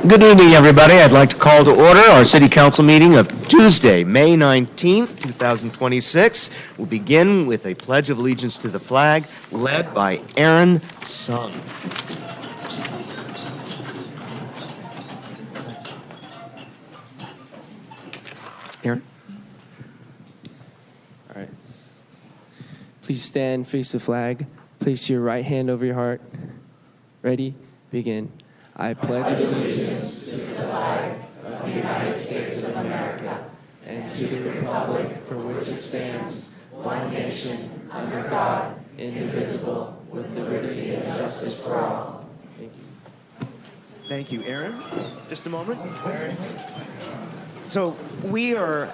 Good evening, everybody. I'd like to call to order our City Council meeting of Tuesday, May 19th, 2026. We'll begin with a Pledge of Allegiance to the flag, led by Aaron Sung. Aaron? All right. Please stand, face the flag. Place your right hand over your heart. Ready? Begin. I pledge allegiance to the flag of the United States of America and to the republic for which it stands, one nation, under God, indivisible, with liberty and justice for all. Thank you. Thank you, Aaron. Just a moment. So we are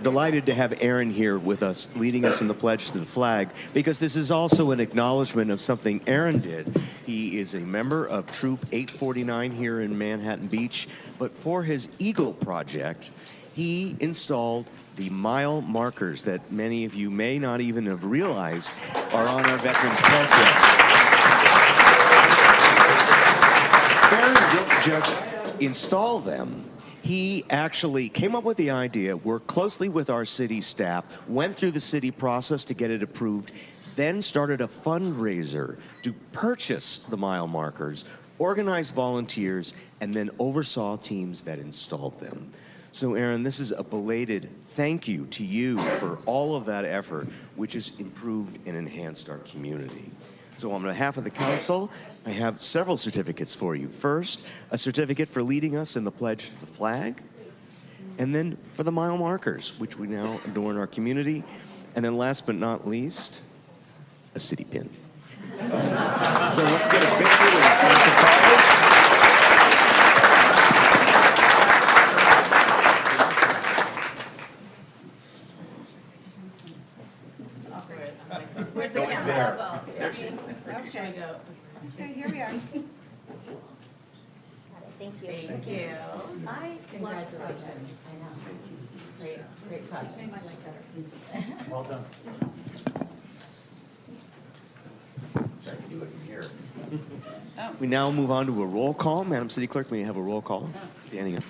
delighted to have Aaron here with us, leading us in the pledge to the flag, because this is also an acknowledgement of something Aaron did. He is a member of Troop 849 here in Manhattan Beach, but for his Eagle project, he installed the mile markers that many of you may not even have realized are on our Veterans Project. Aaron didn't just install them. He actually came up with the idea, worked closely with our city staff, went through the city process to get it approved, then started a fundraiser to purchase the mile markers, organized volunteers, and then oversaw teams that installed them. So, Aaron, this is a belated thank you to you for all of that effort, which has improved and enhanced our community. So on behalf of the council, I have several certificates for you. First, a certificate for leading us in the pledge to the flag, and then for the mile markers, which we now adorn our community, and then last but not least, a city pin. So let's get a picture with the college. Where's the camera? There she is. Okay. We go. Okay, here we are. Thank you. Thank you. Congratulations. I know. Great project. I like that. Well done. I can do it from here. We now move on to a roll call. Madam City Clerk, may I have a roll call? Standing up.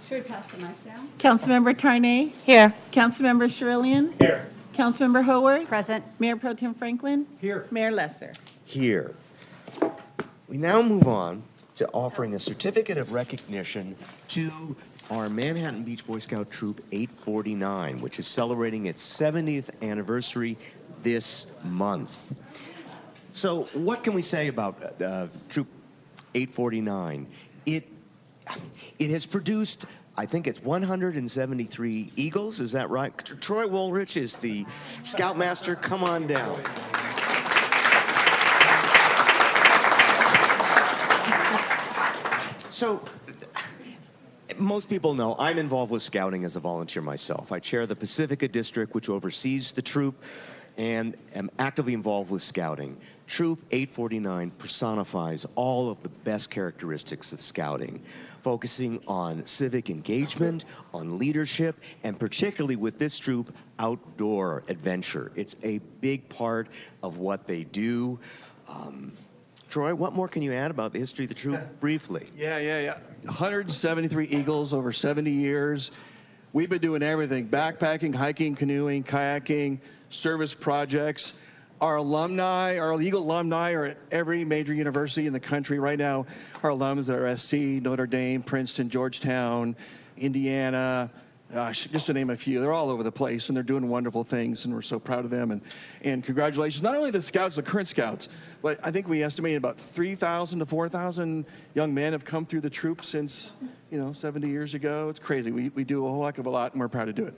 Should we pass the mic down? Councilmember Tarnay? Here. Councilmember Charelian? Here. Councilmember Howorth? Present. Mayor Pro Tem Franklin? Here. Mayor Lesser? Here. We now move on to offering a certificate of recognition to our Manhattan Beach Boy Scout Troop 849, which is celebrating its 70th anniversary this month. So what can we say about Troop 849? It has produced, I think it's 173 Eagles, is that right? Troy Woolrich is the Scoutmaster. Come on down. So, most people know I'm involved with scouting as a volunteer myself. I chair the Pacifica District, which oversees the troop, and am actively involved with scouting. Troop 849 personifies all of the best characteristics of scouting, focusing on civic engagement, on leadership, and particularly with this troop, outdoor adventure. It's a big part of what they do. Troy, what more can you add about the history of the troop briefly? Yeah. 173 Eagles over 70 years. We've been doing everything: backpacking, hiking, canoeing, kayaking, service projects. Our alumni, our Eagle alumni are at every major university in the country. Right now, our alums are SC, Notre Dame, Princeton, Georgetown, Indiana, just to name a few. They're all over the place, and they're doing wonderful things, and we're so proud of them. And congratulations, not only the scouts, the current scouts, but I think we estimated about 3,000 to 4,000 young men have come through the troop since, 70 years ago. It's crazy. We do a whole heck of a lot, and we're proud to do it.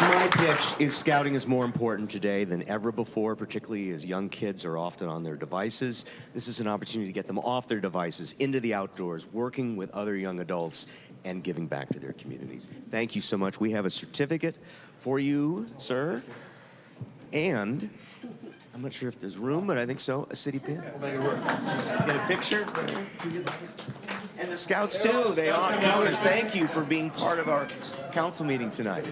My pitch is scouting is more important today than ever before, particularly as young kids are often on their devices. This is an opportunity to get them off their devices, into the outdoors, working with other young adults, and giving back to their communities. Thank you so much. We have a certificate for you, sir. And I'm not sure if there's room, but I think so. A city pin. We'll make it work. Get a picture. And the scouts too. They are scouters. Thank you for being part of our council meeting tonight.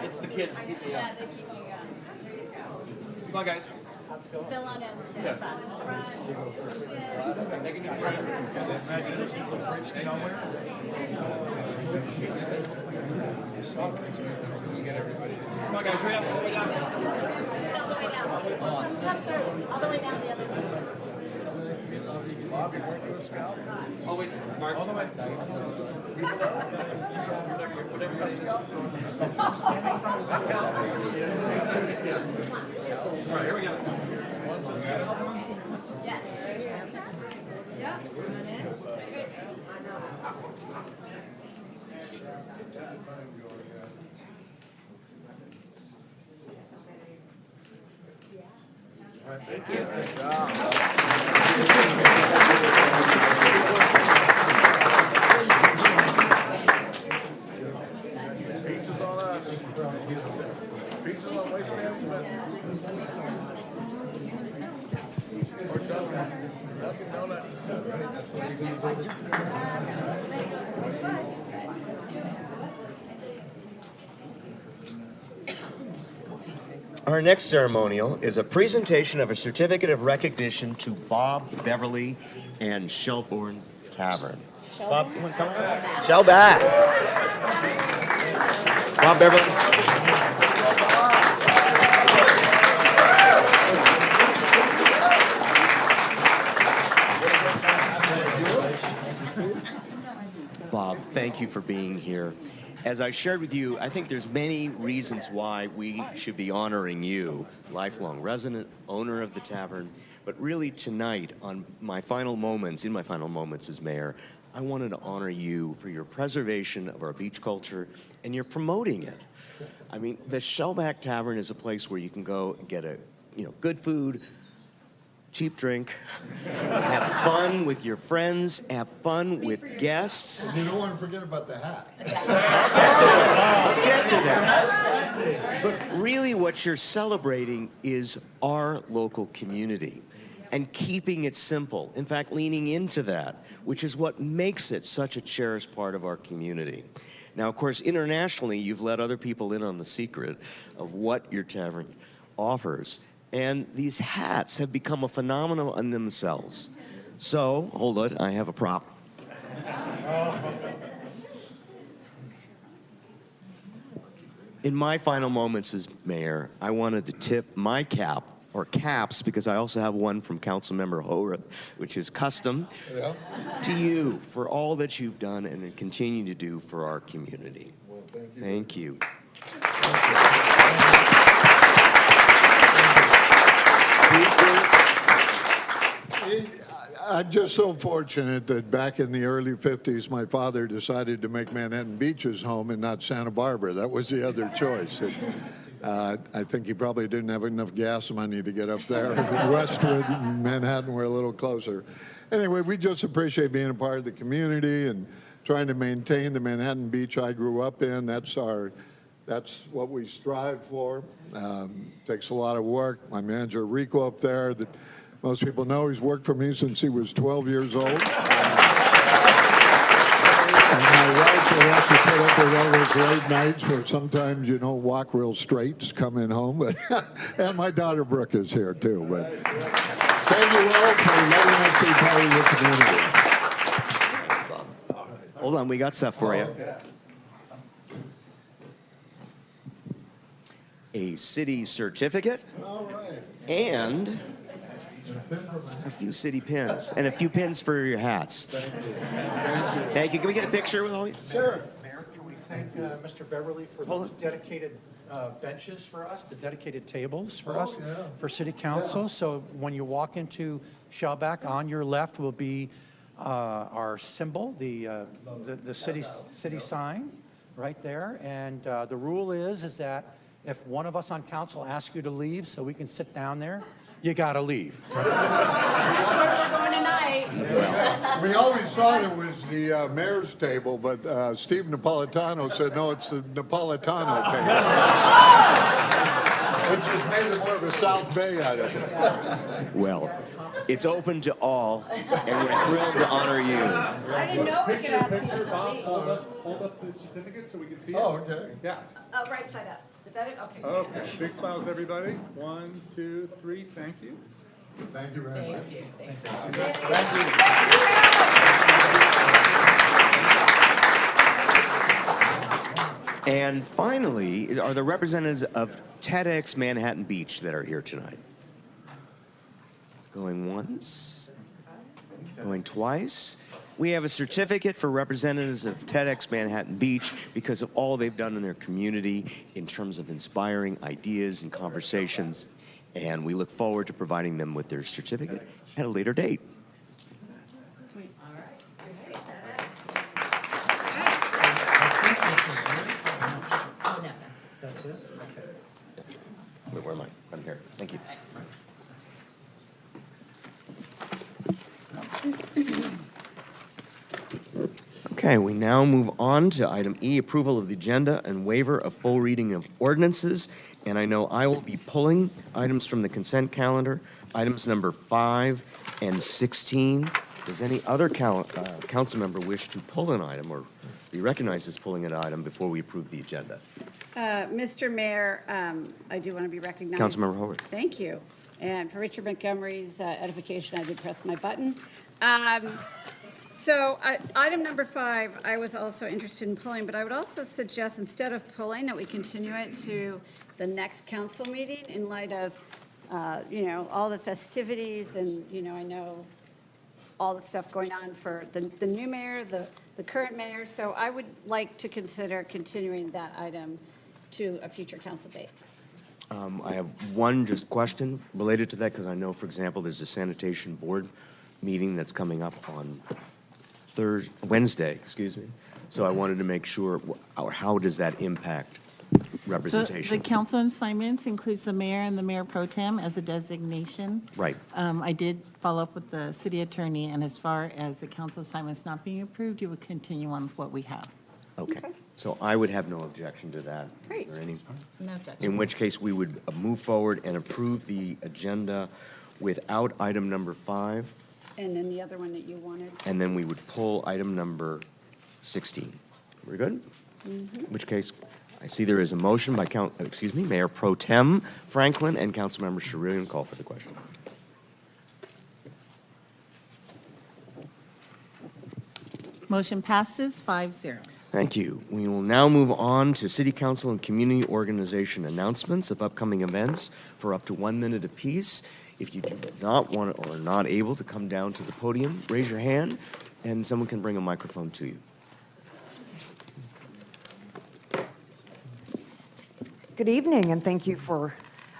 It's the kids. Yeah, they keep you young. Come on, guys. Fill on in the front. Make a new friend. Come on, guys. Hurry up. Hurry up. All the way down. All the way down the other side. Oh, wait. Mark. All the way. All right, here we go. Our next ceremonial is a presentation of a certificate of recognition to Bob, Beverly, and Shellback Tavern. Bob, you want to come out? Shellback. Bob, Beverly. Bob, thank you for being here. As I shared with you, I think there's many reasons why we should be honoring you, lifelong resident, owner of the tavern, but really tonight, in my final moments as mayor, I wanted to honor you for your preservation of our beach culture and you're promoting it. I mean, the Shellback Tavern is a place where you can go and get good food, cheap drink, have fun with your friends, have fun with guests. You don't want to forget about the hat. I'll get to that. But really what you're celebrating is our local community and keeping it simple. In fact, leaning into that, which is what makes it such a cherished part of our community. Now, of course, internationally, you've let other people in on the secret of what your tavern offers. And these hats have become a phenomenon in themselves. So, hold it, I have a prop. In my final moments as mayor, I wanted to tip my cap, or caps, because I also have one from Councilmember Howorth, which is custom, to you for all that you've done and continue to do for our community. Well, thank you. I'm just so fortunate that back in the early 50s, my father decided to make Manhattan Beach his home and not Santa Barbara. That was the other choice. I think he probably didn't have enough gas money to get up there. Westwood and Manhattan were a little closer. Anyway, we just appreciate being a part of the community and trying to maintain the Manhattan Beach I grew up in. That's what we strive for. Takes a lot of work. My manager, Rico, up there, that most people know, he's worked for me since he was 12 years old. And my wife will have to put up with all those late nights where sometimes you don't walk real straight coming home. But and my daughter, Brooke, is here, too. But thank you all for letting us be part of your community. Hold on, we got stuff for you. A city certificate, and a few city pins, and a few pins for your hats. Thank you. Can we get a picture with all you? Sure. Mayor, can we thank Mr. Beverly for those dedicated benches for us, the dedicated tables for us, for City Council. So when you walk into Shellback, on your left will be our symbol, the city sign right there. And the rule is that if one of us on council asks you to leave so we can sit down there, you got to leave. That's where we're going tonight. We always thought it was the mayor's table, but Steve Napolitano said, no, it's the Napolitano table. Which has made it more of a South Bay item. Well, it's open to all, and we're thrilled to honor you. I didn't know we could ask people to leave. Hold up the certificate so we can see it. Oh, okay. Yeah. Right side up. Is that it? Okay. Okay. Big smiles, everybody. 1, 2, 3. Thank you. Thank you very much. And finally, are the representatives of TEDxManhattan Beach that are here tonight? Going once, going twice. We have a certificate for representatives of TEDxManhattan Beach because of all they've done in their community in terms of inspiring ideas and conversations. And we look forward to providing them with their certificate at a later date. Where am I? I'm here. Thank you. Okay, we now move on to item E, approval of the agenda and waiver of full reading of ordinances. And I know I will be pulling items from the consent calendar, items number 5 and 16. Does any other council member wish to pull an item or be recognized as pulling an item before we approve the agenda? Mr. Mayor, I do want to be recognized. Councilmember Howorth. Thank you. And for Richard Montgomery's edification, I did press my button. So item number 5, I was also interested in pulling, but I would also suggest instead of pulling that we continue it to the next council meeting in light of, all the festivities and, I know all the stuff going on for the new mayor, the current mayor. So I would like to consider continuing that item to a future council date. I have one just question related to that because I know, for example, there's a sanitation board meeting that's coming up on Wednesday, So I wanted to make sure, how does that impact representation? So the council assignments includes the mayor and the mayor pro tem as a designation. Right. I did follow up with the city attorney, and as far as the council assignments not being approved, you would continue on with what we have. Okay. So I would have no objection to that. Great. Or any, No objection. in which case we would move forward and approve the agenda without item number 5, And then the other one that you wanted. and then we would pull item number 16. We're good? In which case, I see there is a motion by Mayor Pro Tem Franklin and Councilmember Charelian. Call for the question. Motion passes 5-0. Thank you. We will now move on to City Council and Community Organization announcements of upcoming events for up to 1 minute apiece. If you do not want or are not able to come down to the podium, raise your hand and someone can bring a microphone to you. Good evening, and thank you for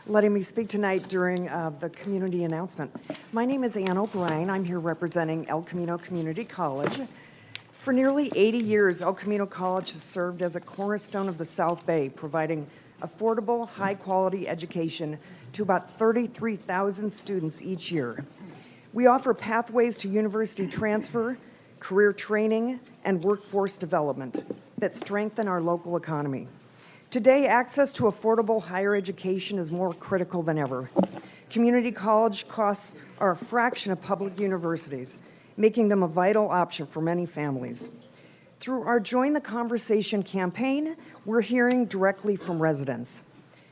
letting me speak tonight during the community announcement. My name is Ann O'Brien. I'm here representing El Camino Community College. For nearly 80 years, El Camino College has served as a cornerstone of the South Bay, providing affordable, high-quality education to about 33,000 students each year. We offer pathways to university transfer, career training, and workforce development that strengthen our local economy. Today, access to affordable higher education is more critical than ever. Community college costs are a fraction of public universities, making them a vital option for many families. Through our Join the Conversation campaign, we're hearing directly from residents.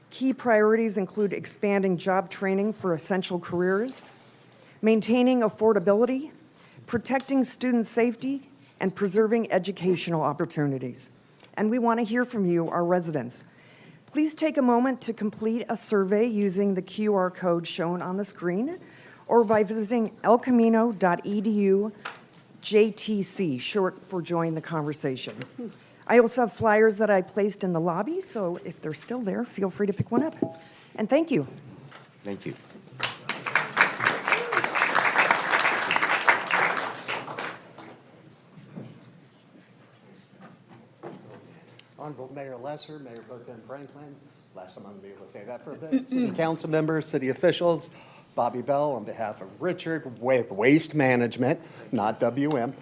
Key priorities include expanding job training for essential careers, maintaining affordability, protecting student safety, and preserving educational opportunities. And we want to hear from you, our residents. Please take a moment to complete a survey using the QR code shown on the screen or by visiting elcamino.edu JTC, short for Join the Conversation. I also have flyers that I placed in the lobby, so if they're still there, feel free to pick one up. And thank you. Thank you. Honorable Mayor Lesser, Mayor Pro Tem Franklin, last time I'm going to be able to say that for a bit, city council members, city officials, Bobby Bell on behalf of Richard with Waste Management, not WM,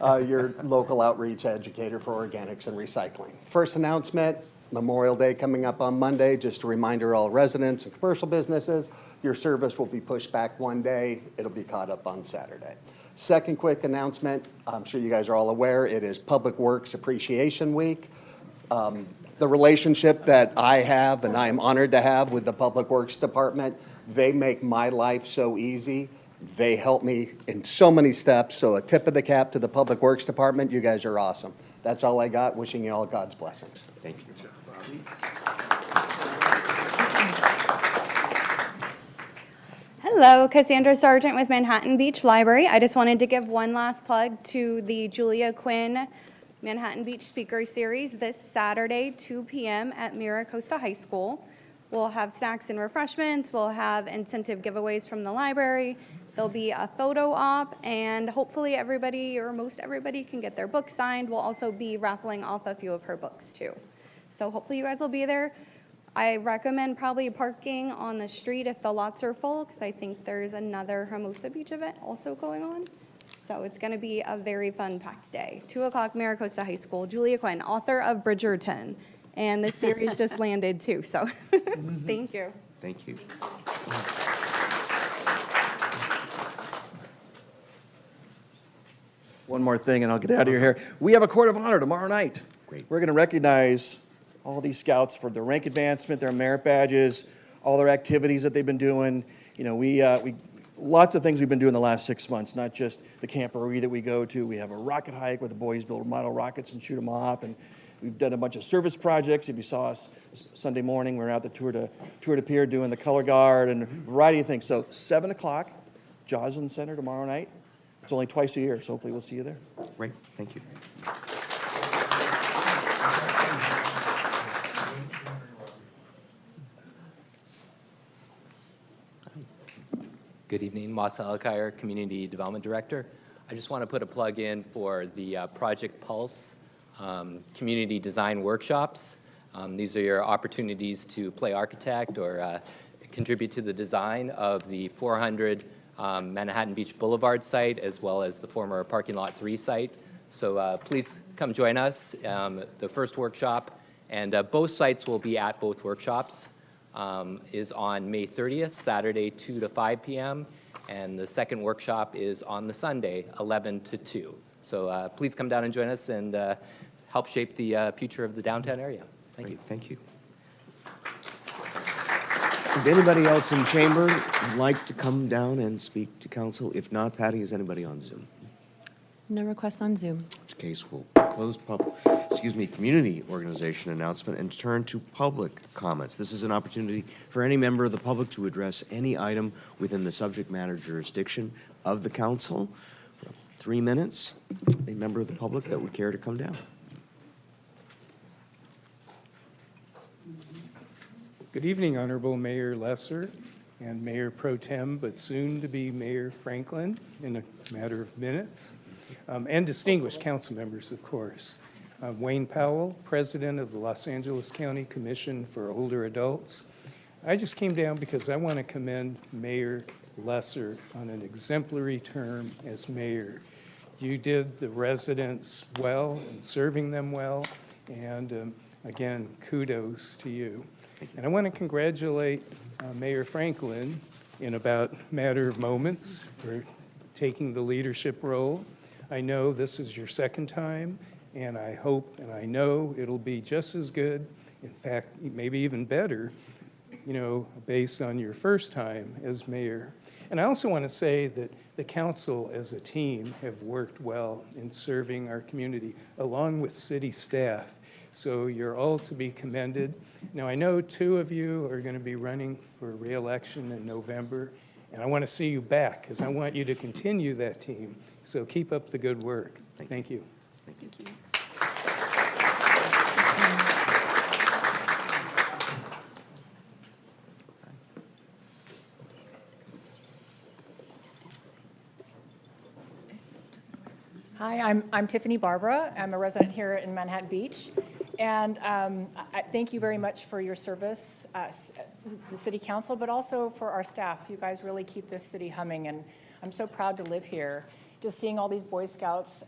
your local outreach educator for organics and recycling. First announcement, Memorial Day coming up on Monday. Just a reminder, all residents and commercial businesses, your service will be pushed back one day. It'll be caught up on Saturday. Second quick announcement, I'm sure you guys are all aware, it is Public Works Appreciation Week. The relationship that I have and I am honored to have with the Public Works Department, they make my life so easy. They help me in so many steps. So a tip of the cap to the Public Works Department. You guys are awesome. That's all I got. Wishing you all God's blessings. Thank you. Hello, Cassandra Sargent with Manhattan Beach Library. I just wanted to give one last plug to the Julia Quinn Manhattan Beach Speaker Series this Saturday, 2 p.m. at Mira Costa High School. We'll have snacks and refreshments. We'll have incentive giveaways from the library. There'll be a photo op, and hopefully everybody or most everybody can get their book signed. We'll also be raffling off a few of her books too. So hopefully you guys will be there. I recommend probably parking on the street if the lots are full, because I think there's another Hermosa Beach event also going on. So it's going to be a very fun, packed day. 2 o'clock, Mira Costa High School. Julia Quinn, author of Bridgerton. And this series just landed too, so thank you. Thank you. One more thing, and I'll get out of your hair. We have a court of honor tomorrow night. Great. We're going to recognize all these scouts for their rank advancement, their merit badges, all their activities that they've been doing. You know, we lots of things we've been doing the last 6 months, not just the camporee that we go to. We have a rocket hike where the boys build model rockets and shoot them off, and we've done a bunch of service projects. If you saw us Sunday morning, we were out the Tour to Pier doing the color guard and a variety of things. So 7 o'clock, Joslin Center tomorrow night. It's only twice a year, so hopefully we'll see you there. Great. Thank you. Good evening, Marcel Alkire, Community Development Director. I just want to put a plug in for the Project Pulse community design workshops. These are your opportunities to play architect or contribute to the design of the 400 Manhattan Beach Boulevard site, as well as the former Parking Lot 3 site. So please come join us. The first workshop, and both sites will be at both workshops, is on May 30th, Saturday, 2 to 5 p.m., and the second workshop is on the Sunday, 11 to 2. So please come down and join us and help shape the future of the downtown area. Thank you. Thank you. Is anybody else in chamber who'd like to come down and speak to council? If not, Patty, is anybody on Zoom? No requests on Zoom. In which case, we'll close community organization announcement and turn to public comments. This is an opportunity for any member of the public to address any item within the subject matter jurisdiction of the council. For 3 minutes, a member of the public that would care to come down. Good evening, Honorable Mayor Lesser and Mayor Pro Tem, but soon to be Mayor Franklin in a matter of minutes, and distinguished council members, of course. Wayne Powell, President of the Los Angeles County Commission for Older Adults. I just came down because I want to commend Mayor Lesser on an exemplary term as mayor. You did the residents well and serving them well, and again, kudos to you. And I want to congratulate Mayor Franklin in about a matter of moments for taking the leadership role. I know this is your second time, and I hope and I know it'll be just as good, in fact, maybe even better, you know, based on your first time as mayor. And I also want to say that the council as a team have worked well in serving our community, along with city staff. So you're all to be commended. Now, I know 2 of you are going to be running for re-election in November, and I want to see you back because I want you to continue that team. So keep up the good work. Thank you. Thank you. Hi, I'm Tiffany Barbara. I'm a resident here in Manhattan Beach. And I thank you very much for your service, the city council, but also for our staff. You guys really keep this city humming, and I'm so proud to live here. Just seeing all these Boy Scouts,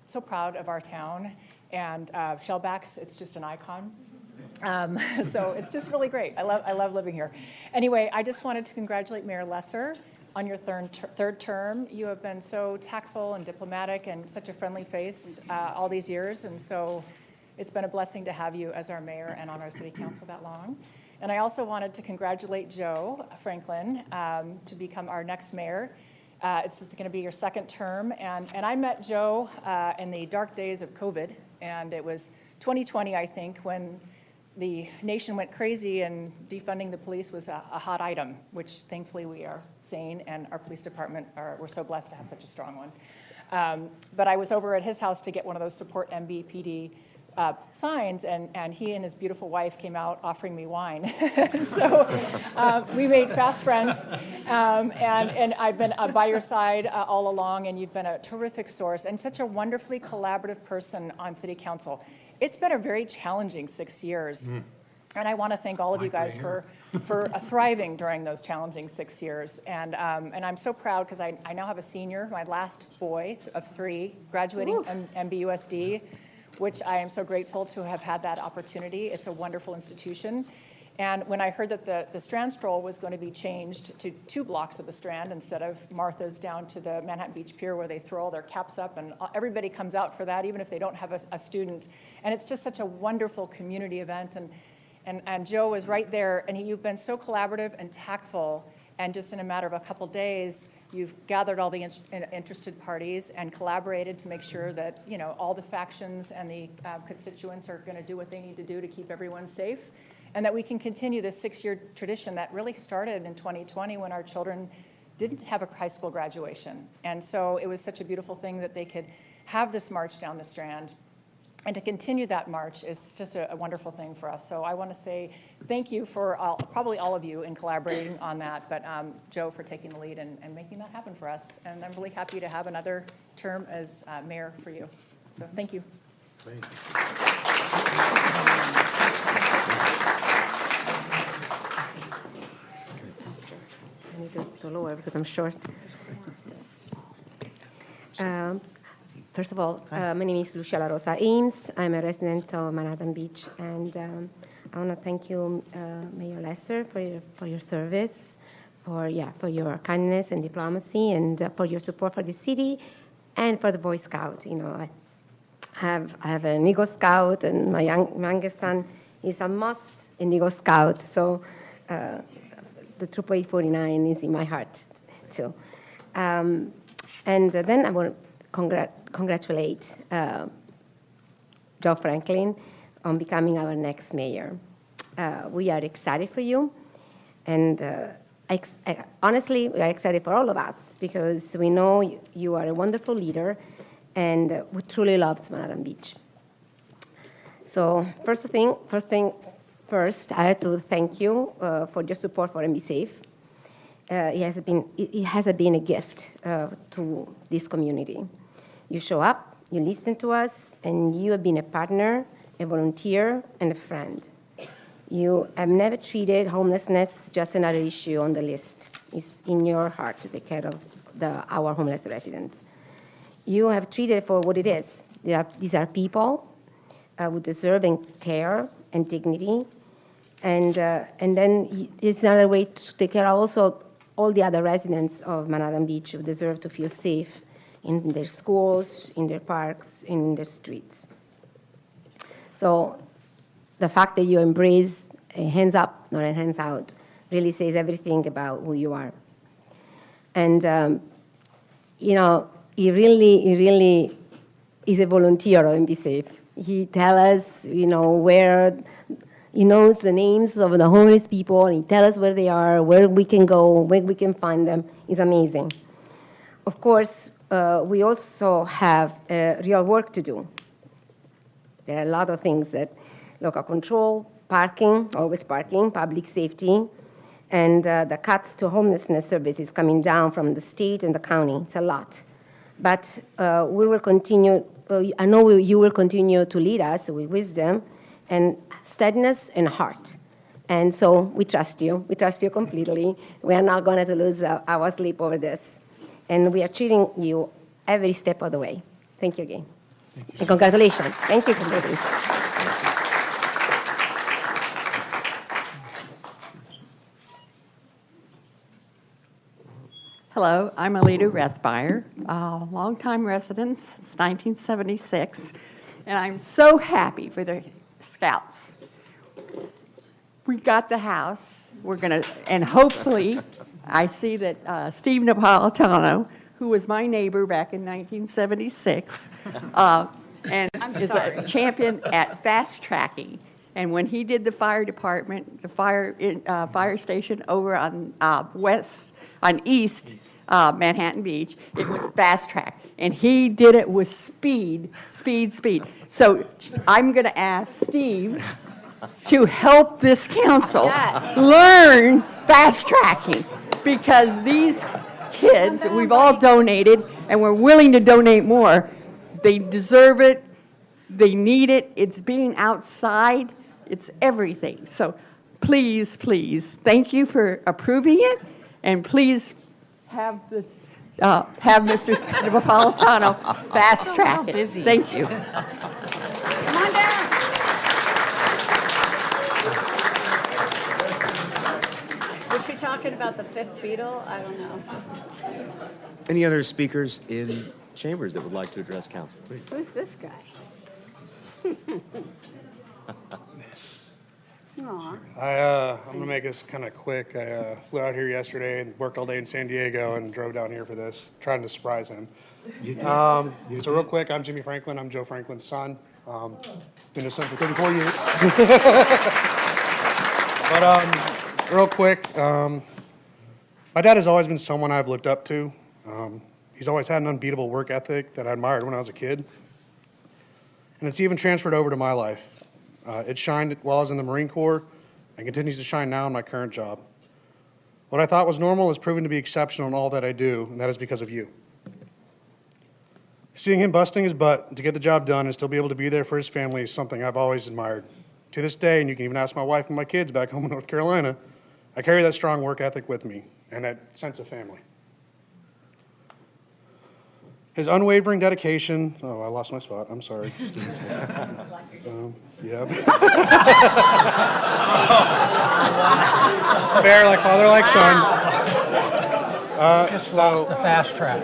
so proud of our town. And Shellbacks, it's just an icon. So it's just really great. I love living here. Anyway, I just wanted to congratulate Mayor Lesser on your third term. You have been so tactful and diplomatic and such a friendly face all these years, and so it's been a blessing to have you as our mayor and on our city council that long. And I also wanted to congratulate Joe Franklin to become our next mayor. It's going to be your second term, and I met Joe in the dark days of COVID, and it was 2020, I think, when the nation went crazy and defunding the police was a hot item, which thankfully we are sane, and our police department we're so blessed to have such a strong one. But I was over at his house to get one of those support MBPD signs, and he and his beautiful wife came out offering me wine. So we made fast friends, and I've been by your side all along, and you've been a terrific source and such a wonderfully collaborative person on city council. It's been a very challenging 6 years, and I want to thank all of you guys for thriving during those challenging 6 years. And I'm so proud because I now have a senior, my last boy of 3, graduating MBUSD, which I am so grateful to have had that opportunity. It's a wonderful institution. And when I heard that the Strand Stroll was going to be changed to 2 blocks of the Strand instead of Martha's down to the Manhattan Beach Pier where they throw all their caps up, and everybody comes out for that, even if they don't have a student. And it's just such a wonderful community event. And Joe is right there, and you've been so collaborative and tactful, and just in a matter of a couple days, you've gathered all the interested parties and collaborated to make sure that, you know, all the factions and the constituents are going to do what they need to do to keep everyone safe, and that we can continue this 6-year tradition that really started in 2020 when our children didn't have a high school graduation. And so it was such a beautiful thing that they could have this march down the Strand. And to continue that march is just a wonderful thing for us. So I want to say thank you for probably all of you in collaborating on that, but Joe for taking the lead and making that happen for us. And I'm really happy to have another term as mayor for you. So thank you. Great. I need to lower because I'm short. First of all, my name is Lucia La Rosa Ames. I'm a resident of Manhattan Beach, and I want to thank you, Mayor Lesser, for your service, for your kindness and diplomacy, and for your support for the city, and for the Boy Scout. You know, I have an Eagle Scout, and my youngest son is an Eagle Scout. So the Troop 849 is in my heart too. And then I want to congratulate Joe Franklin on becoming our next mayor. We are excited for you, and honestly, we are excited for all of us because we know you are a wonderful leader, and we truly love Manhattan Beach. So first, I have to thank you for your support for MB Safe. It has been a gift to this community. You show up, you listen to us, and you have been a partner, a volunteer, and a friend. You have never treated homelessness just another issue on the list. It's in your heart to take care of our homeless residents. You have treated it for what it is. These are people who deserve care and dignity, and then it's another way to take care of also all the other residents of Manhattan Beach who deserve to feel safe in their schools, in their parks, in their streets. So the fact that you embrace a hands up, not a hands out, really says everything about who you are. And, you know, he really is a volunteer of MB Safe. He tells us, you know, where, he knows the names of the homeless people, and he tells us where they are, where we can go, where we can find them. It's amazing. Of course, we also have real work to do. There are a lot of things that local control, parking, always parking, public safety, and the cuts to homelessness services coming down from the state and the county. It's a lot. But we will continue, I know you will continue to lead us with wisdom and steadiness and heart. And so we trust you. We trust you completely. We are not going to lose our sleep over this. And we are cheering you every step of the way. Thank you again. Thank you. And congratulations. Thank you. Congratulations. Hello, I'm Alita Rethmeyer, longtime resident since 1976, and I'm so happy for the Scouts. We got the house. We're going to, and hopefully, I see that Steve Napolitano, who was my neighbor back in 1976, and is a champion at fast tracking. And when he did the fire department, the fire station over on East Manhattan Beach, it was fast track. And he did it with speed. So I'm going to ask Steve to help this council learn fast tracking, because these kids, we've all donated, and we're willing to donate more. They deserve it. They need it. It's being outside. It's everything. So please, thank you for approving it, and please have this, have Mr. Napolitano fast track it. Thank you. Come on down. Was she talking about the fifth Beatle? I don't know. Any other speakers in chambers that would like to address council? Please. Who's this guy? I'm going to make this kind of quick. I flew out here yesterday and worked all day in San Diego and drove down here for this, trying to surprise him. So real quick, I'm Jimmy Franklin. I'm Joe Franklin's son. Been his son for 34 years. But real quick, my dad has always been someone I've looked up to. He's always had an unbeatable work ethic that I admired when I was a kid. And it's even transferred over to my life. It shined while I was in the Marine Corps and continues to shine now in my current job. What I thought was normal has proven to be exceptional in all that I do, and that is because of you. Seeing him busting his butt to get the job done and still be able to be there for his family is something I've always admired. To this day, and you can even ask my wife and my kids back home in North Carolina, I carry that strong work ethic with me and that sense of family. His unwavering dedication, I lost my spot, I'm sorry. Yeah. Fair, like father, like son. Just lost the fast track.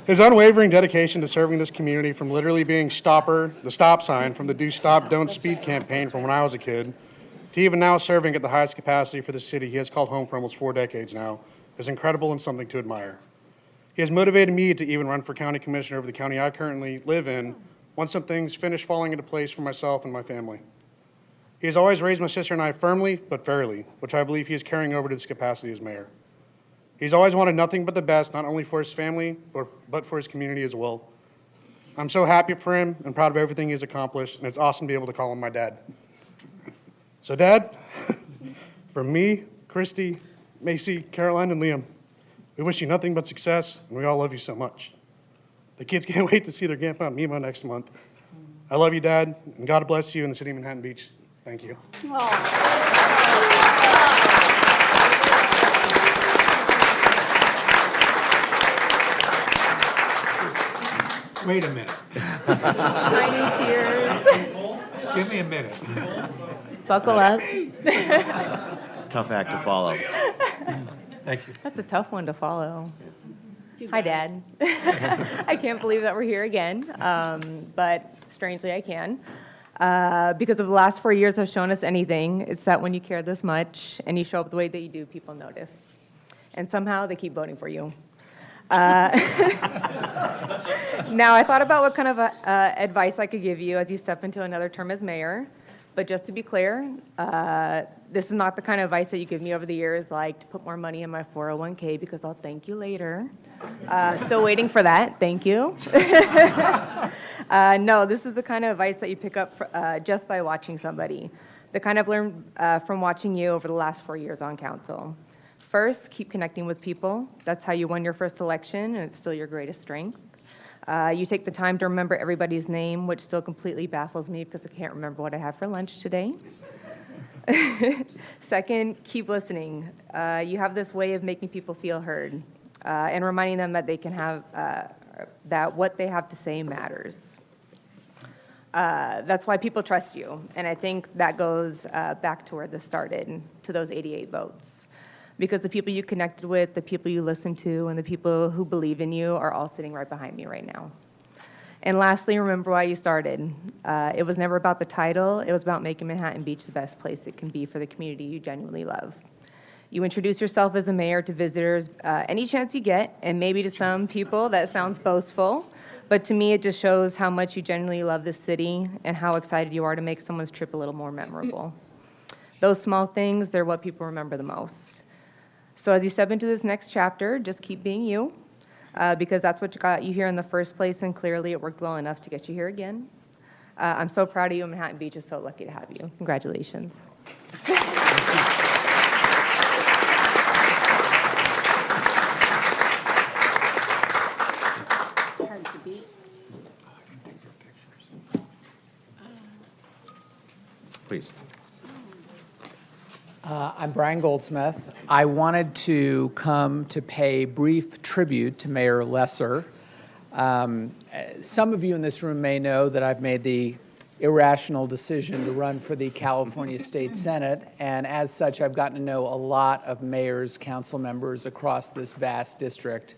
His unwavering dedication to serving this community, from literally being Stopper, the stop sign from the Do Stop, Don't Speed campaign from when I was a kid, to even now serving at the highest capacity for the city he has called home for almost 4 decades now, is incredible and something to admire. He has motivated me to even run for county commissioner of the county I currently live in once some things finish falling into place for myself and my family. He has always raised my sister and I firmly but fairly, which I believe he is carrying over to this capacity as mayor. He's always wanted nothing but the best, not only for his family, but for his community as well. I'm so happy for him and proud of everything he's accomplished, and it's awesome to be able to call him my dad. So Dad, from me, Christy, Macy, Caroline, and Liam, we wish you nothing but success, and we all love you so much. The kids can't wait to see their grandpa and Mima next month. I love you, Dad, and God bless you in the city of Manhattan Beach. Thank you. Wait a minute. Tiny tears. Give me a minute. Buckle up. Tough act to follow. Thank you. That's a tough one to follow. Hi, Dad. I can't believe that we're here again, but strangely I can. Because of the last 4 years have shown us anything, it's that when you care this much and you show up the way that you do, people notice. And somehow they keep voting for you. Now, I thought about what kind of advice I could give you as you step into another term as mayor. But just to be clear, this is not the kind of advice that you give me over the years, like to put more money in my 401k because I'll thank you later. Still waiting for that. Thank you. No, this is the kind of advice that you pick up just by watching somebody. The kind I've learned from watching you over the last 4 years on council. First, keep connecting with people. That's how you won your first election, and it's still your greatest strength. You take the time to remember everybody's name, which still completely baffles me because I can't remember what I had for lunch today. Second, keep listening. You have this way of making people feel heard and reminding them that they can have that what they have to say matters. That's why people trust you. And I think that goes back to where this started, to those 88 votes. Because the people you connected with, the people you listened to, and the people who believe in you are all sitting right behind me right now. And lastly, remember why you started. It was never about the title. It was about making Manhattan Beach the best place it can be for the community you genuinely love. You introduce yourself as a mayor to visitors any chance you get, and maybe to some people that sounds boastful, but to me it just shows how much you genuinely love this city and how excited you are to make someone's trip a little more memorable. Those small things, they're what people remember the most. So as you step into this next chapter, just keep being you. Because that's what got you here in the first place, and clearly it worked well enough to get you here again. I'm so proud of you, and Manhattan Beach is so lucky to have you. Congratulations. Please. I'm Brian Goldsmith. I wanted to come to pay brief tribute to Mayor Lesser. Some of you in this room may know that I've made the irrational decision to run for the California State Senate, and as such, I've gotten to know a lot of mayors, council members across this vast district.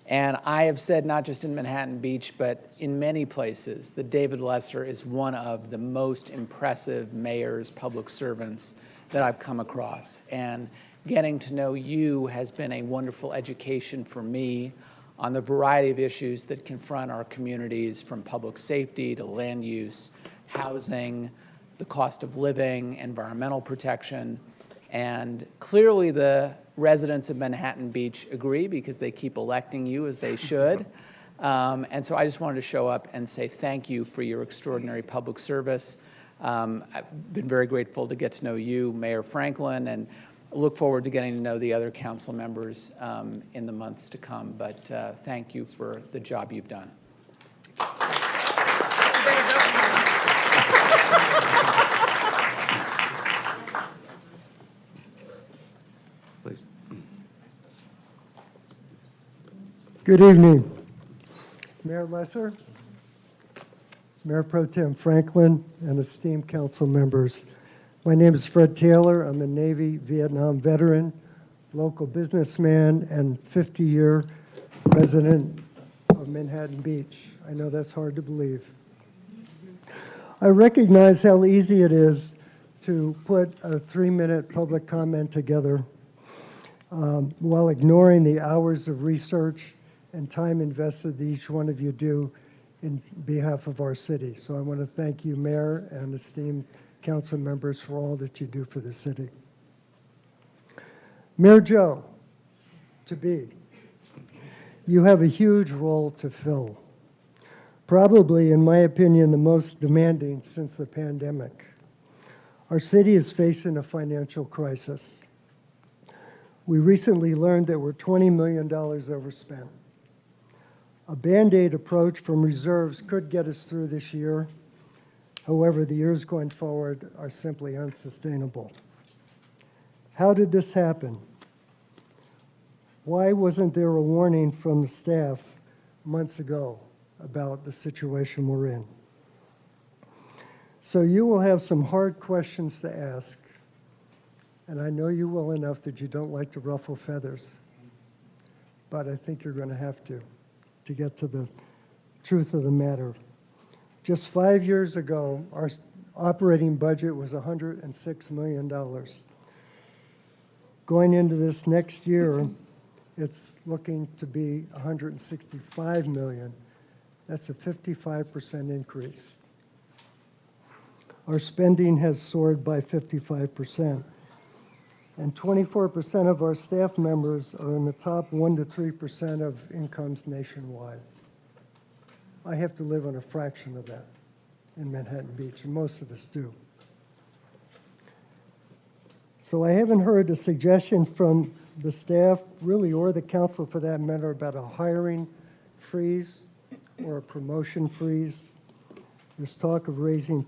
And I have said, not just in Manhattan Beach, but in many places, that David Lesser is one of the most impressive mayors, public servants that I've come across. And getting to know you has been a wonderful education for me on the variety of issues that confront our communities, from public safety to land use, housing, the cost of living, environmental protection. And clearly the residents of Manhattan Beach agree, because they keep electing you as they should. And so I just wanted to show up and say thank you for your extraordinary public service. I've been very grateful to get to know you, Mayor Franklin, and look forward to getting to know the other council members in the months to come. But thank you for the job you've done. Please. Good evening, Mayor Lesser, Mayor Pro Tem Franklin, and esteemed council members. My name is Fred Taylor. I'm a Navy Vietnam veteran, local businessman, and 50-year resident of Manhattan Beach. I know that's hard to believe. I recognize how easy it is to put a 3-minute public comment together while ignoring the hours of research and time invested that each one of you do in behalf of our city. So I want to thank you, Mayor, and esteemed council members, for all that you do for the city. Mayor Joe, to be, you have a huge role to fill. Probably, in my opinion, the most demanding since the pandemic. Our city is facing a financial crisis. We recently learned that we're $20 million overspent. A Band-Aid approach from reserves could get us through this year. However, the years going forward are simply unsustainable. How did this happen? Why wasn't there a warning from the staff months ago about the situation we're in? So you will have some hard questions to ask, and I know you well enough that you don't like to ruffle feathers, but I think you're going to have to get to the truth of the matter. Just 5 years ago, our operating budget was $106 million. Going into this next year, it's looking to be $165 million. That's a 55% increase. Our spending has soared by 55%. And 24% of our staff members are in the top 1 to 3% of incomes nationwide. I have to live on a fraction of that in Manhattan Beach, and most of us do. So I haven't heard a suggestion from the staff, really, or the council for that matter, about a hiring freeze or a promotion freeze. There's talk of raising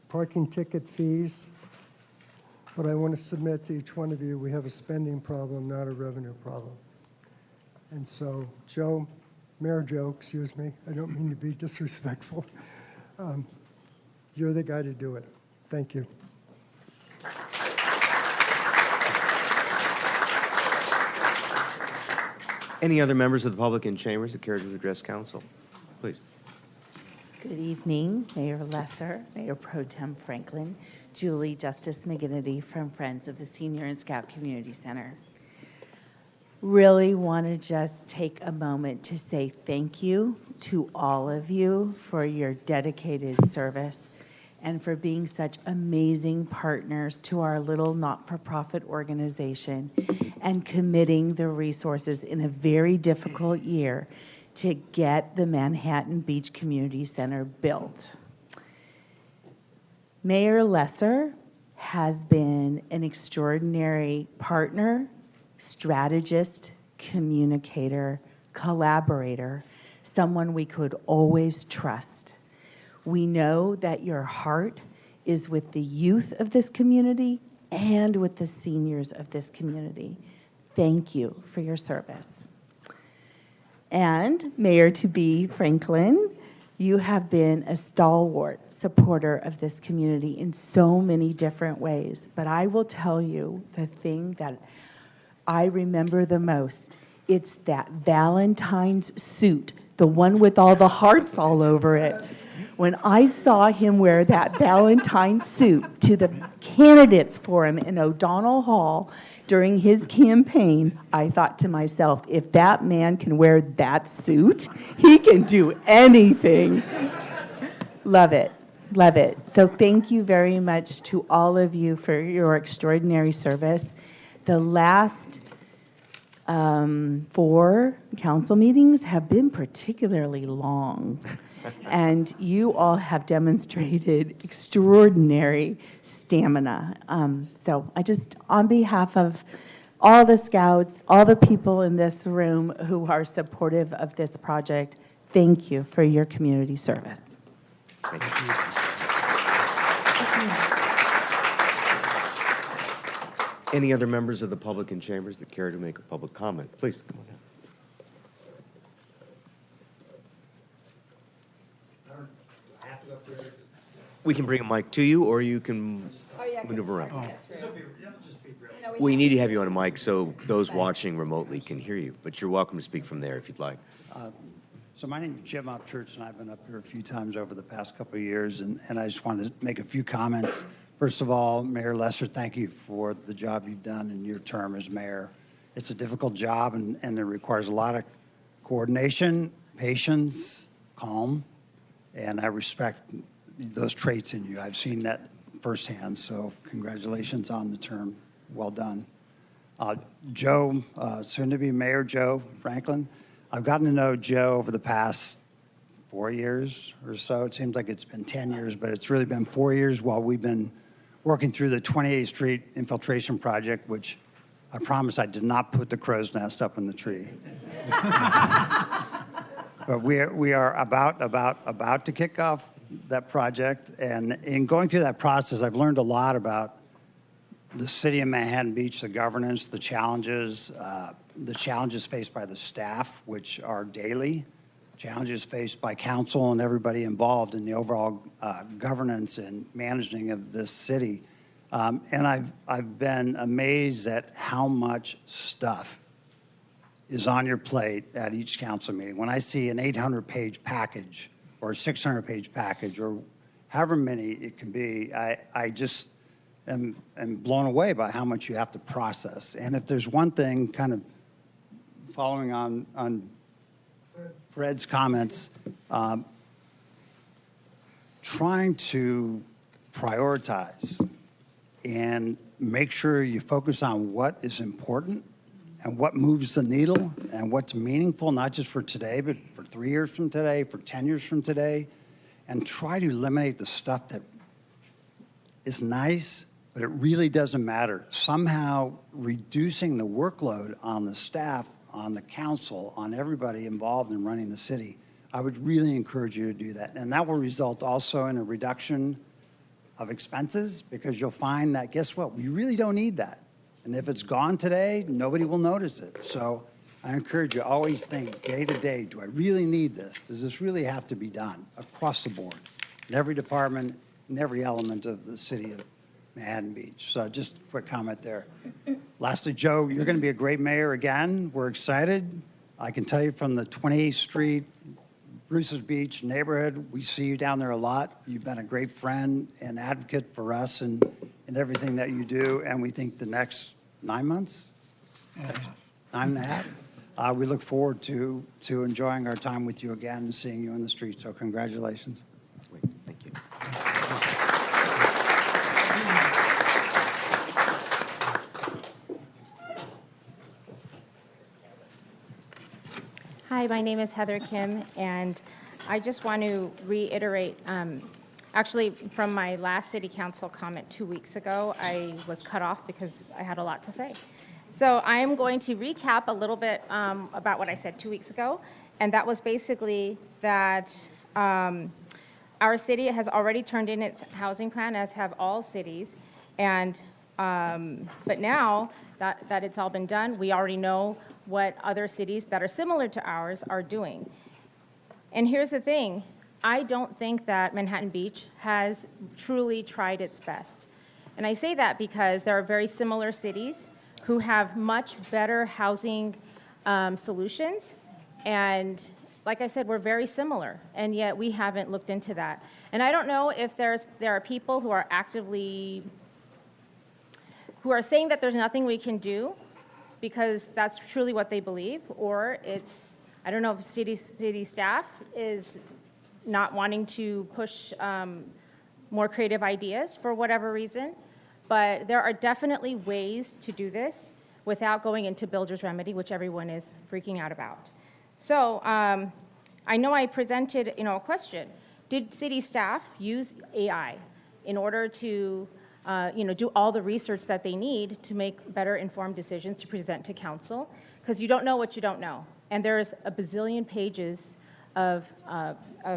parking ticket fees. But I want to submit to each one of you, we have a spending problem, not a revenue problem. And so, Joe, Mayor Joe, excuse me, I don't mean to be disrespectful. You're the guy to do it. Thank you. Any other members of the public in chambers that care to address council? Please. Good evening, Mayor Lesser, Mayor Pro Tem Franklin, Julie Justice McGinnity from Friends of the Senior and Scout Community Center. Really want to just take a moment to say thank you to all of you for your dedicated service and for being such amazing partners to our little not-for-profit organization and committing the resources in a very difficult year to get the Manhattan Beach Community Center built. Mayor Lesser has been an extraordinary partner, strategist, communicator, collaborator, someone we could always trust. We know that your heart is with the youth of this community and with the seniors of this community. Thank you for your service. And Mayor-to-be Franklin, you have been a stalwart supporter of this community in so many different ways. But I will tell you the thing that I remember the most. It's that Valentine's suit, the one with all the hearts all over it. When I saw him wear that Valentine suit to the candidates forum in O'Donnell Hall during his campaign, I thought to myself, if that man can wear that suit, he can do anything. Love it. Love it. So thank you very much to all of you for your extraordinary service. The last 4 council meetings have been particularly long. And you all have demonstrated extraordinary stamina. So I just, on behalf of all the scouts, all the people in this room who are supportive of this project, thank you for your community service. Thank you. Any other members of the public in chambers that care to make a public comment? Please, come on down. We can bring a mic to you, or you can maneuver around. We need to have you on a mic so those watching remotely can hear you, but you're welcome to speak from there if you'd like. So my name is Jim Upchurch, and I've been up here a few times over the past couple of years, and I just wanted to make a few comments. First of all, Mayor Lesser, thank you for the job you've done in your term as mayor. It's a difficult job, and it requires a lot of coordination, patience, calm, and I respect those traits in you. I've seen that firsthand, so congratulations on the term. Well done. Joe, soon to be Mayor Joe Franklin. I've gotten to know Joe over the past 4 years or so. It seems like it's been 10 years, but it's really been 4 years while we've been working through the 28th Street infiltration project, which I promise I did not put the crow's nest up in the tree. But we are about to kick off that project, and in going through that process, I've learned a lot about the city of Manhattan Beach, the governance, the challenges faced by the staff, which are daily, challenges faced by council and everybody involved in the overall governance and managing of this city. And I've been amazed at how much stuff is on your plate at each council meeting. When I see an 800-page package or a 600-page package or however many it can be, I just am blown away by how much you have to process. And if there's one thing, kind of following on Fred's comments, trying to prioritize and make sure you focus on what is important and what moves the needle and what's meaningful, not just for today, but for 3 years from today, for 10 years from today, and try to eliminate the stuff that is nice, but it really doesn't matter. Somehow reducing the workload on the staff, on the council, on everybody involved in running the city, I would really encourage you to do that. And that will result also in a reduction of expenses, because you'll find that, guess what, we really don't need that. And if it's gone today, nobody will notice it. So I encourage you, always think day to day, do I really need this? Does this really have to be done across the board? In every department, in every element of the city of Manhattan Beach. So just a quick comment there. Lastly, Joe, you're going to be a great mayor again. We're excited. I can tell you from the 28th Street, Bruce's Beach neighborhood, we see you down there a lot. You've been a great friend and advocate for us and everything that you do. And we think the next 9 months, 9.5, we look forward to enjoying our time with you again and seeing you in the street. So congratulations. Great. Thank you. Hi, my name is Heather Kim, and I just want to reiterate, actually, from my last city council comment 2 weeks ago, I was cut off because I had a lot to say. So I am going to recap a little bit about what I said 2 weeks ago, and that was basically that our city has already turned in its housing plan, as have all cities, and but now that it's all been done, we already know what other cities that are similar to ours are doing. And here's the thing, I don't think that Manhattan Beach has truly tried its best. And I say that because there are very similar cities who have much better housing solutions. And like I said, we're very similar, and yet we haven't looked into that. And I don't know if there are people who are saying that there's nothing we can do because that's truly what they believe, or it's, I don't know if city staff is not wanting to push more creative ideas for whatever reason, but there are definitely ways to do this without going into builder's remedy, which everyone is freaking out about. So I know I presented, a question. Did city staff use AI in order to do all the research that they need to make better informed decisions to present to council? Because you don't know what you don't know. And there's a bazillion pages of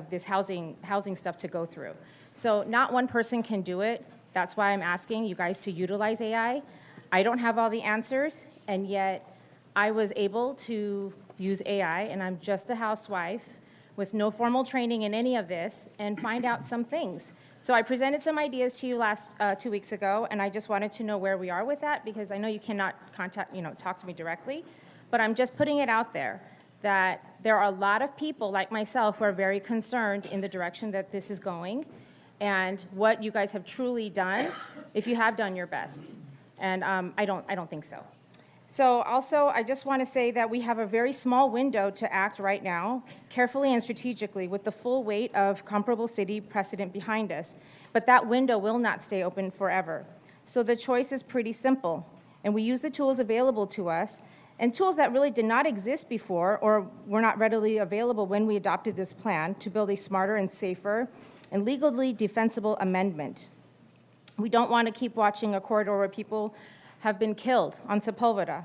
this housing stuff to go through. So not one person can do it. That's why I'm asking you guys to utilize AI. I don't have all the answers, and yet I was able to use AI, and I'm just a housewife with no formal training in any of this, and find out some things. So I presented some ideas to you 2 weeks ago, and I just wanted to know where we are with that, because I know you cannot talk to me directly, but I'm just putting it out there that there are a lot of people like myself who are very concerned in the direction that this is going, and what you guys have truly done, if you have done your best. And I don't think so. So also, I just want to say that we have a very small window to act right now, carefully and strategically, with the full weight of comparable city precedent behind us. But that window will not stay open forever. So the choice is pretty simple. And we use the tools available to us, and tools that really did not exist before or were not readily available when we adopted this plan, to build a smarter and safer and legally defensible amendment. We don't want to keep watching a corridor where people have been killed on Sepulveda.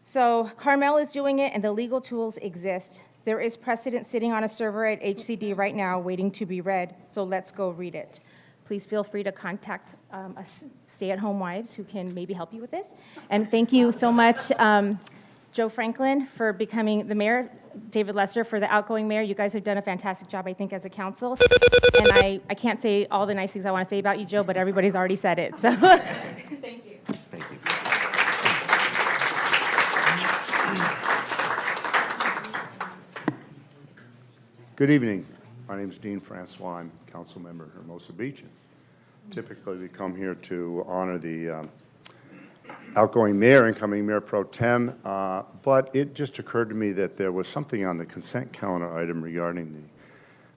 So Carmel is doing it, and the legal tools exist. There is precedent sitting on a server at HCD right now waiting to be read, so let's go read it. Please feel free to contact us stay-at-home wives who can maybe help you with this. And thank you so much, Joe Franklin, for becoming the mayor, David Lesser for the outgoing mayor. You guys have done a fantastic job, I think, as a council. And I can't say all the nice things I want to say about you, Joe, but everybody's already said it. So thank you. Thank you. Good evening. My name is Dean Francois. I'm council member of Hermosa Beach. Typically, we come here to honor the outgoing mayor, incoming Mayor Pro Tem, but it just occurred to me that there was something on the consent calendar item regarding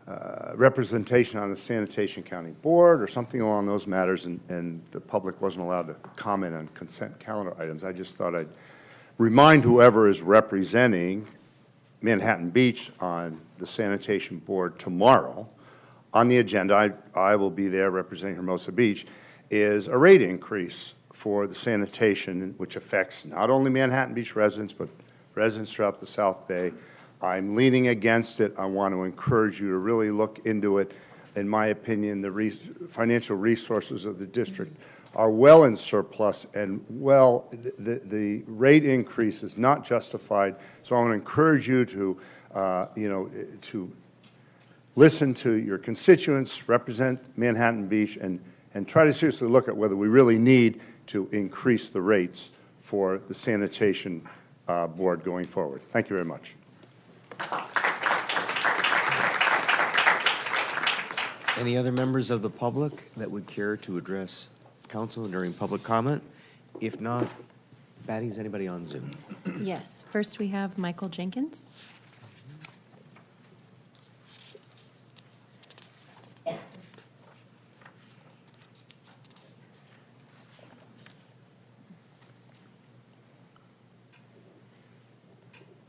the representation on the Sanitation County Board or something along those matters, and the public wasn't allowed to comment on consent calendar items. I just thought I'd remind whoever is representing Manhattan Beach on the Sanitation Board tomorrow, on the agenda, I will be there representing Hermosa Beach, is a rate increase for the sanitation, which affects not only Manhattan Beach residents, but residents throughout the South Bay. I'm leaning against it. I want to encourage you to really look into it. In my opinion, the financial resources of the district are well in surplus, and the rate increase is not justified. So I want to encourage you to, to listen to your constituents, represent Manhattan Beach, and try to seriously look at whether we really need to increase the rates for the sanitation board going forward. Thank you very much. Any other members of the public that would care to address council during public comment? If not, Patty, is anybody on Zoom? Yes. First, we have Michael Jenkins.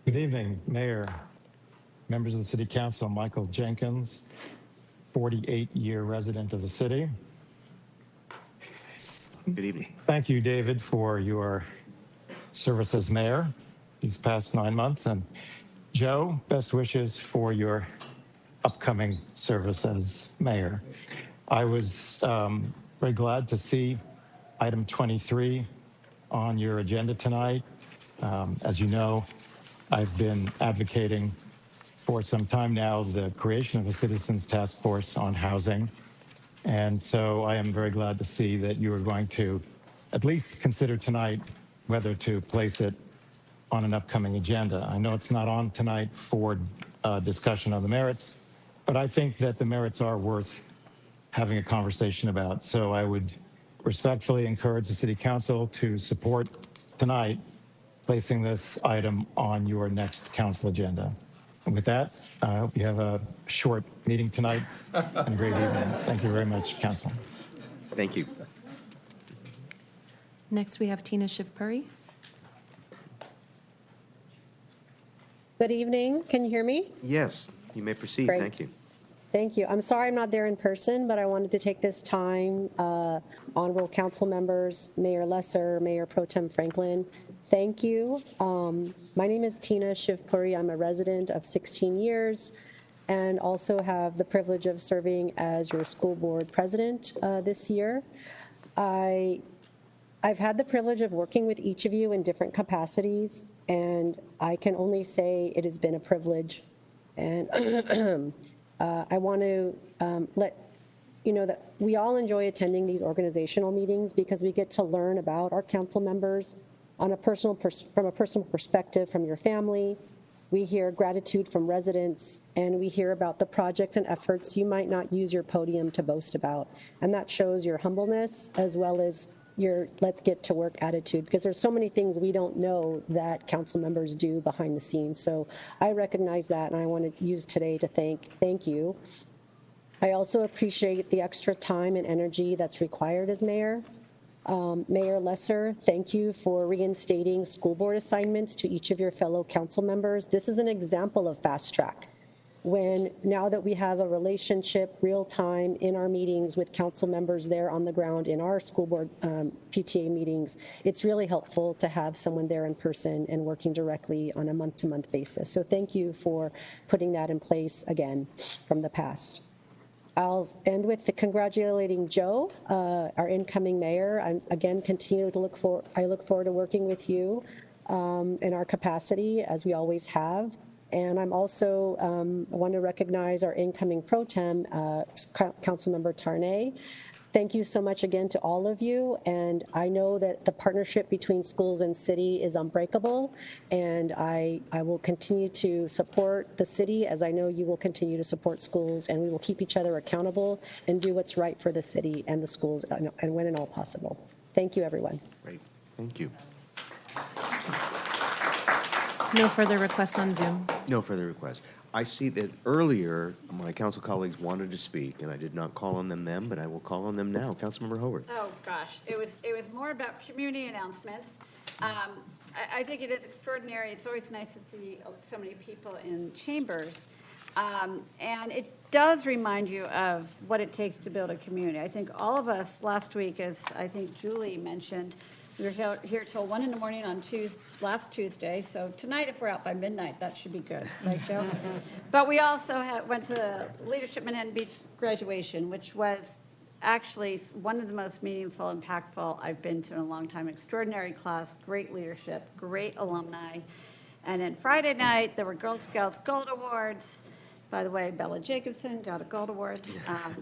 Good evening, Mayor, members of the City Council. Michael Jenkins, 48-year resident of the city. Good evening. Thank you, David, for your service as mayor these past 9 months. And Joe, best wishes for your upcoming service as mayor. I was very glad to see item 23 on your agenda tonight. As you know, I've been advocating for some time now the creation of a citizens task force on housing. And so I am very glad to see that you are going to at least consider tonight whether to place it on an upcoming agenda. I know it's not on tonight for discussion of the merits, but I think that the merits are worth having a conversation about. So I would respectfully encourage the City Council to support tonight placing this item on your next council agenda. And with that, I hope you have a short meeting tonight and a great evening. Thank you very much, Council. Thank you. Next, we have Tina Shivpuri. Good evening. Can you hear me? Yes, you may proceed. Great. Thank you. Thank you. I'm sorry I'm not there in person, but I wanted to take this time, honorable council members, Mayor Lesser, Mayor Pro Tem Franklin, thank you. My name is Tina Shivpuri. I'm a resident of 16 years and also have the privilege of serving as your school board president this year. I've had the privilege of working with each of you in different capacities, and I can only say it has been a privilege. And I want to let you know that we all enjoy attending these organizational meetings because we get to learn about our council members on a from a personal perspective from your family. We hear gratitude from residents, and we hear about the projects and efforts you might not use your podium to boast about. And that shows your humbleness as well as your let's get to work attitude, because there's so many things we don't know that council members do behind the scenes. So I recognize that, and I want to use today to thank you. I also appreciate the extra time and energy that's required as mayor. Mayor Lesser, thank you for reinstating school board assignments to each of your fellow council members. This is an example of fast track. Now that we have a relationship real time in our meetings with council members there on the ground in our school board PTA meetings, it's really helpful to have someone there in person and working directly on a month-to-month basis. So thank you for putting that in place again from the past. I'll end with congratulating Joe, our incoming mayor. I look forward to working with you in our capacity as we always have. And I'm also want to recognize our incoming pro tem, Councilmember Tarnay. Thank you so much again to all of you. And I know that the partnership between schools and city is unbreakable. And I will continue to support the city, as I know you will continue to support schools. And we will keep each other accountable and do what's right for the city and the schools, and when and all possible. Thank you, everyone. Great. Thank you. No further requests on Zoom. No further requests. I see that earlier my council colleagues wanted to speak, and I did not call on them then, but I will call on them now. Councilmember Howorth. Oh, gosh. It was more about community announcements. I think it is extraordinary. It's always nice to see so many people in chambers. And it does remind you of what it takes to build a community. I think all of us last week, as I think Julie mentioned, we were here till 1 in the morning on last Tuesday. So tonight, if we're out by midnight, that should be good, right, Joe? But we also went to the Leadership Manhattan Beach graduation, which was actually one of the most meaningful, impactful I've been to in a long time. Extraordinary class, great leadership, great alumni. And then Friday night, there were Girl Scouts Gold Awards. By the way, Bella Jacobson got a gold award.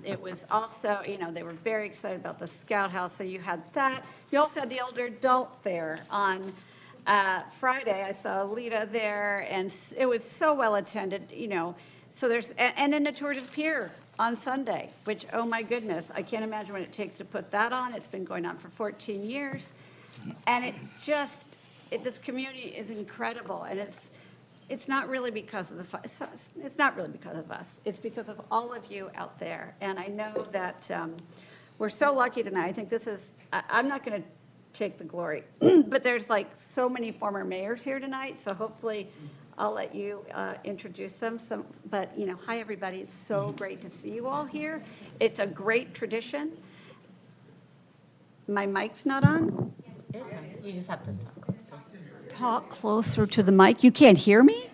It was also, they were very excited about the Scout House, so you had that. You also had the Older Adult Fair on Friday. I saw Lita there, and it was so well attended, So there's, and then the Tour de Pier on Sunday, which, oh my goodness, I can't imagine what it takes to put that on. It's been going on for 14 years. And this community is incredible, and it's not really because of it's not really because of us. It's because of all of you out there. And I know that we're so lucky tonight. I think this is, I'm not going to take the glory, but there's like so many former mayors here tonight, so hopefully I'll let you introduce them. But hi everybody, it's so great to see you all here. It's a great tradition. My mic's not on? It's on. You just have to talk closer. Talk closer to the mic. You can't hear me?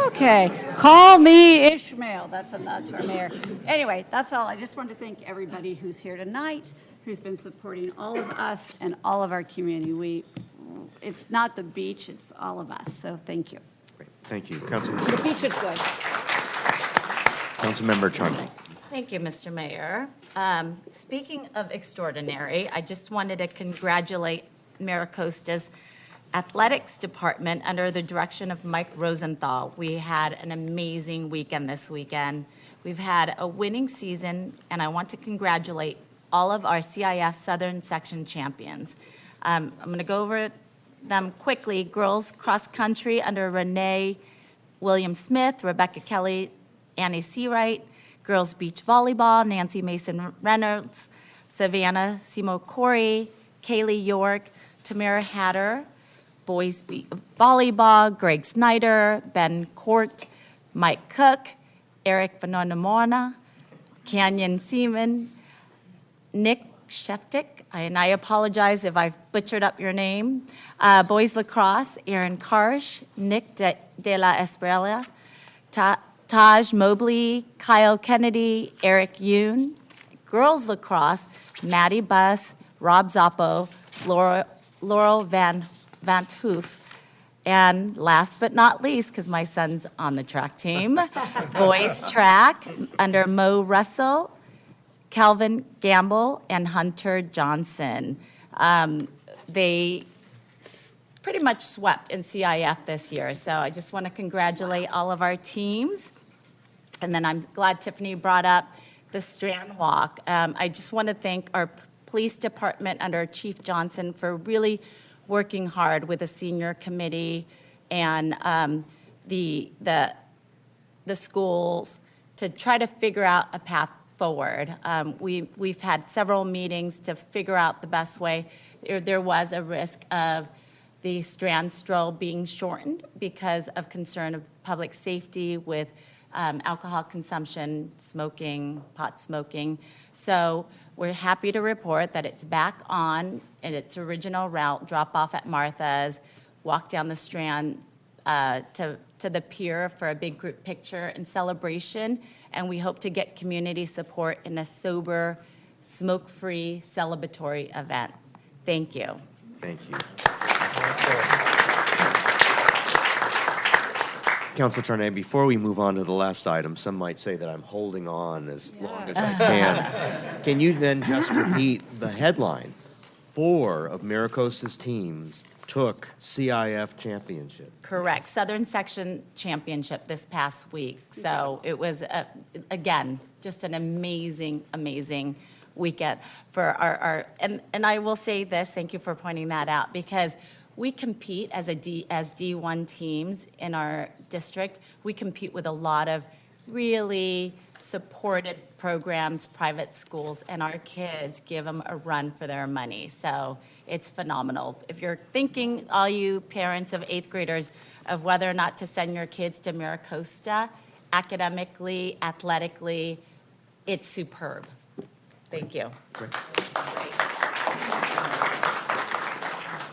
Okay. Call me Ishmael. That's a nod to our mayor. Anyway, that's all. I just wanted to thank everybody who's here tonight, who's been supporting all of us and all of our community. It's not the beach, it's all of us. So thank you. Great. Thank you. Councilmember. The beach is good. Councilmember Charnay. Thank you, Mr. Mayor. Speaking of extraordinary, I just wanted to congratulate Maricosta's athletics department under the direction of Mike Rosenthal. We had an amazing weekend this weekend. We've had a winning season, and I want to congratulate all of our CIF Southern Section champions. I'm going to go over them quickly. Girls cross country under Renee Williams-Smith, Rebecca Kelly, Annie Seawright. Girls beach volleyball, Nancy Mason Reynolds, Savannah Simo Corey, Kaylee York, Tamara Hatter. Boys volleyball, Greg Snyder, Ben Court, Mike Cook, Eric Vanonamona, Canyon Seaman, Nick Sheftik, and I apologize if I've butchered up your name. Boys lacrosse, Aaron Karsh, Nick De La Esprella, Taj Mobley, Kyle Kennedy, Eric Yoon. Girls lacrosse, Maddie Buss, Rob Zappo, Laurel Van Hoof, and last but not least, because my son's on the track team, boys track under Mo Russell, Calvin Gamble, and Hunter Johnson. They pretty much swept in CIF this year, so I just want to congratulate all of our teams. And then I'm glad Tiffany brought up the Strand Walk. I just want to thank our police department under Chief Johnson for really working hard with the senior committee and the schools to try to figure out a path forward. We've had several meetings to figure out the best way. There was a risk of the Strand Stroll being shortened because of concern of public safety with alcohol consumption, smoking, pot smoking. So we're happy to report that it's back on in its original route, drop off at Martha's, walk down the Strand to the pier for a big group picture and celebration. And we hope to get community support in a sober, smoke-free celebratory event. Thank you. Thank you. Councilor Tarnay, before we move on to the last item, some might say that I'm holding on as long as I can. Can you then just repeat the headline? 4 of Maricosta's teams took CIF championship. Correct. Southern Section Championship this past week. So it was, again, just an amazing, amazing weekend for our and I will say this, thank you for pointing that out, because we compete as D1 teams in our district. We compete with a lot of really supported programs, private schools, and our kids give them a run for their money. So it's phenomenal. If you're thinking, all you parents of 8th graders, of whether or not to send your kids to Maricosta, academically, athletically, it's superb. Thank you. Great.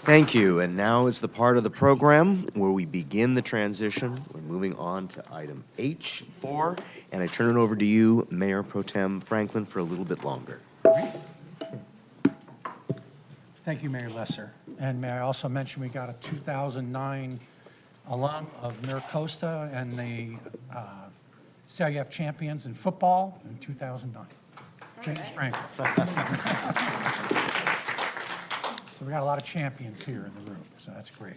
Thank you. And now is the part of the program where we begin the transition. We're moving on to item H4, and I turn it over to you, Mayor Pro Tem Franklin, for a little bit longer. Thank you, Mayor Lesser. And may I also mention we got a 2009 alum of Maricosta and the See how you have champions in football in 2009. James Franklin. So we got a lot of champions here in the room, so that's great.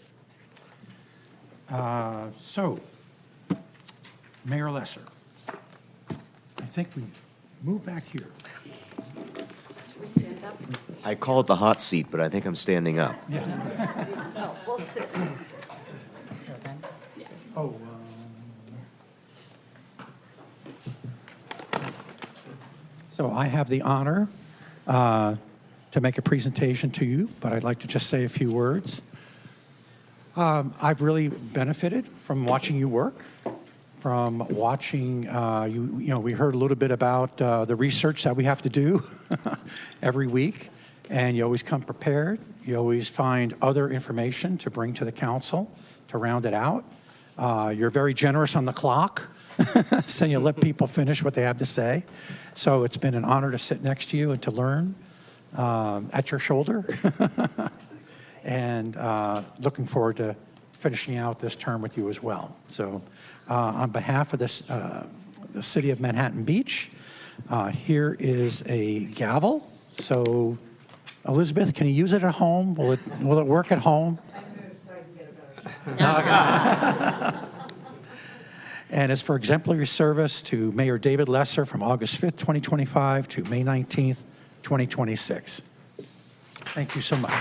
So, Mayor Lesser, I think we move back here. We stand up? I called the hot seat, but I think I'm standing up. No, we'll sit. Until then. Oh, so I have the honor to make a presentation to you, but I'd like to just say a few words. I've really benefited from watching you work, from watching you know, we heard a little bit about the research that we have to do every week, and you always come prepared. You always find other information to bring to the council to round it out. You're very generous on the clock, so you let people finish what they have to say. So it's been an honor to sit next to you and to learn at your shoulder. And looking forward to finishing out this term with you as well. So on behalf of this, the city of Manhattan Beach, here is a gavel. So Elizabeth, can you use it at home? Will it work at home? And it's for exemplary service to Mayor David Lesser from August 5th, 2025 to May 19th, 2026. Thank you so much.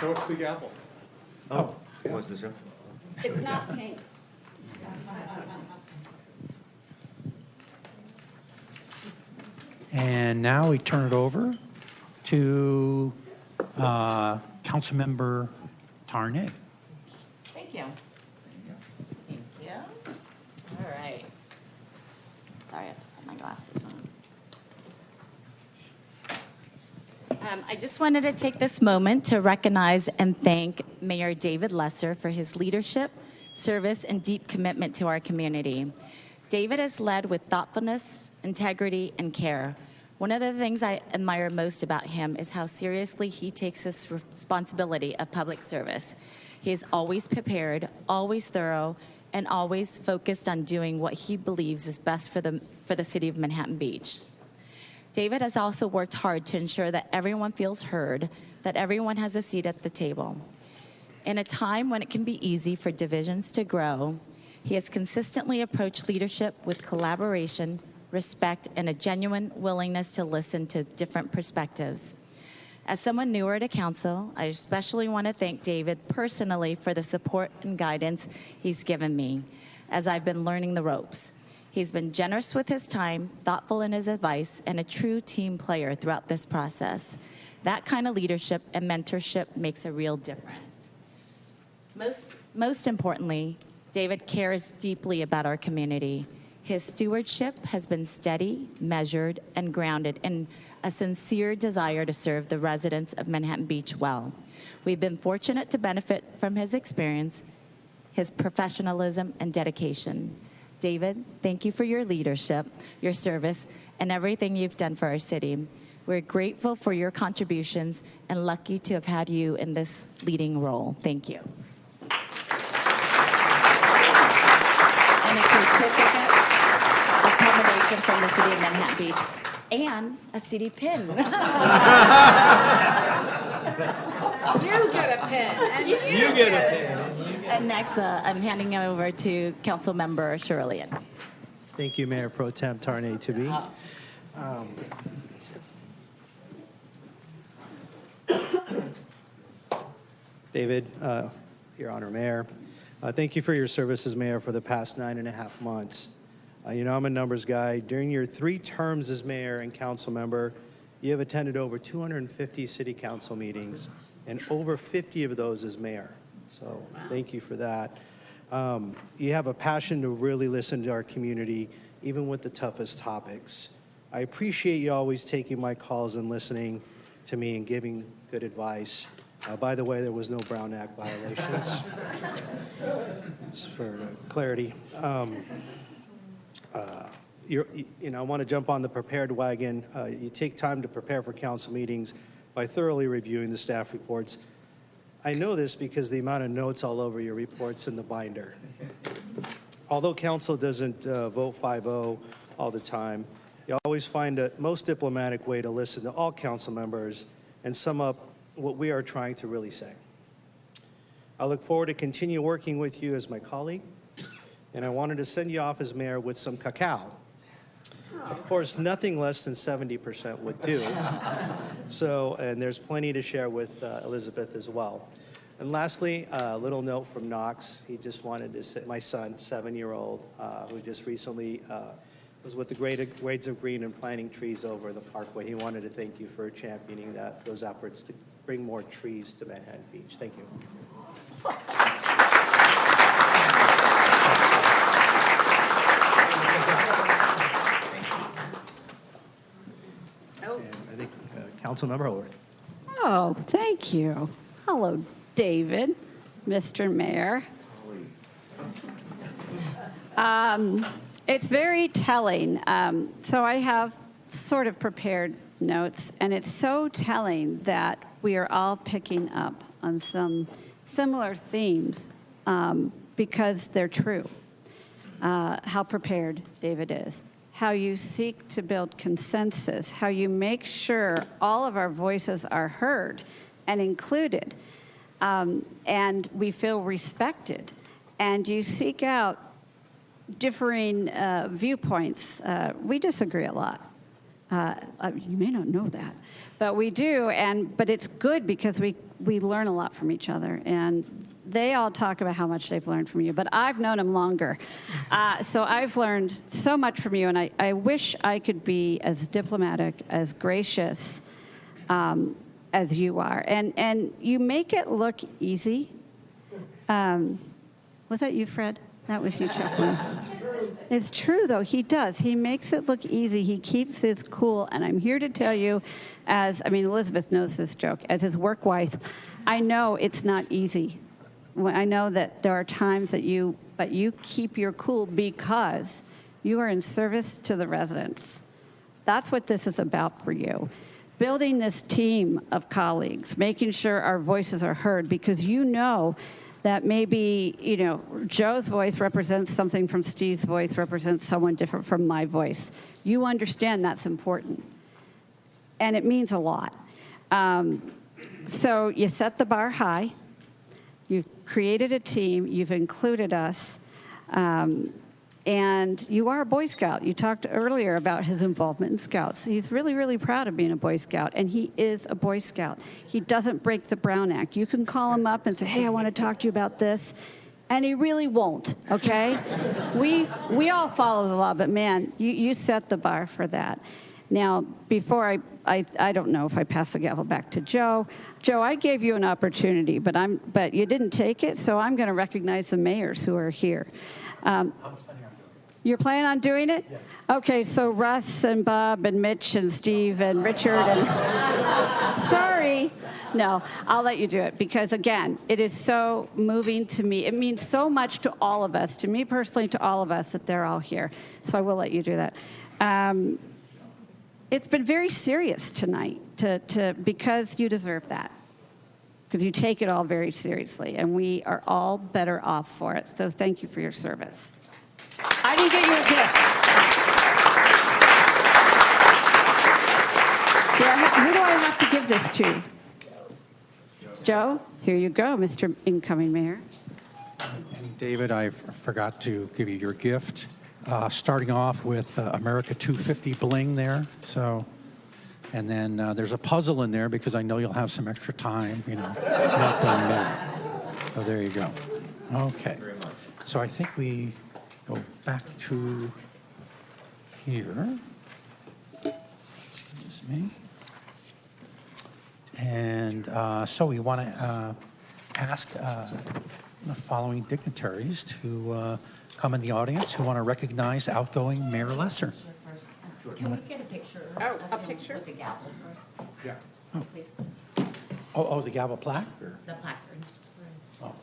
Show us the gavel. Oh, what's the show? It's not pink. And now we turn it over to Councilmember Tarnay. Thank you. Thank you. All right. Sorry, I have to put my glasses on. I just wanted to take this moment to recognize and thank Mayor David Lesser for his leadership, service, and deep commitment to our community. David has led with thoughtfulness, integrity, and care. One of the things I admire most about him is how seriously he takes this responsibility of public service. He is always prepared, always thorough, and always focused on doing what he believes is best for the city of Manhattan Beach. David has also worked hard to ensure that everyone feels heard, that everyone has a seat at the table. In a time when it can be easy for divisions to grow, he has consistently approached leadership with collaboration, respect, and a genuine willingness to listen to different perspectives. As someone newer to council, I especially want to thank David personally for the support and guidance he's given me as I've been learning the ropes. He's been generous with his time, thoughtful in his advice, and a true team player throughout this process. That kind of leadership and mentorship makes a real difference. Most importantly, David cares deeply about our community. His stewardship has been steady, measured, and grounded in a sincere desire to serve the residents of Manhattan Beach well. We've been fortunate to benefit from his experience, his professionalism, and dedication. David, thank you for your leadership, your service, and everything you've done for our city. We're grateful for your contributions and lucky to have had you in this leading role. Thank you. And a certificate of commendation from the city of Manhattan Beach and a city pin. You get a pin. And you get a pin. And next, I'm handing it over to Councilmember Charelian. Thank you, Mayor Pro Tem Tarnay to be. David, Your Honor, Mayor, thank you for your service as mayor for the past 9.5 months. You know, I'm a numbers guy. During your 3 terms as mayor and council member, you have attended over 250 city council meetings, and over 50 of those as mayor. So thank you for that. You have a passion to really listen to our community, even with the toughest topics. I appreciate you always taking my calls and listening to me and giving good advice. By the way, there was no Brown Act violations. Just for clarity. You know, I want to jump on the prepared wagon. You take time to prepare for council meetings by thoroughly reviewing the staff reports I know this because the amount of notes all over your reports in the binder. Although council doesn't vote 5-0 all the time, you always find a most diplomatic way to listen to all council members and sum up what we are trying to really say. I look forward to continue working with you as my colleague, and I wanted to send you off as mayor with some cacao. Of course, nothing less than 70% would do. So, and there's plenty to share with Elizabeth as well. And lastly, a little note from Knox. He just wanted to say, my son, 7-year-old, who just recently was with the Grades of Green and planting trees over in the Parkway. He wanted to thank you for championing those efforts to bring more trees to Manhattan Beach. Thank you. And I think Councilmember Howorth. Oh, thank you. Hello, David, Mr. Mayor. It's very telling. So I have sort of prepared notes, and it's so telling that we are all picking up on some similar themes because they're true. How prepared David is, how you seek to build consensus, how you make sure all of our voices are heard and included, and we feel respected, and you seek out differing viewpoints. We disagree a lot. You may not know that, but we do, but it's good because we learn a lot from each other, and they all talk about how much they've learned from you, but I've known them longer. So I've learned so much from you, and I wish I could be as diplomatic, as gracious as you are. And you make it look easy. Was that you, Fred? That was you, Chaplain. It's true, though. He does. He makes it look easy. He keeps his cool. And I'm here to tell you, Elizabeth knows this joke, as his work wife, I know it's not easy. I know that there are times that you keep your cool because you are in service to the residents. That's what this is about for you. Building this team of colleagues, making sure our voices are heard, because you know that maybe, Joe's voice represents something from Steve's voice, represents someone different from my voice. You understand that's important. And it means a lot. So you set the bar high. You've created a team. You've included us. And you are a Boy Scout. You talked earlier about his involvement in Scouts. He's really, really proud of being a Boy Scout, and he is a Boy Scout. He doesn't break the Brown Act. You can call him up and say, hey, I want to talk to you about this, and he really won't, okay? We all follow the law, but man, you set the bar for that. Now, before I don't know if I pass the gavel back to Joe. Joe, I gave you an opportunity, but you didn't take it, so I'm going to recognize the mayors who are here. You're planning on doing it? Yes. Okay, so Russ and Bob and Mitch and Steve and Richard and... Sorry. No, I'll let you do it because, again, it is so moving to me. It means so much to all of us, to me personally, to all of us, that they're all here. So I will let you do that. It's been very serious tonight because you deserve that, because you take it all very seriously, and we are all better off for it. So thank you for your service. I didn't get you a gift. Who do I have to give this to? Joe? Here you go, Mr. Incoming Mayor. And David, I forgot to give you your gift. Starting off with America 250 bling there. So, and then there's a puzzle in there because I know you'll have some extra time, not going there. So there you go. Okay. So I think we go back to here. Excuse me. And so we want to ask the following dignitaries to come in the audience who want to recognize outgoing Mayor Lesser. Can we get a picture of him with the gavel first? Yeah. Please. Oh, the gavel plaque? Or? The placard. Oh.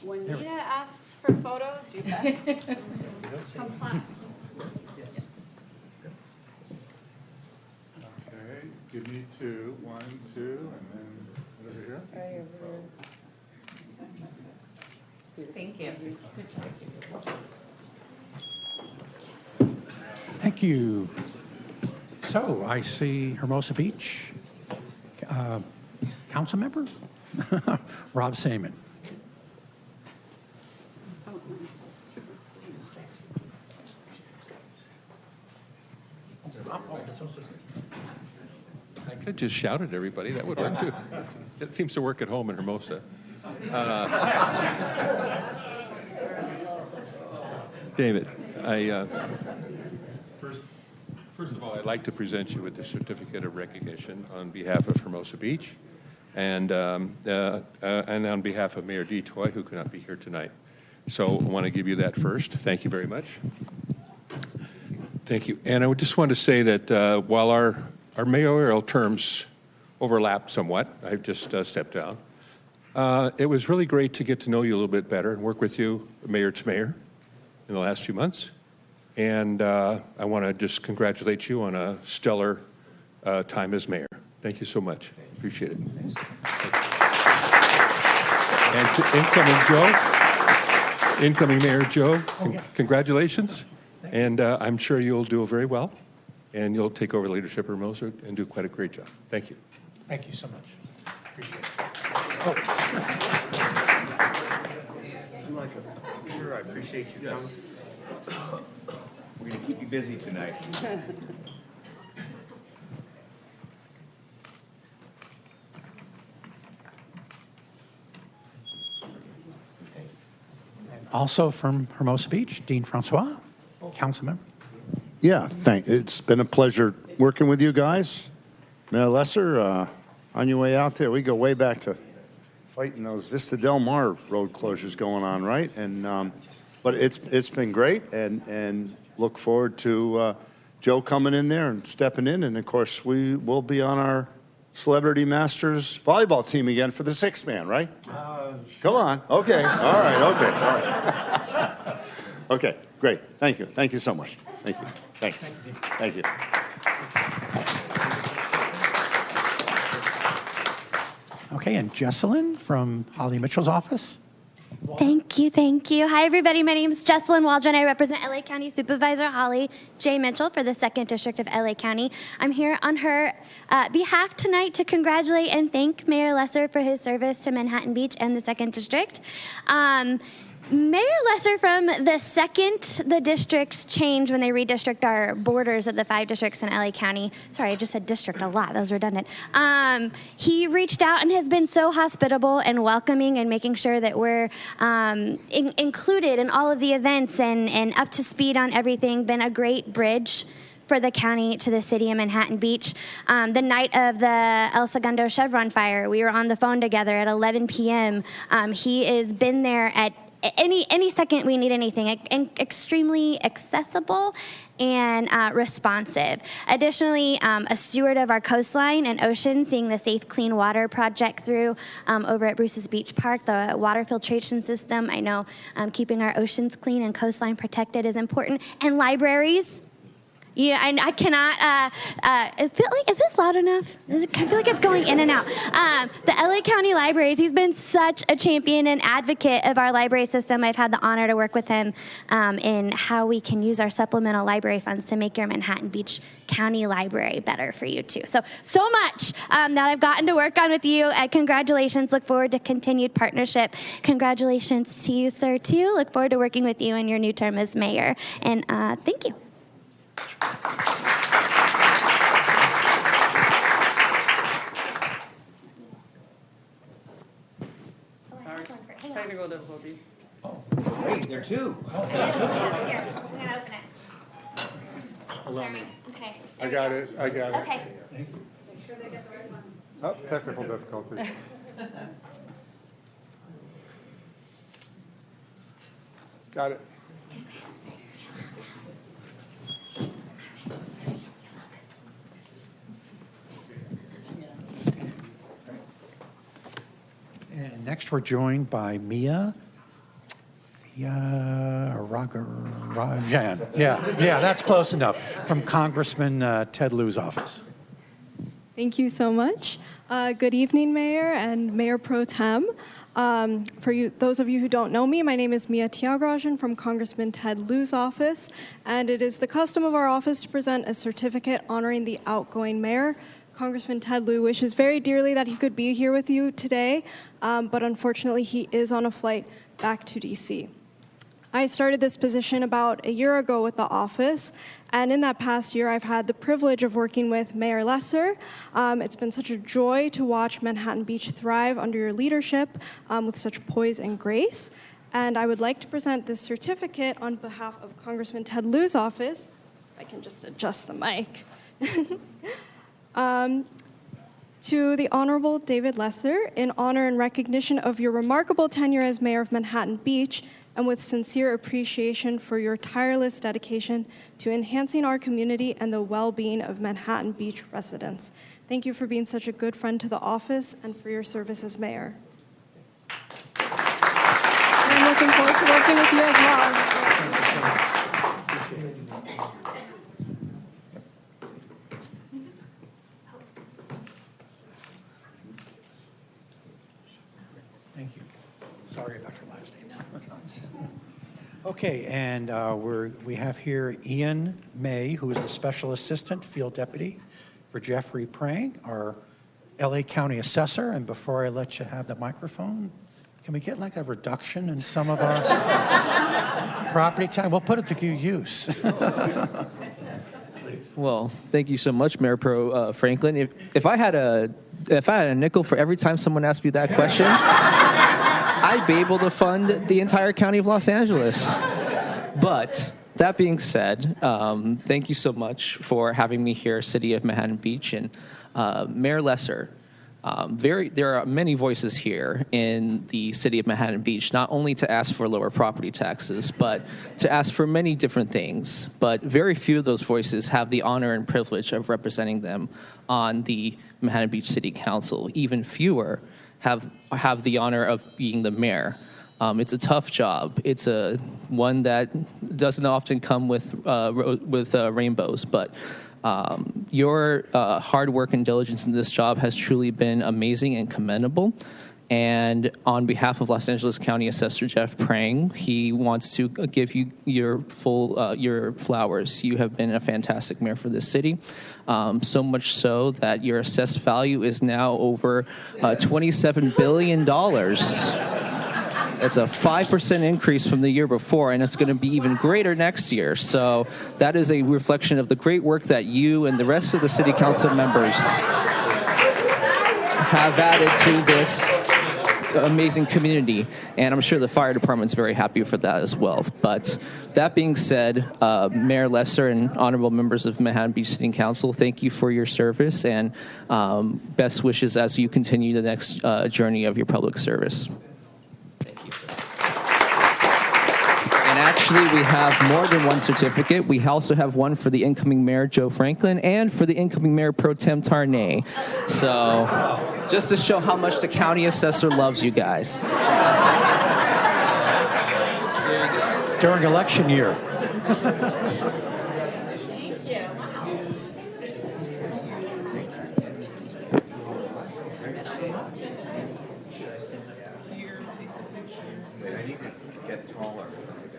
When Nina asks for photos, you best comply. Yes. Okay, give me two. 1, 2, and then over Thank you. Thank you. So I see Hermosa Beach. Council member? Rob Saman. I could just shout at everybody. That would work too. It seems to work at home in Hermosa. David, first of all, I'd like to present you with the certificate of recognition on behalf of Hermosa Beach, and on behalf of Mayor DeToy, who could not be here tonight. So I want to give you that first. Thank you very much. Thank you. And I would just want to say that while our mayoral terms overlap somewhat, I've just stepped down. It was really great to get to know you a little bit better and work with you, mayor to mayor, in the last few months. And I want to just congratulate you on a stellar time as mayor. Thank you so much. Appreciate it. And to incoming Mayor Joe, congratulations. And I'm sure you'll do very well. And you'll take over leadership of Hermosa and do quite a great job. Thank you. Thank you so much. Appreciate it. I'm sure I appreciate you coming. We're going to keep you busy tonight. Also from Hermosa Beach, Dean Francois, council member. Yeah, it's been a pleasure working with you guys. Mayor Lesser, on your way out there, we go way back to fighting those Vista Del Mar road closures going on, right? And but it's been great, and look forward to Joe coming in there and stepping in, and of course we will be on our Celebrity Masters volleyball team again for the sixth man, right? Come on. Okay. All right. Okay. All right. Okay. Great. Thank you. Thank you so much. Thank you. Thanks. Thank you. Okay, and Jesselyn from Holly Mitchell's office. Thank you, thank you. Hi, everybody. My name is Jesselyn Waldron. I represent LA County Supervisor Holly J. Mitchell for the 2nd District of LA County. I'm here on her behalf tonight to congratulate and thank Mayor Lesser for his service to Manhattan Beach and the 2nd District. Mayor Lesser, from the second the districts change when they redistrict our borders of the 5 districts in LA County. Sorry, I just said district a lot. That was redundant. He reached out and has been so hospitable and welcoming and making sure that we're included in all of the events and up to speed on everything. Been a great bridge for the county to the city of Manhattan Beach. The night of the El Segundo Chevron fire, we were on the phone together at 11 p.m. He has been there at any second we need anything, extremely accessible and responsive. Additionally, a steward of our coastline and ocean, seeing the Safe Clean Water project through over at Bruce's Beach Park, the water filtration system. I know keeping our oceans clean and coastline protected is important. And libraries. Yeah, I cannot, is this loud enough? I feel like it's going in and out. The LA County Libraries, he's been such a champion and advocate of our library system. I've had the honor to work with him in how we can use our supplemental library funds to make your Manhattan Beach County Library better for you too. So much that I've gotten to work on with you. Congratulations, look forward to continued partnership. Congratulations to you, sir, too. Look forward to working with you in your new term as mayor. And thank you. Technical difficulties. Wait, there are two. Here, I'm gonna open it. Sorry. Okay. I got it. Okay. Oh, technical difficulties. Got it. And next we're joined by Mia Ragarajan. Yeah, that's close enough. From Congressman Ted Lieu's office. Thank you so much. Good evening, Mayor and Mayor Pro Tem. Those of you who don't know me, my name is Mia Tiagrajan from Congressman Ted Lieu's office, and it is the custom of our office to present a certificate honoring the outgoing mayor. Congressman Ted Lieu wishes very dearly that he could be here with you today, but unfortunately he is on a flight back to DC. I started this position about a year ago with the office, and in that past year, I've had the privilege of working with Mayor Lesser. It's been such a joy to watch Manhattan Beach thrive under your leadership with such poise and grace. And I would like to present this certificate on behalf of Congressman Ted Lieu's office. If I can just adjust the mic. To the Honorable David Lesser, in honor and recognition of your remarkable tenure as Mayor of Manhattan Beach, and with sincere appreciation for your tireless dedication to enhancing our community and the well-being of Manhattan Beach residents. Thank you for being such a good friend to the office and for your service as mayor. And I'm looking forward to working with you as well. Thank you. Sorry about your last name. Okay, and we have here Ian May, who is the Special Assistant Field Deputy for Jeffrey Prang, our LA County Assessor. And before I let you have the microphone, can we get like a reduction in some of our property time? We'll put it to good use. Well, thank you so much, Mayor Pro Franklin. If I had a nickel for every time someone asked me that question, I'd be able to fund the entire county of Los Angeles. But that being said, thank you so much for having me here, City of Manhattan Beach. And Mayor Lesser, there are many voices here in the City of Manhattan Beach, not only to ask for lower property taxes, but to ask for many different things. But very few of those voices have the honor and privilege of representing them on the Manhattan Beach City Council. Even fewer have the honor of being the mayor. It's a tough job. It's one that doesn't often come with rainbows, but your hard work and diligence in this job has truly been amazing and commendable. And on behalf of Los Angeles County Assessor Jeff Prang, he wants to give you your flowers. You have been a fantastic mayor for this city, so much so that your assessed value is now over $27 billion. It's a 5% increase from the year before, and it's going to be even greater next year. So that is a reflection of the great work that you and the rest of the city council members have added to this amazing community, and I'm sure the fire department's very happy for that as well. But that being said, Mayor Lesser and honorable members of Manhattan Beach City Council, thank you for your service, and best wishes as you continue the next journey of your public service. Thank you, sir. And actually, we have more than one certificate. We also have one for the incoming Mayor, Joe Franklin, and for the incoming Mayor Pro Tem Tarnay. So, just to show how much the county assessor loves you guys. During election year. I need to get taller. That's okay.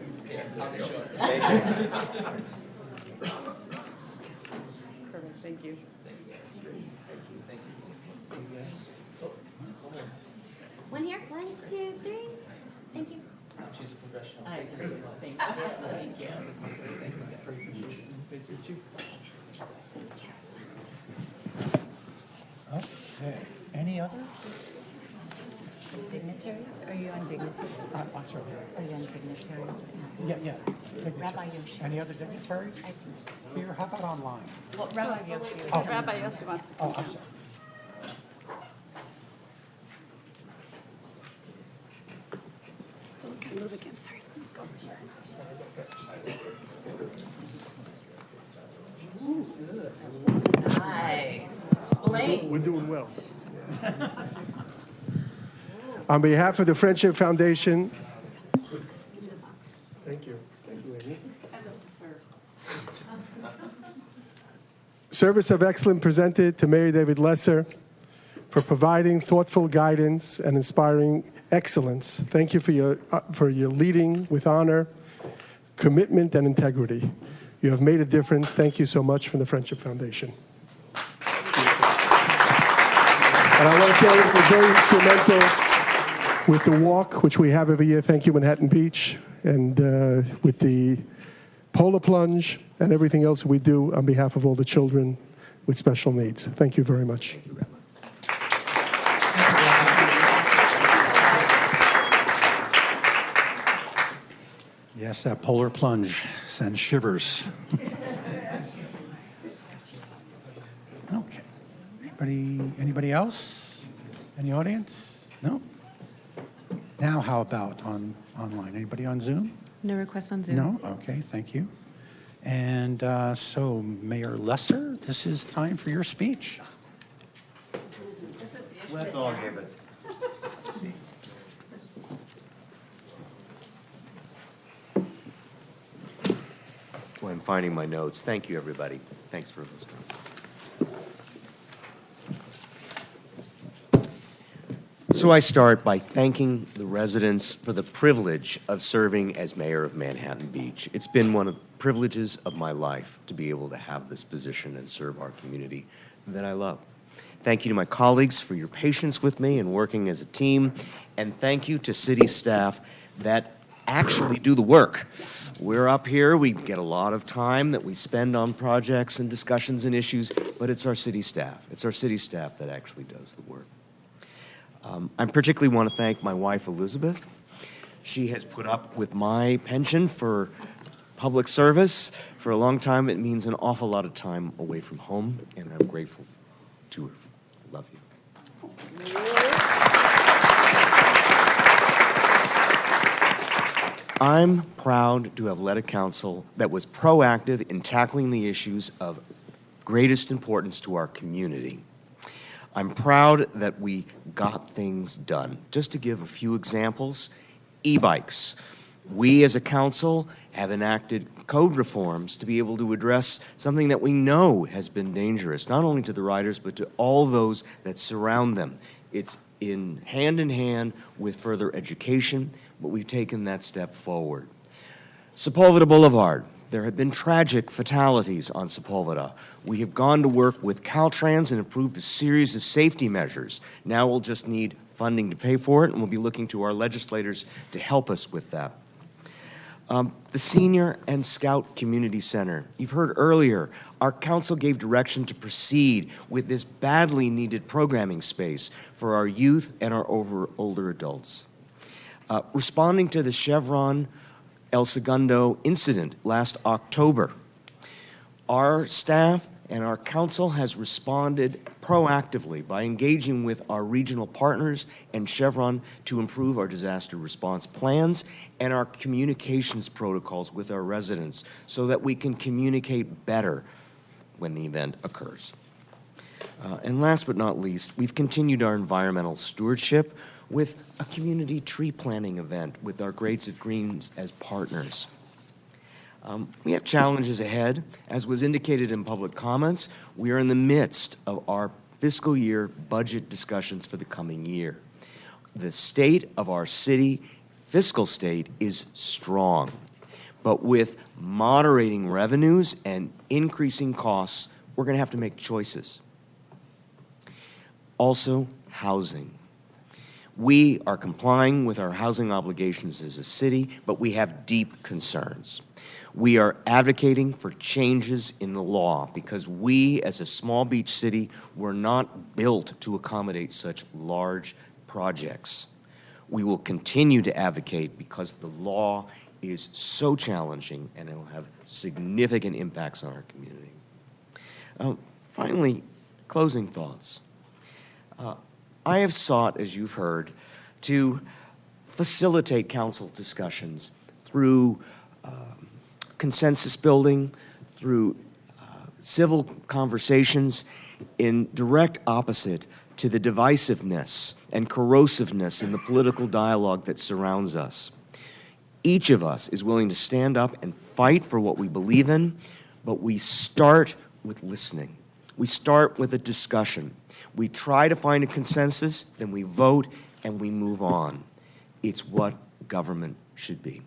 Thank you. One here, 1, 2, 3. Thank you. She's a professional. Thank you. Okay. Any other? Dignitaries? Are you on dignitaries? I'm sorry. Are you on dignitaries right now? Yeah. Rabbi Dignitaries. Yoshi. Any other dignitaries? Here, how about online? Well, Rabbi Yoshi is Oh. Rabbi Yoshi wants to Oh, I'm sorry. move again, sorry. Nice. Blake. We're doing well. On behalf of the Friendship Foundation, thank you. Thank you, Amy. I love to serve. service of excellence presented to Mayor David Lesser for providing thoughtful guidance and inspiring excellence. Thank you for your leading with honor, commitment, and integrity. You have made a difference. Thank you so much from the Friendship Foundation. And I want to tell you, it was very instrumental with the walk, which we have every year. Thank you, Manhattan Beach, and with the polar plunge and everything else we do on behalf of all the children with special needs. Thank you very much. Yes, that polar plunge sends shivers. Okay. Anybody else? Any audience? No? Now how about online? Anybody on Zoom? No requests on Zoom. No? Okay, thank you. And so, Mayor Lesser, this is time for your speech. Let's all give it. Well, I'm finding my notes. Thank you, everybody. Thanks for listening. So I start by thanking the residents for the privilege of serving as mayor of Manhattan Beach. It's been one of the privileges of my life to be able to have this position and serve our community that I love. Thank you to my colleagues for your patience with me and working as a team. And thank you to city staff that actually do the work. We're up here, we get a lot of time that we spend on projects and discussions and issues, but it's our city staff. It's our city staff that actually does the work. I particularly want to thank my wife, Elizabeth. She has put up with my penchant for public service for a long time. It means an awful lot of time away from home, and I'm grateful to her. I love you. I'm proud to have led a council that was proactive in tackling the issues of greatest importance to our community. I'm proud that we got things done. Just to give a few examples, e-bikes. We as a council have enacted code reforms to be able to address something that we know has been dangerous, not only to the riders, but to all those that surround them. It's in hand with further education, but we've taken that step forward. Sepulveda Boulevard. There have been tragic fatalities on Sepulveda. We have gone to work with Caltrans and approved a series of safety measures. Now we'll just need funding to pay for it, and we'll be looking to our legislators to help us with that. The Senior and Scout Community Center. You've heard earlier, our council gave direction to proceed with this badly needed programming space for our youth and our older adults. Responding to the Chevron El Segundo incident last October, our staff and our council has responded proactively by engaging with our regional partners and Chevron to improve our disaster response plans and our communications protocols with our residents so that we can communicate better when the event occurs. And last but not least, we've continued our environmental stewardship with a community tree planting event with our Grades of Greens as partners. We have challenges ahead. As was indicated in public comments, we are in the midst of our fiscal year budget discussions for the coming year. The state of our city, fiscal state, is strong, but with moderating revenues and increasing costs, we're going to have to make choices. Also, housing. We are complying with our housing obligations as a city, but we have deep concerns. We are advocating for changes in the law because we, as a small beach city, were not built to accommodate such large projects. We will continue to advocate because the law is so challenging and it will have significant impacts on our community. Finally, closing thoughts. I have sought, as you've heard, to facilitate council discussions through consensus building, through civil conversations in direct opposite to the divisiveness and corrosiveness in the political dialogue that surrounds us. Each of us is willing to stand up and fight for what we believe in, but we start with listening. We start with a discussion. We try to find a consensus, then we vote, and we move on. It's what government should be.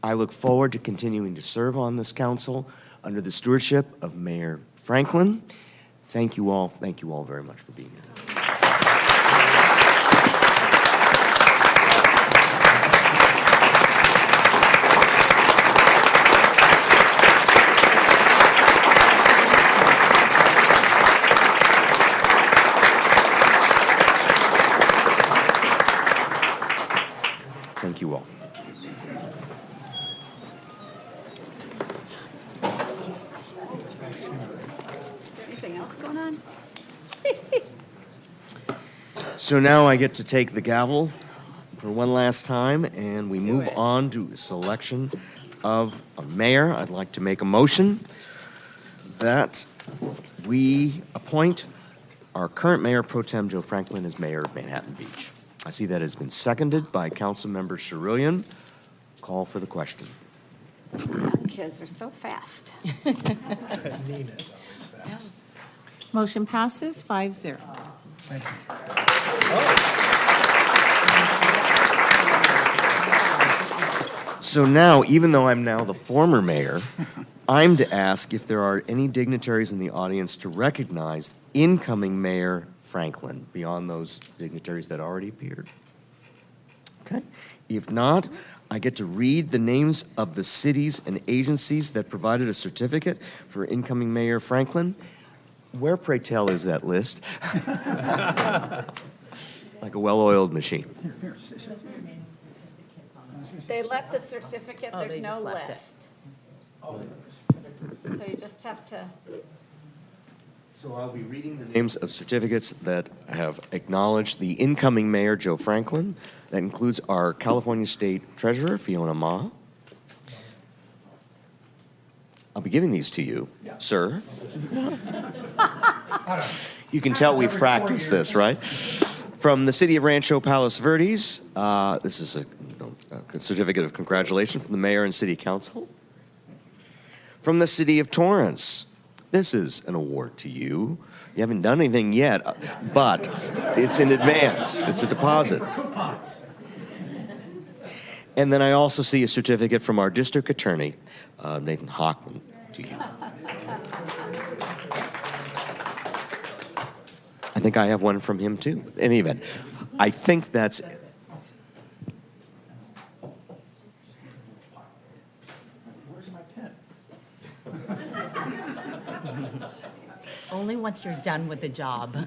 I look forward to continuing to serve on this council under the stewardship of Mayor Franklin. Thank you all very much for being here. Thank you all. Anything else going on? So now I get to take the gavel for one last time, and we move on to the selection of a mayor. I'd like to make a motion that we appoint our current Mayor Pro Tem, Joe Franklin, as mayor of Manhattan Beach. I see that has been seconded by Councilmember Charelian. Call for the question. Kids are so fast. Motion passes 5-0. Thank you. So now, even though I'm now the former mayor, I'm to ask if there are any dignitaries in the audience to recognize incoming Mayor Franklin, beyond those dignitaries that already appeared. Okay. If not, I get to read the names of the cities and agencies that provided a certificate for incoming Mayor Franklin. Where, pray tell, is that list? Like a well-oiled machine. They left the certificate, there's they no just left list. So you just have to. So I'll be reading the names of certificates that have acknowledged the incoming Mayor, Joe Franklin. That includes our California State Treasurer, Fiona Ma. I'll be giving these to you, sir. You can tell we've practiced this, right? From the city of Rancho Palos Verdes, this is a certificate of congratulations from the mayor and city council. From the city of Torrance, this is an award to you. You haven't done anything yet, but it's in advance. It's a deposit. And then I also see a certificate from our district attorney, Nathan Hockman, to you. I think I have one from him too. In any event, I think that's. Where's my pen? Only once you're done with the job.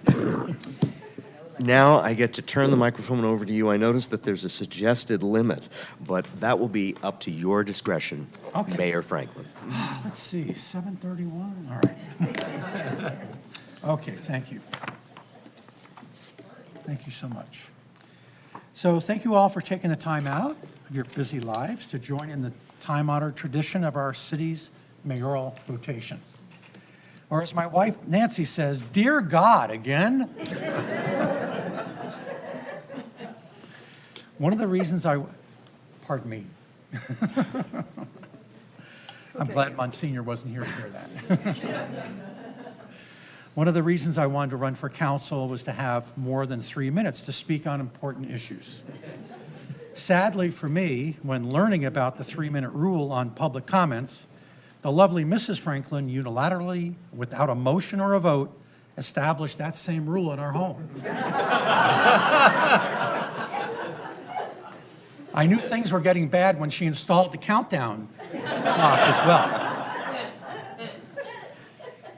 Now I get to turn the microphone over to you. I noticed that there's a suggested limit, but that will be up to your discretion, okay. Mayor Franklin. Let's see, 7:31. All right. Okay, thank you. Thank you so much. So thank you all for taking the time out of your busy lives to join in the time-honored tradition of our city's mayoral rotation. Or as my wife Nancy says, dear God, again? One of the reasons pardon me. I'm glad Monsignor wasn't here to hear that. One of the reasons I wanted to run for council was to have more than 3 minutes to speak on important issues. Sadly for me, when learning about the 3-minute rule on public comments, the lovely Mrs. Franklin unilaterally, without a motion or a vote, established that same rule in our home. I knew things were getting bad when she installed the countdown clock as well.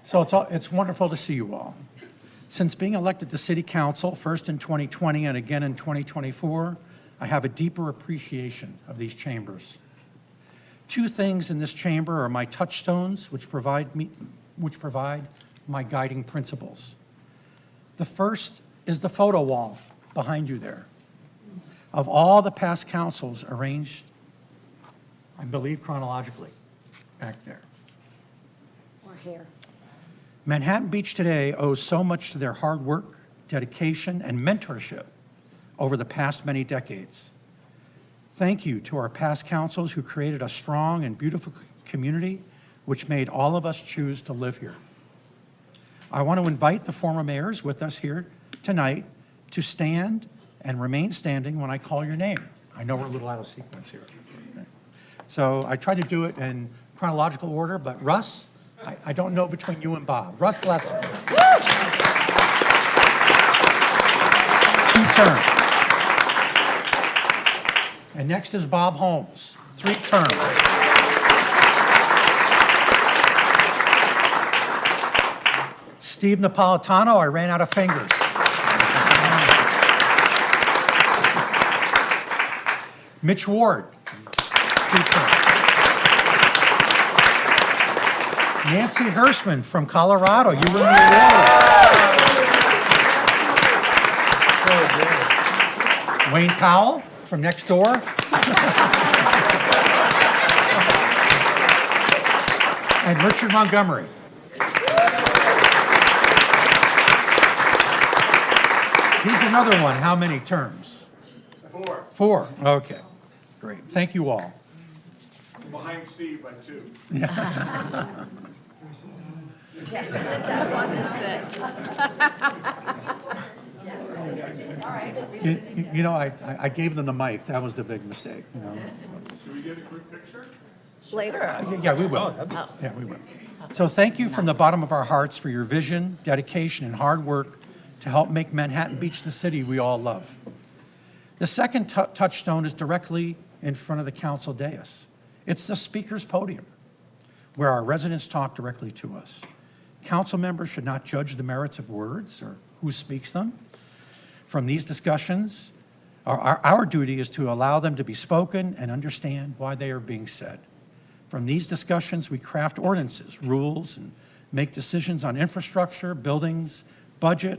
So it's wonderful to see you all. Since being elected to City Council, first in 2020 and again in 2024, I have a deeper appreciation of these chambers. Two things in this chamber are my touchstones, which provide my guiding principles. The first is the photo wall behind you there. Of all the past councils arranged, I believe chronologically, back there. We're here. Manhattan Beach today owes so much to their hard work, dedication, and mentorship over the past many decades. Thank you to our past councils who created a strong and beautiful community which made all of us choose to live here. I want to invite the former mayors with us here tonight to stand and remain standing when I call your name. I know we're a little out of sequence here. So I tried to do it in chronological order, but Russ, I don't know between you and Bob. Russ Lesser. 2 terms. And next is Bob Holmes, 3 terms. Steve Napolitano, I ran out of fingers. Mitch Ward, 3 terms. Nancy Hirschman from Colorado, you win the award. Wayne Powell from next door. And Richard Montgomery. He's another one. How many terms? 4. 4. Okay. Great. Thank you all. I'm behind Steve by 2. Just wants to sit. You know, I gave them the mic. That was the big mistake. You know. Should we get a quick picture? Later. Yeah, we will. Yeah, we will. So thank you from the bottom of our hearts for your vision, dedication, and hard work to help make Manhattan Beach the city we all love. The second touchstone is directly in front of the council dais. It's the speaker's podium, where our residents talk directly to us. Council members should not judge the merits of words or who speaks them. From these discussions, our duty is to allow them to be spoken and understand why they are being said. From these discussions, we craft ordinances, rules, and make decisions on infrastructure, buildings, budget,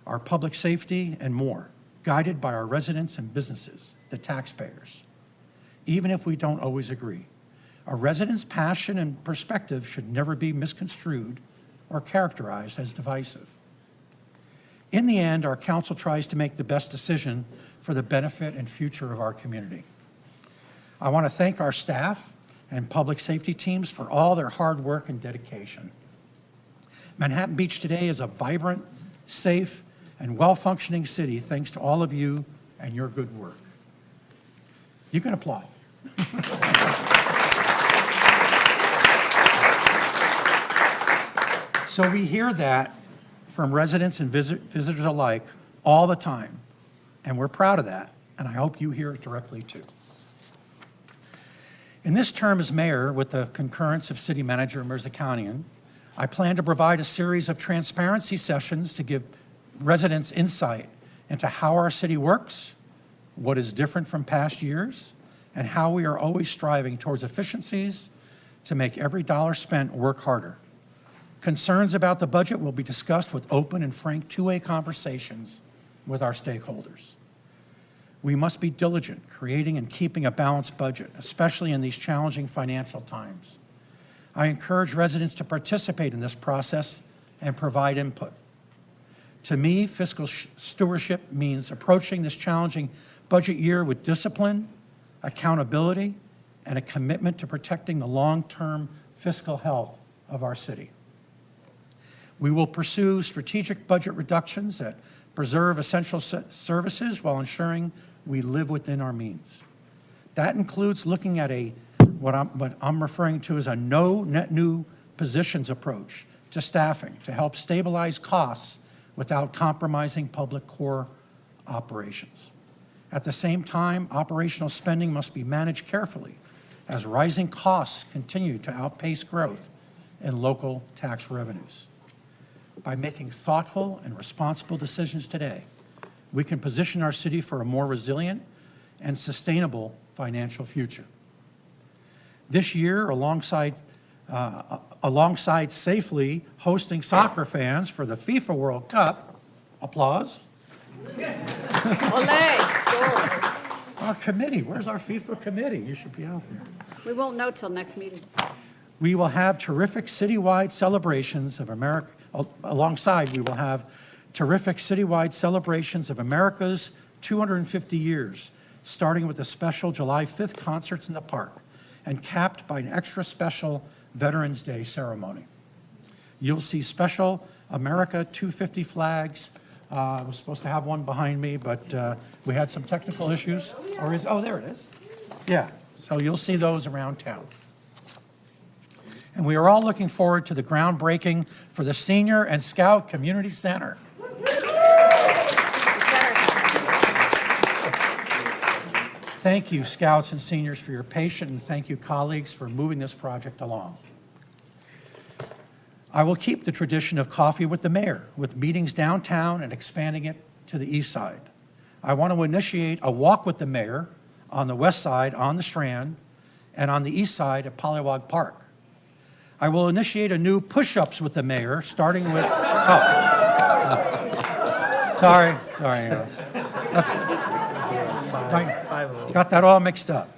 our public safety, and more, guided by our residents and businesses, the taxpayers, even if we don't always agree. A resident's passion and perspective should never be misconstrued or characterized as divisive. In the end, our council tries to make the best decision for the benefit and future of our community. I want to thank our staff and public safety teams for all their hard work and dedication. Manhattan Beach today is a vibrant, safe, and well-functioning city thanks to all of you and your good work. You can applaud. So we hear that from residents and visitors alike all the time, and we're proud of that, and I hope you hear it directly too. In this term as mayor, with the concurrence of City Manager Mirzakhanian, I plan to provide a series of transparency sessions to give residents insight into how our city works, what is different from past years, and how we are always striving towards efficiencies to make every dollar spent work harder. Concerns about the budget will be discussed with open and frank two-way conversations with our stakeholders. We must be diligent, creating and keeping a balanced budget, especially in these challenging financial times. I encourage residents to participate in this process and provide input. To me, fiscal stewardship means approaching this challenging budget year with discipline, accountability, and a commitment to protecting the long-term fiscal health of our city. We will pursue strategic budget reductions that preserve essential services while ensuring we live within our means. That includes looking at what I'm referring to as a no net new positions approach to staffing to help stabilize costs without compromising public core operations. At the same time, operational spending must be managed carefully as rising costs continue to outpace growth in local tax revenues. By making thoughtful and responsible decisions today, we can position our city for a more resilient and sustainable financial future. This year, alongside safely hosting soccer fans for the FIFA World Cup, applause. Our committee, where's our FIFA committee? You should be out there. We won't know till next meeting. We will have terrific citywide celebrations of America. Alongside, we will have terrific citywide celebrations of America's 250 years, starting with a special July 5th concerts in the park and capped by an extra special Veterans Day ceremony. You'll see special America 250 flags. I was supposed to have one behind me, but we had some technical issues. Oh, there it is. Yeah, so you'll see those around town. And we are all looking forward to the groundbreaking for the Senior and Scout Community Center. Thank you, Scouts and Seniors, for your patience, and thank you, colleagues, for moving this project along. I will keep the tradition of coffee with the mayor, with meetings downtown and expanding it to the east side. I want to initiate a walk with the mayor on the west side on the Strand and on the east side at Pollywog Park. I will initiate a new push-ups with the mayor, starting with, sorry. Got that all mixed up.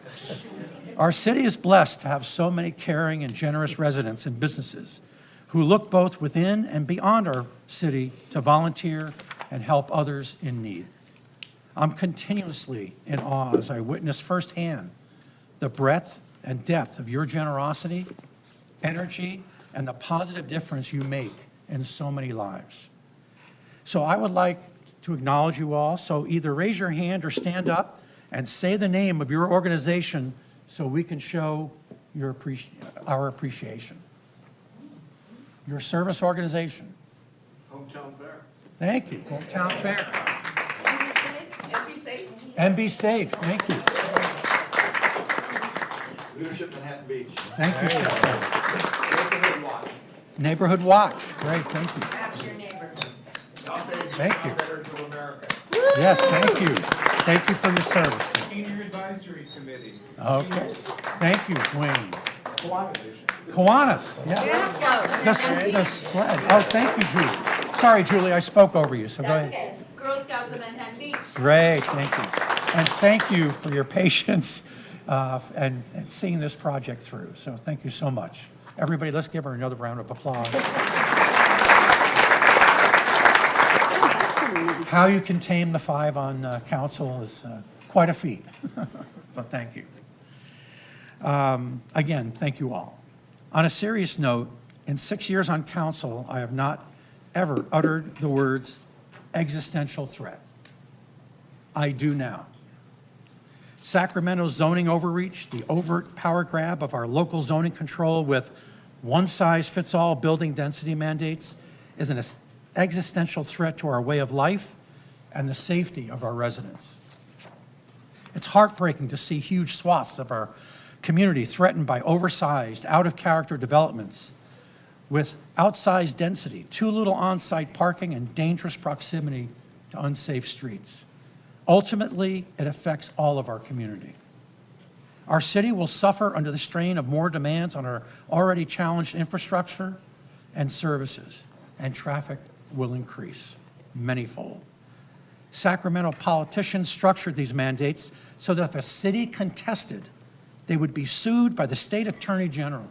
Our city is blessed to have so many caring and generous residents and businesses who look both within and beyond our city to volunteer and help others in need. I'm continuously in awe as I witness firsthand the breadth and depth of your generosity, energy, and the positive difference you make in so many lives. So I would like to acknowledge you all, so either raise your hand or stand up and say the name of your organization so we can show our appreciation. Your service organization. Hometown Fair. Thank you, Hometown Fair. And be safe. And be safe, thank you. Leadership Manhattan Beach. Thank you. Neighborhood Watch. Neighborhood Watch, great, thank you. After your neighbors. Thank you. Better to America. Yes, thank you. Thank you for your service. Senior Advisory Committee. Okay, thank you, Wayne. Quasi-Judicial. Kiwanis, yes. The sled. Oh, thank you, Julie. Sorry, Julie, I spoke over you, so go ahead. Okay. Girl Scouts of Manhattan Beach. Great, thank you. And thank you for your patience and seeing this project through. So thank you so much. Everybody, let's give her another round of applause. How you can tame the 5 on council is quite a feat. So thank you. Again, thank you all. On a serious note, in 6 years on council, I have not ever uttered the words existential threat. I do now. Sacramento's zoning overreach, the overt power grab of our local zoning control with one-size-fits-all building density mandates is an existential threat to our way of life and the safety of our residents. It's heartbreaking to see huge swaths of our community threatened by oversized, out-of-character developments with outsized density, too little on-site parking, and dangerous proximity to unsafe streets. Ultimately, it affects all of our community. Our city will suffer under the strain of more demands on our already challenged infrastructure and services, and traffic will increase manyfold. Sacramento politicians structured these mandates so that if a city contested, they would be sued by the state attorney general.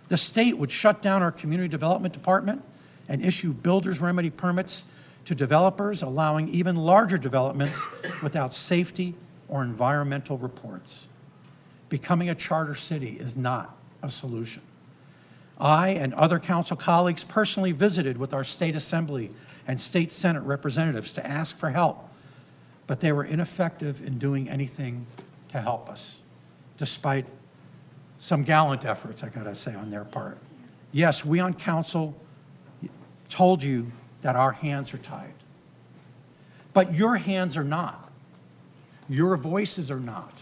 The state would shut down our community development department and issue builder's remedy permits to developers, allowing even larger developments without safety or environmental reports. Becoming a charter city is not a solution. I and other council colleagues personally visited with our state assembly and state senate representatives to ask for help, but they were ineffective in doing anything to help us, despite some gallant efforts, I gotta say, on their part. Yes, we on council told you that our hands are tied, but your hands are not. Your voices are not.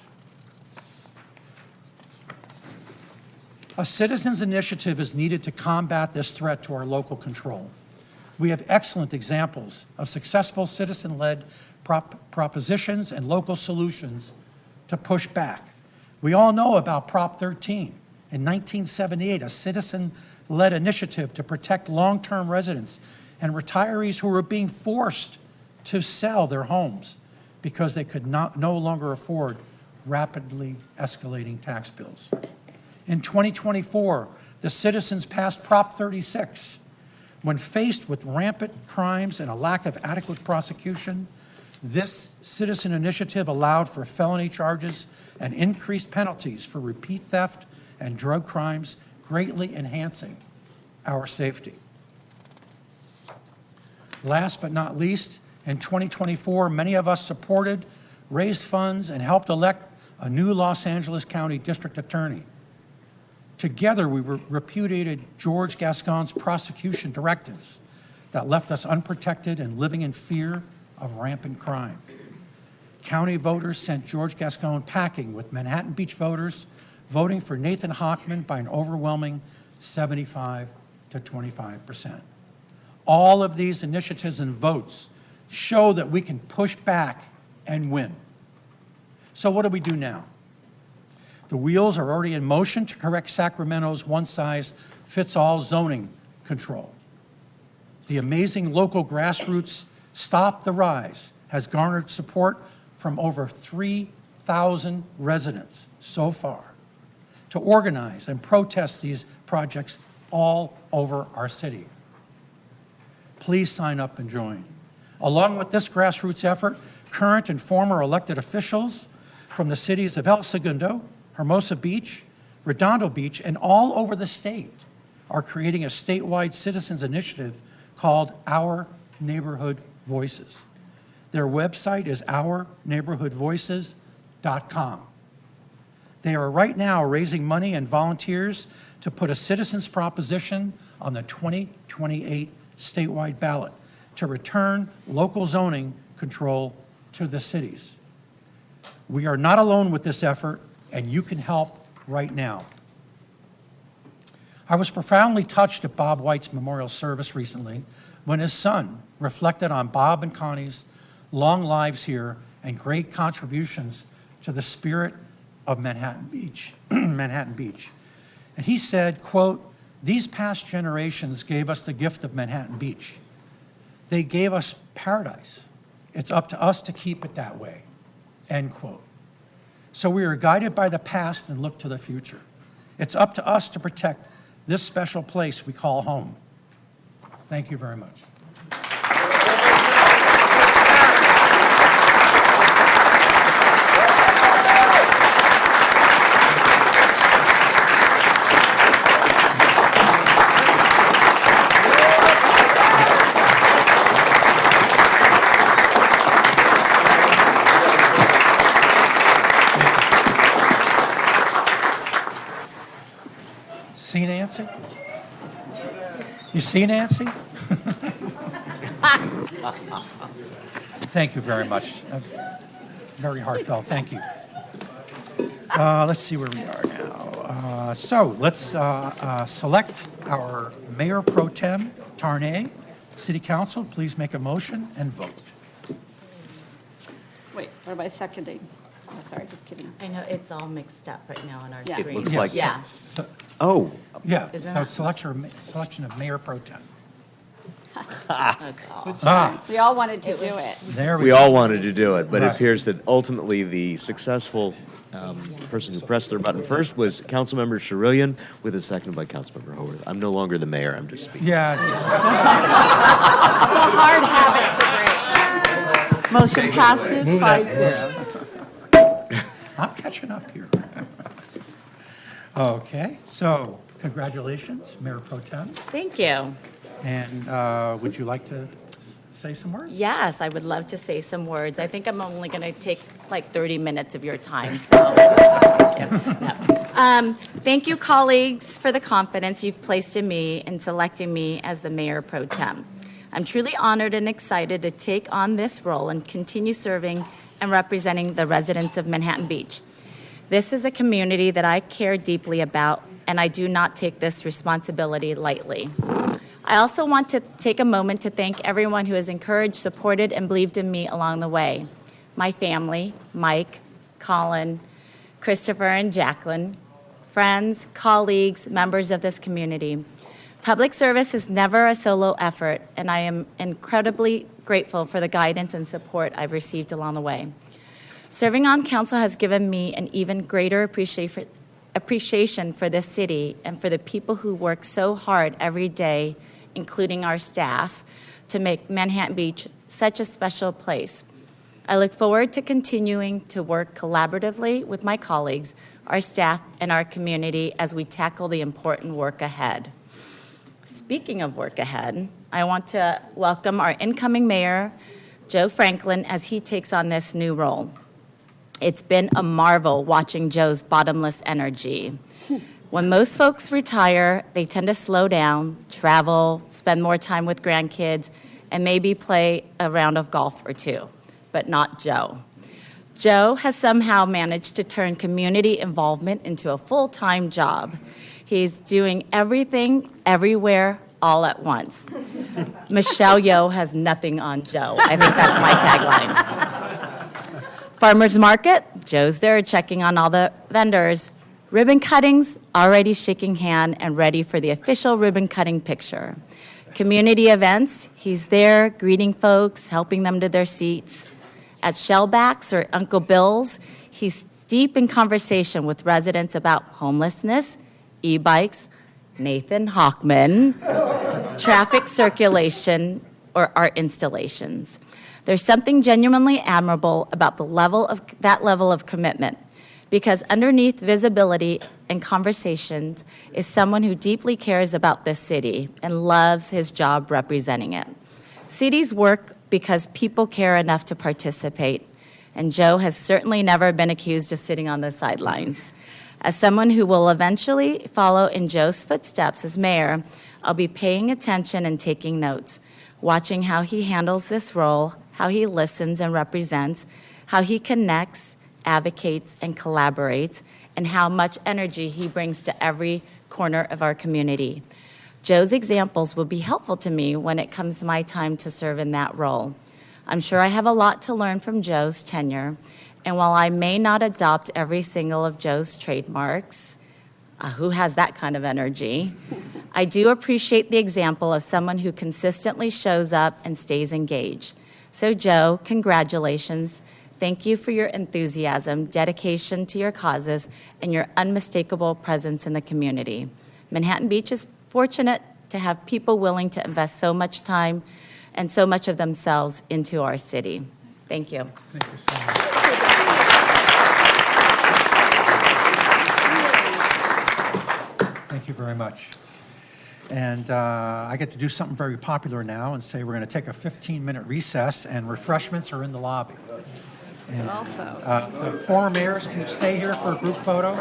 A citizens' initiative is needed to combat this threat to our local control. We have excellent examples of successful citizen-led propositions and local solutions to push back. We all know about Prop 13. In 1978, a citizen-led initiative to protect long-term residents and retirees who were being forced to sell their homes because they could no longer afford rapidly escalating tax bills. In 2024, the citizens passed Prop 36. When faced with rampant crimes and a lack of adequate prosecution, this citizen initiative allowed for felony charges and increased penalties for repeat theft and drug crimes, greatly enhancing our safety. Last but not least, in 2024, many of us supported, raised funds, and helped elect a new Los Angeles County District Attorney. Together, we repudiated George Gascon's prosecution directives that left us unprotected and living in fear of rampant crime. County voters sent George Gascon packing, with Manhattan Beach voters voting for Nathan Hochman by an overwhelming 75 to 25%. All of these initiatives and votes show that we can push back and win. So what do we do now? The wheels are already in motion to correct Sacramento's one-size-fits-all zoning control. The amazing local grassroots Stop the Rise has garnered support from over 3,000 residents so far to organize and protest these projects all over our city. Please sign up and join. Along with this grassroots effort, current and former elected officials from the cities of El Segundo, Hermosa Beach, Redondo Beach, and all over the state are creating a statewide citizens initiative called Our Neighborhood Voices. Their website is ourneighborhoodvoices.com. They are right now raising money and volunteers to put a citizens proposition on the 2028 statewide ballot to return local zoning control to the cities. We are not alone with this effort, and you can help right now. I was profoundly touched at Bob White's memorial service recently when his son reflected on Bob and Connie's long lives here and great contributions to the spirit of Manhattan Beach. Manhattan Beach. And he said, quote, "These past generations gave us the gift of Manhattan Beach. They gave us paradise. It's up to us to keep it that way," end quote. So we are guided by the past and look to the future. It's up to us to protect this special place we call home. Thank you very much. See Nancy? You see Nancy? Thank you very much. Very heartfelt. Thank you. Let's see where we are now. So let's select our Mayor Pro Tem, Tarnay. City Council, please make a motion and vote. Wait, what am I seconding? Oh, sorry, just kidding. I know it's all mixed up right now on our Yeah. screen. It looks like. Yeah. Oh. Yeah, Isn't so it? selection of Mayor Pro Tem. That's all. We all wanted to do it. There We go. all wanted to do it, but it Right. appears that ultimately the successful person who pressed their button first was Councilmember Charelian, with a second by Councilmember Howorth. I'm no longer the mayor, I'm just speaking. Yeah. It's a hard habit to break. Motion passes Move that. 5-0. I'm catching up here. Okay, so congratulations, Mayor Pro Tem. Thank you. And would you like to say some words? Yes, I would love to say some words. I think I'm only going to take like 30 minutes of your time, so thank you. No. Thank you, colleagues, for the confidence you've placed in me in selecting me as the Mayor Pro Tem. I'm truly honored and excited to take on this role and continue serving and representing the residents of Manhattan Beach. This is a community that I care deeply about, and I do not take this responsibility lightly. I also want to take a moment to thank everyone who has encouraged, supported, and believed in me along the way. My family, Mike, Colin, Christopher, and Jacqueline, friends, colleagues, members of this community. Public service is never a solo effort, and I am incredibly grateful for the guidance and support I've received along the way. Serving on council has given me an even greater appreciation for this city and for the people who work so hard every day, including our staff, to make Manhattan Beach such a special place. I look forward to continuing to work collaboratively with my colleagues, our staff, and our community as we tackle the important work ahead. Speaking of work ahead, I want to welcome our incoming mayor, Joe Franklin, as he takes on this new role. It's been a marvel watching Joe's bottomless energy. When most folks retire, they tend to slow down, travel, spend more time with grandkids, and maybe play a round of golf or two, but not Joe. Joe has somehow managed to turn community involvement into a full-time job. He's doing everything, everywhere, all at once. Michelle Yeoh has nothing on Joe. I think that's my tagline. Farmers Market, Joe's there checking on all the vendors. Ribbon cuttings, already shaking hand and ready for the official ribbon cutting picture. Community events, he's there greeting folks, helping them to their seats. At Shellback's or Uncle Bill's, he's deep in conversation with residents about homelessness, e-bikes, Nathan Hockman, traffic circulation, or art installations. There's something genuinely admirable about that level of commitment, because underneath visibility and conversations is someone who deeply cares about this city and loves his job representing it. Cities work because people care enough to participate, and Joe has certainly never been accused of sitting on the sidelines. As someone who will eventually follow in Joe's footsteps as mayor, I'll be paying attention and taking notes, watching how he handles this role, how he listens and represents, how he connects, advocates, and collaborates, and how much energy he brings to every corner of our community. Joe's examples will be helpful to me when it comes my time to serve in that role. I'm sure I have a lot to learn from Joe's tenure, and while I may not adopt every single of Joe's trademarks, who has that kind of energy, I do appreciate the example of someone who consistently shows up and stays engaged. So Joe, congratulations. Thank you for your enthusiasm, dedication to your causes, and your unmistakable presence in the community. Manhattan Beach is fortunate to have people willing to invest so much time and so much of themselves into our city. Thank you. Thank you so much. Thank you very much. And I get to do something very popular now and say we're going to take a 15-minute recess, and refreshments are in the lobby. And, the former mayors, can you stay here for a group photo?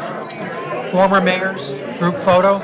Former mayors, group photo.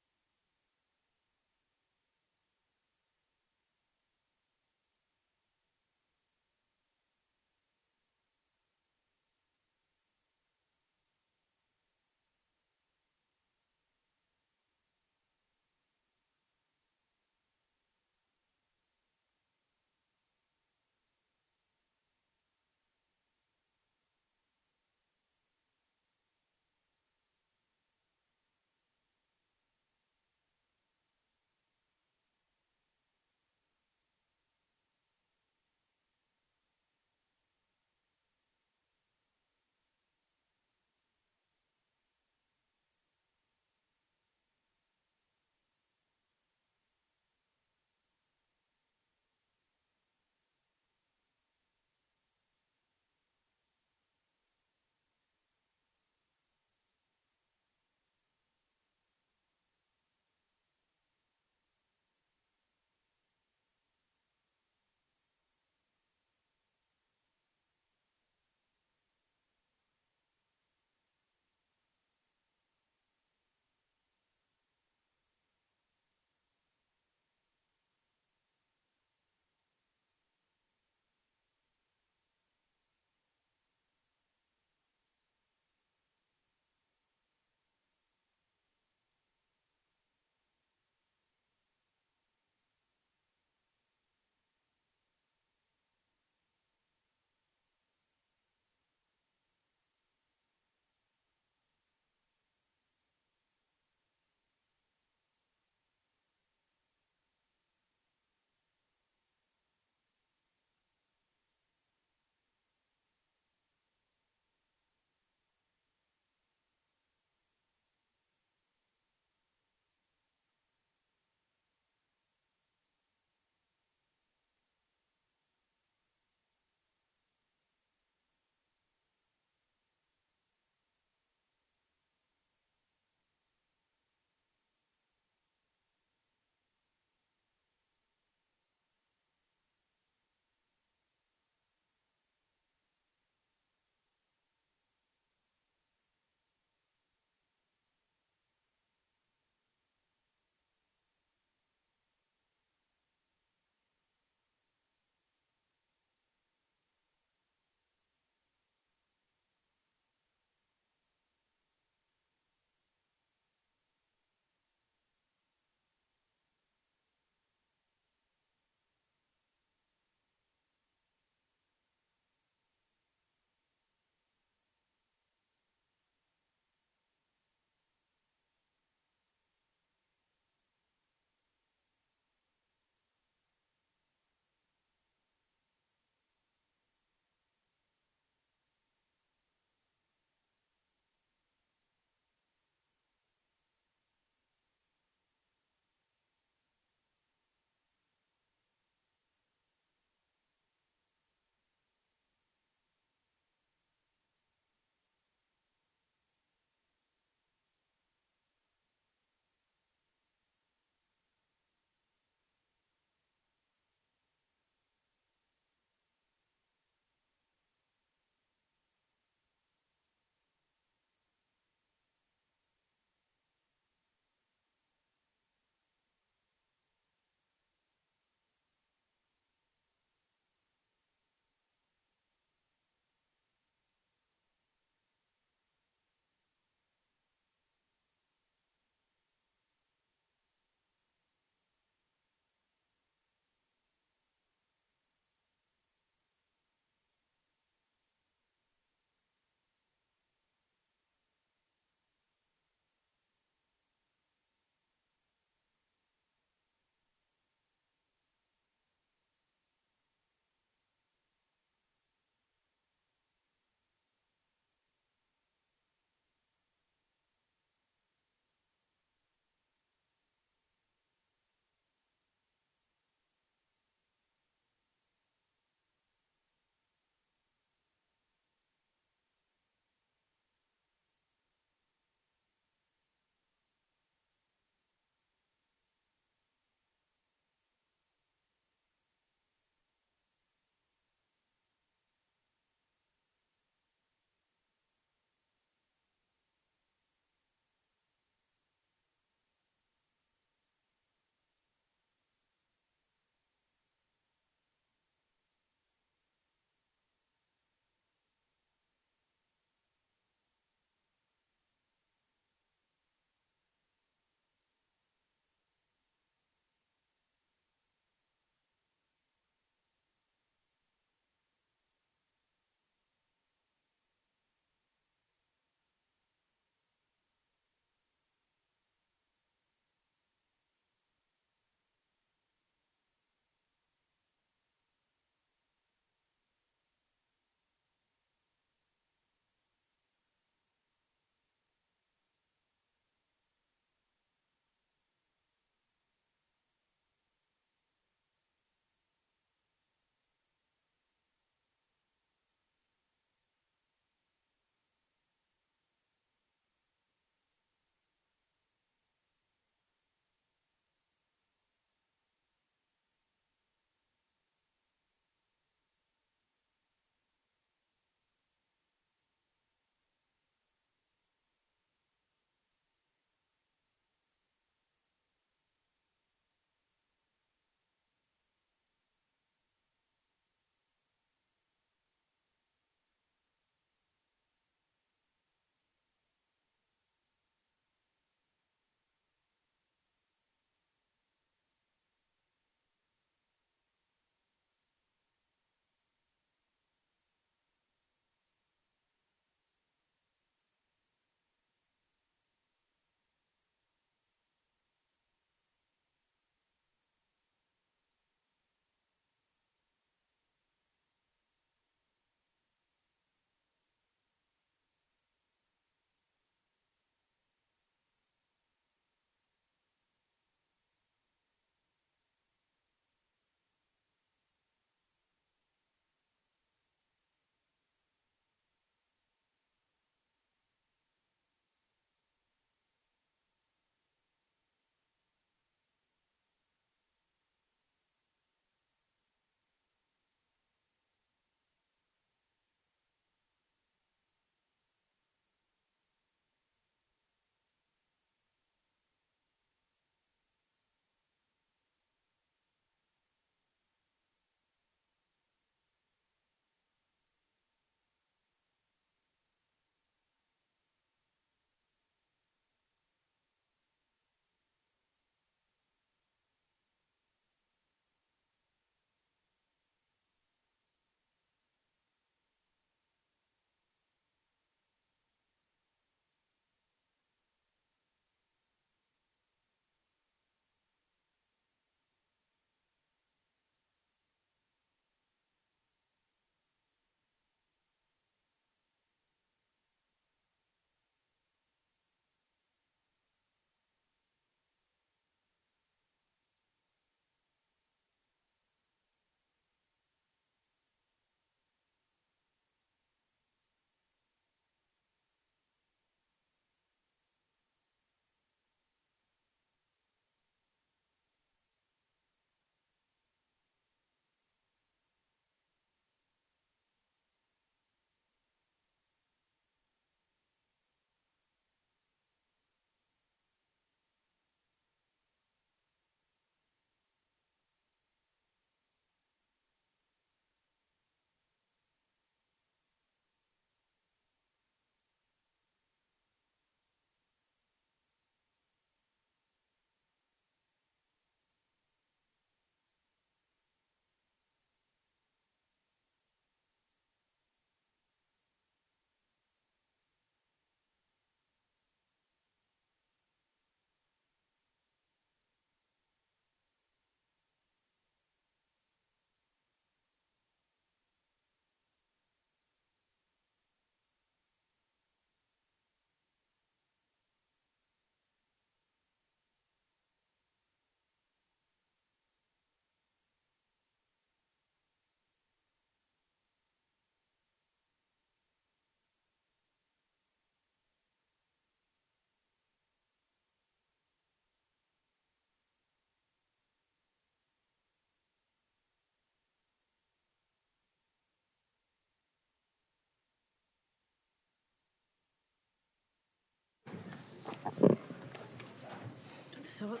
So it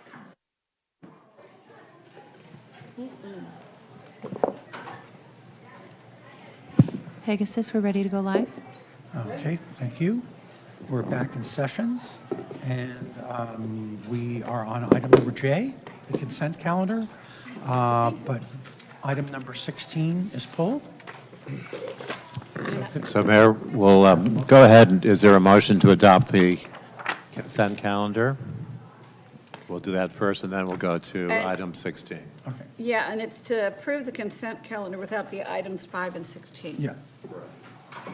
Pegasus, we're ready to go live. Okay, thank you. We're back in sessions, and we are on item number J, the consent calendar, but item number 16 is pulled. So, Mayor, we'll go ahead. Is there a motion to adopt the consent calendar? We'll do that first, and then we'll go to item 16. Okay. Yeah, and it's to approve the consent calendar without the items 5 and 16. Yeah.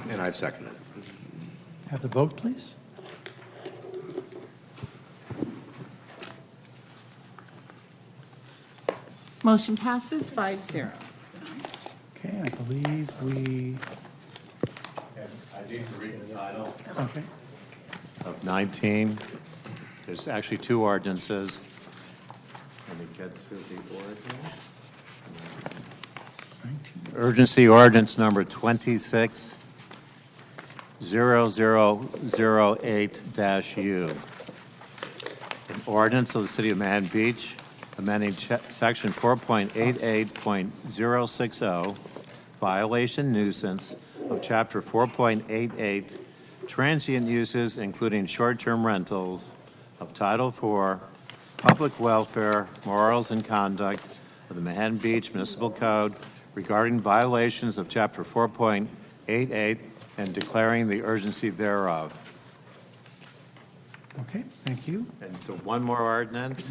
And I've seconded it. Have the vote, please. Motion passes 5-0. Okay, I believe we, I need to read the title. okay. Of 19. There's actually two ordinances. Let me get to the ordinance. Urgency ordinance number 26-0008-U. An ordinance of the City of Manhattan Beach amending section 4.88.060, violation nuisance of chapter 4.88, transient uses including short-term rentals of Title IV, Public Welfare, Morals and Conduct of the Manhattan Beach Municipal Code regarding violations of chapter 4.88 and declaring the urgency thereof. Okay, thank you. And so one more ordinance,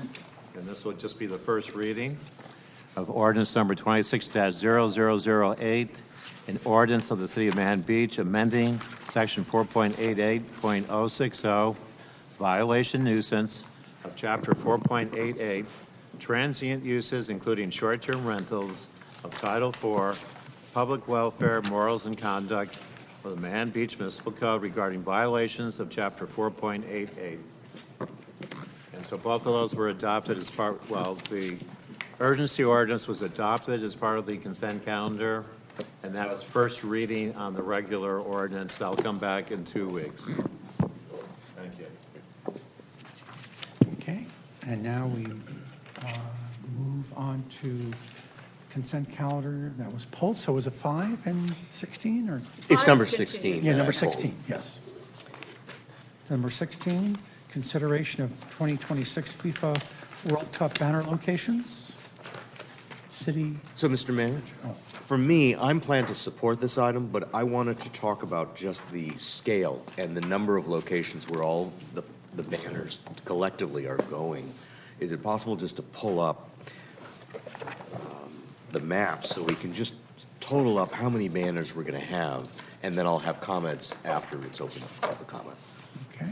and this will just be the first reading of ordinance number 26-0008, an ordinance of the City of Manhattan Beach amending section 4.88.060, violation nuisance of chapter 4.88, transient uses including short-term rentals of Title IV, Public Welfare, Morals and Conduct of the Manhattan Beach Municipal Code regarding violations of chapter 4.88. And so both of those were adopted as part, well, the urgency ordinance was adopted as part of the consent calendar, and that was first reading on the regular ordinance. I'll come back in 2 weeks. Thank you. Okay, and now we move on to consent calendar that was pulled. So was it 5 and 16 or? It's number 16. Yeah, number 16, yes. Number 16, consideration of 2026 FIFA World Cup banner locations. City. So, Mr. Mayor, for me, I'm planning to support this item, but I wanted to talk about just the scale and the number of locations where all the banners collectively are going. Is it possible just to pull up the map so we can just total up how many banners we're going to have, and then I'll have comments after it's open to public comment. Okay.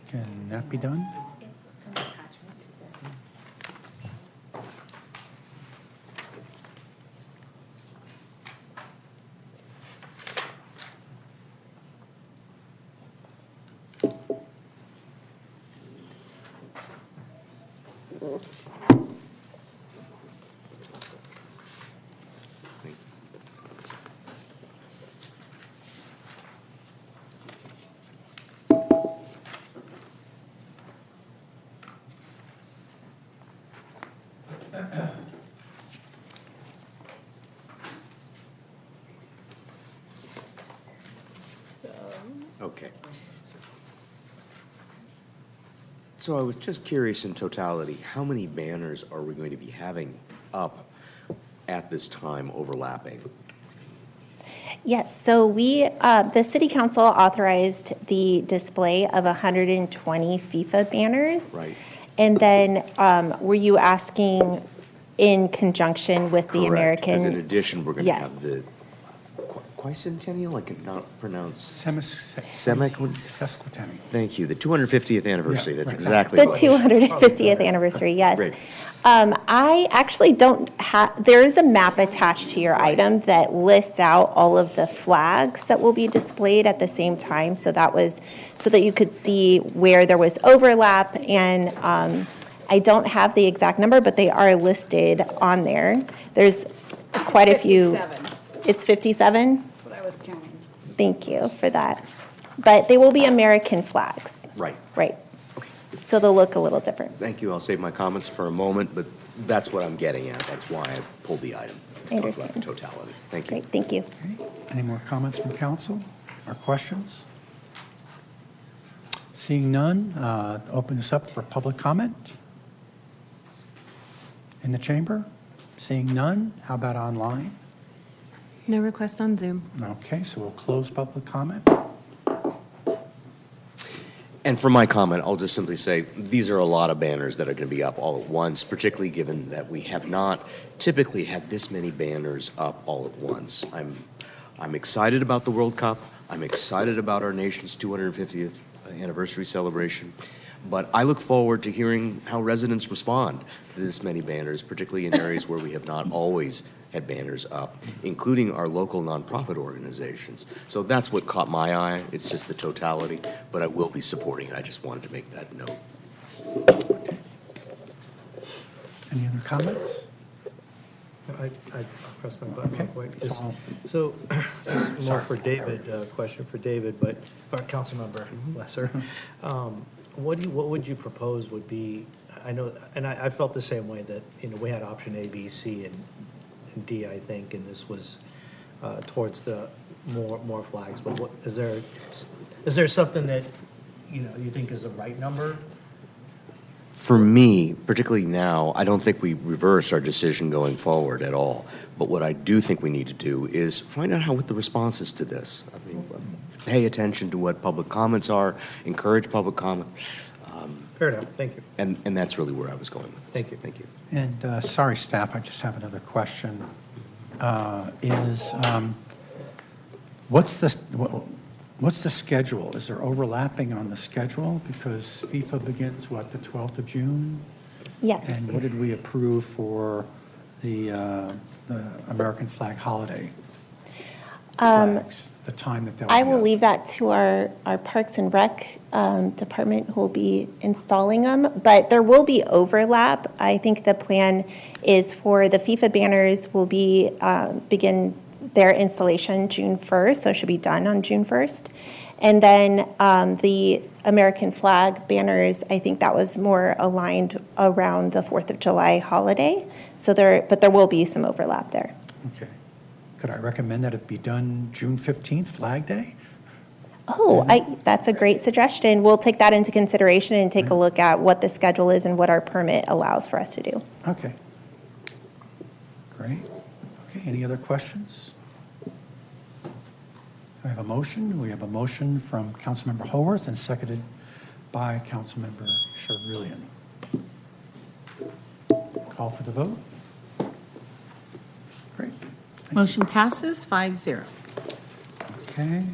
Can that be done? Okay. So I was just curious in totality, how many banners are we going to be having up at this time overlapping? Yes, so the City Council authorized the display of 120 FIFA banners. Right. And then were you asking in conjunction with the American? As an addition, we're going to Yes. have the Quasi-Centennial, I cannot pronounce. Sesquicentennial. Thank you, the 250th anniversary, that's right. exactly The what. 250th anniversary, yes. Great. I actually don't have, there is a map attached to your item that lists out all of the flags that will be displayed at the same time. So that was, so that you could see where there was overlap. And I don't have the exact number, but they are listed on there. There's quite a few. 57. It's 57? That's what I was counting. Thank you for that. But they will be American flags. Right. Right. So they'll look a little different. Thank you. I'll save my comments for a moment, but that's what I'm getting at. That's why I pulled the item. I understand. Talk about the totality. Thank you. Great, thank you. Any more comments from council or questions? Seeing none, open this up for public comment. In the chamber? Seeing none, how about online? No requests on Zoom. Okay, so we'll close public comment. And for my comment, I'll just simply say these are a lot of banners that are going to be up all at once, particularly given that we have not typically had this many banners up all at once. I'm excited about the World Cup. I'm excited about our nation's 250th anniversary celebration. But I look forward to hearing how residents respond to this many banners, particularly in areas where we have not always had banners up, including our local nonprofit organizations. So that's what caught my eye. It's just the totality, but I will be supporting it. I just wanted to make that note. Any other comments? I pressed my button real quick. Okay. So, this is more for David, question for David, but, or Councilmember Lesser. What would you propose would be, I know, and I felt the same way that, we had option A, B, C, and D, I think, and this was towards the more flags, but what, is there something that, you think is the right number? For me, particularly now, I don't think we reverse our decision going forward at all. But what I do think we need to do is find out what the response is to this. I mean, pay attention to what public comments are, encourage public comment. Fair enough, thank you. And that's really where I was going with it. Thank you. Thank you. And sorry, staff, I just have another question. What's the schedule? Is there overlapping on the schedule? Because FIFA begins, what, the 12th of June? Yes. And what did we approve for the American flag holiday flags? The time that they'll I be will up? leave that to our Parks and Rec department who will be installing them, but there will be overlap. I think the plan is for the FIFA banners will be begin their installation June 1st, so it should be done on June 1st. And then the American flag banners, I think that was more aligned around the 4th of July holiday. So but there will be some overlap there. Okay. Could I recommend that it be done June 15th, Flag Day? Oh, that's a great suggestion. We'll take that into consideration and take a look at what the schedule is and what our permit allows for us to do. Okay. Great. Okay, any other questions? I have a motion. We have a motion from Councilmember Howorth and seconded by Councilmember Charelian. Call for the vote. Great. Motion passes 5-0. Okay.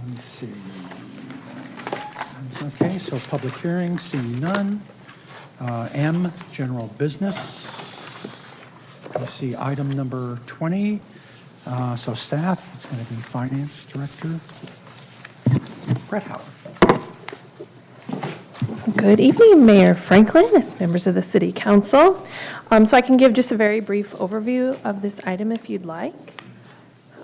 Let's see. Okay, so public hearing, seeing none. M, general business. I see item number 20. So staff, it's going to be Finance Director Brett Howard. Good evening, Mayor Franklin, members of the City Council. So I can give just a very brief overview of this item if you'd like.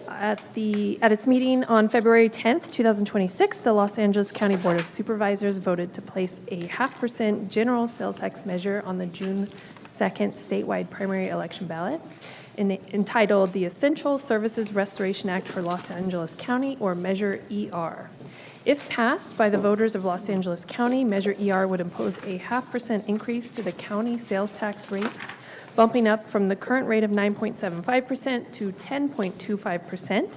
At its meeting on February 10th, 2026, the Los Angeles County Board of Supervisors voted to place a 0.5% general sales tax measure on the June 2nd statewide primary election ballot, entitled the Essential Services Restoration Act for Los Angeles County, or Measure ER. If passed by the voters of Los Angeles County, Measure ER would impose a 0.5% increase to the county sales tax rate, bumping up from the current rate of 9.75% to 10.25%,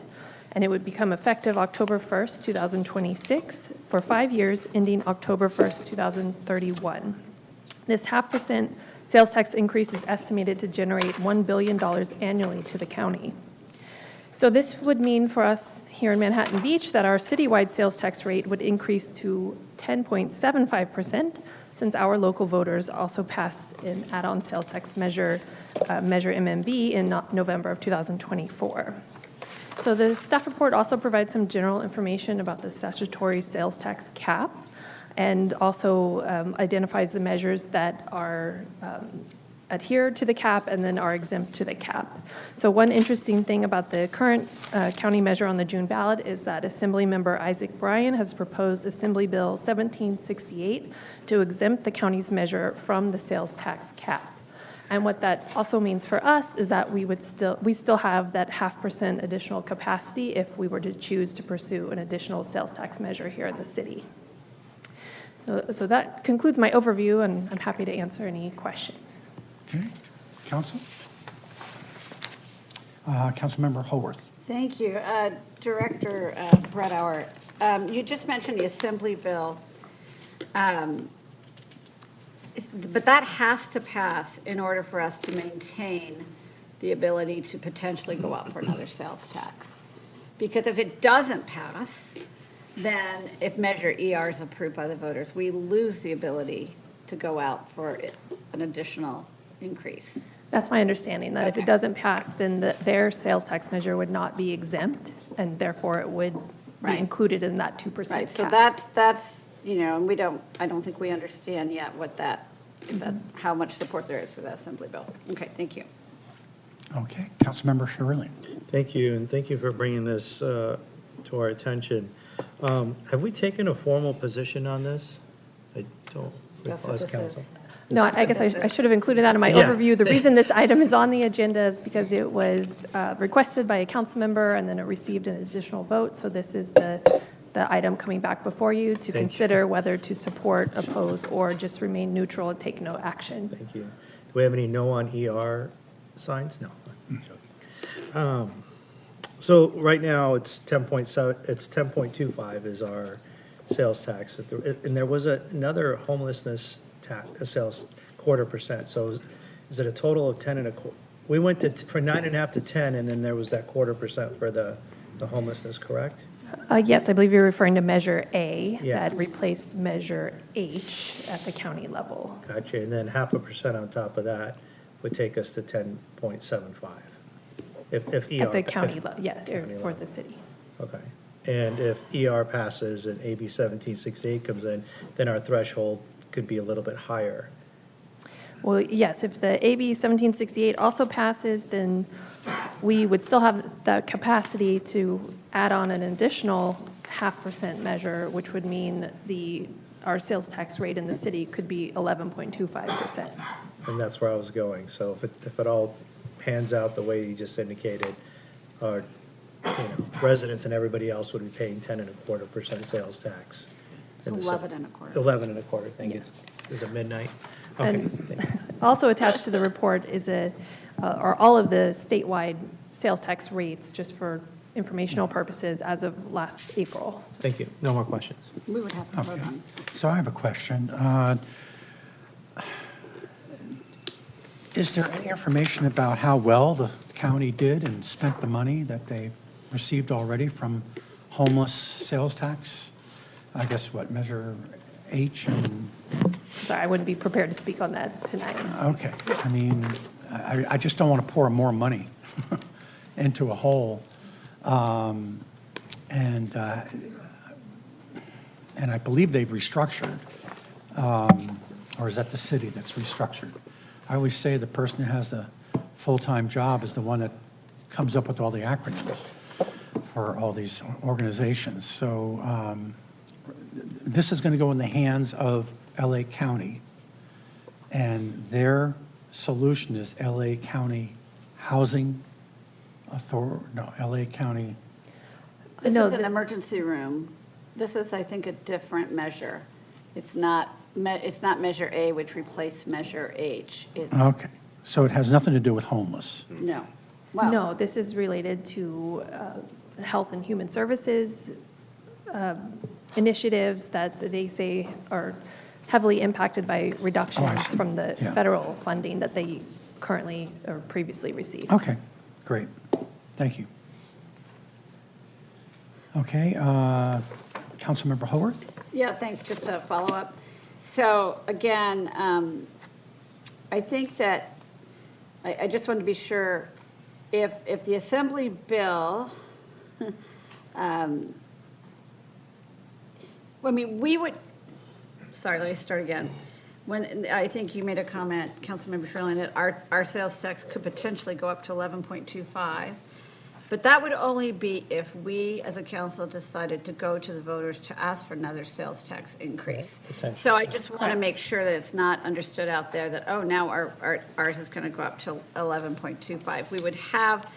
and it would become effective October 1st, 2026, for 5 years, ending October 1st, 2031. This 0.5% sales tax increase is estimated to generate $1 billion annually to the county. So this would mean for us here in Manhattan Beach that our citywide sales tax rate would increase to 10.75%, since our local voters also passed an add-on sales tax measure, Measure MMB, in November of 2024. So the staff report also provides some general information about the statutory sales tax cap, and also identifies the measures that are adhere to the cap and then are exempt to the cap. So one interesting thing about the current county measure on the June ballot is that Assemblymember Isaac Bryan has proposed Assembly Bill 1768 to exempt the county's measure from the sales tax cap. And what that also means for us is that we still have that 0.5% additional capacity if we were to choose to pursue an additional sales tax measure here in the city. So that concludes my overview, and I'm happy to answer any questions. Okay, Council? Councilmember Howorth. Thank you. Director Bredauer, you just mentioned the Assembly bill, but that has to pass in order for us to maintain the ability to potentially go out for another sales tax. Because if it doesn't pass, then if Measure ER is approved by the voters, we lose the ability to go out for an additional increase. That's my understanding, that if it doesn't pass, then their sales tax measure would not be exempt, and therefore it would be included in that 2% Right, cap. so that's, and I don't think we understand yet what how much support there is for that Assembly bill. Okay, thank you. Okay, Councilmember Charelian. Thank you, and thank you for bringing this to our attention. Have we taken a formal position on this? I don't recall as council. No, I guess I should have included that in my overview. The reason this item is on the agenda is because it was requested by a council member and then it received an additional vote. So this is the item coming back before you to consider whether to support, oppose, or just remain neutral and take no action. Thank you. Do we have any no on ER signs? No. So right now it's 10.7. It's 10.25 is our sales tax, and there was another homelessness tax, sales 0.25%. So is it a total of 10 and a quarter? We went from 9.5 to 10, and then there was that 0.25% for the homelessness, correct? Yes, I believe you're referring to Measure A that replaced Measure H at the county level. Gotcha. And then 0.5% on top of that would take us to 10.75. If ER At the county level, yes, for the city. Okay. And if ER passes and AB 1768 comes in, then our threshold could be a little bit higher. Well, yes, if the AB 1768 also passes, then we would still have the capacity to add on an additional 0.5% measure, which would mean our sales tax rate in the city could be 11.25%. And that's where I was going. So if it all pans out the way you just indicated, our residents and everybody else would be paying 10.25% sales tax. 11.25. 11.25. Thank you. Is it midnight? Okay. And also attached to the report is are all of the statewide sales tax rates, just for informational purposes, as of last April. Thank you. No more questions. We would have to vote on. So I have a question. Is there any information about how well the county did and spent the money that they received already from homeless sales tax? I guess what, Measure H and... Sorry, I wouldn't be prepared to speak on that tonight. Okay. I mean, I just don't want to pour more money into a hole. And I believe they've restructured. Or is that the city that's restructured? I always say the person who has the full-time job is the one that comes up with all the acronyms for all these organizations. So this is going to go in the hands of LA County, and their solution is LA County Housing Authority, no, LA County. This is an emergency room. This is, I think, a different measure. It's not Measure A, which replaced Measure H. Okay, so it has nothing to do with homeless. No. Well, no, this is related to health and human services initiatives that they say are heavily impacted by reductions from the federal funding that they currently or previously received. Okay, great. Thank you. Okay, Councilmember Howorth? Yeah, thanks. Just a follow-up. So again, I think that I just want to be sure if the Assembly bill, I mean, we would, sorry, let me start again. when, I think you made a comment, Councilmember Charelian, that our sales tax could potentially go up to 11.25. But that would only be if we, as a council, decided to go to the voters to ask for another sales tax increase. So I just want to make sure that it's not understood out there that, oh, now ours is going to go up to 11.25. We would have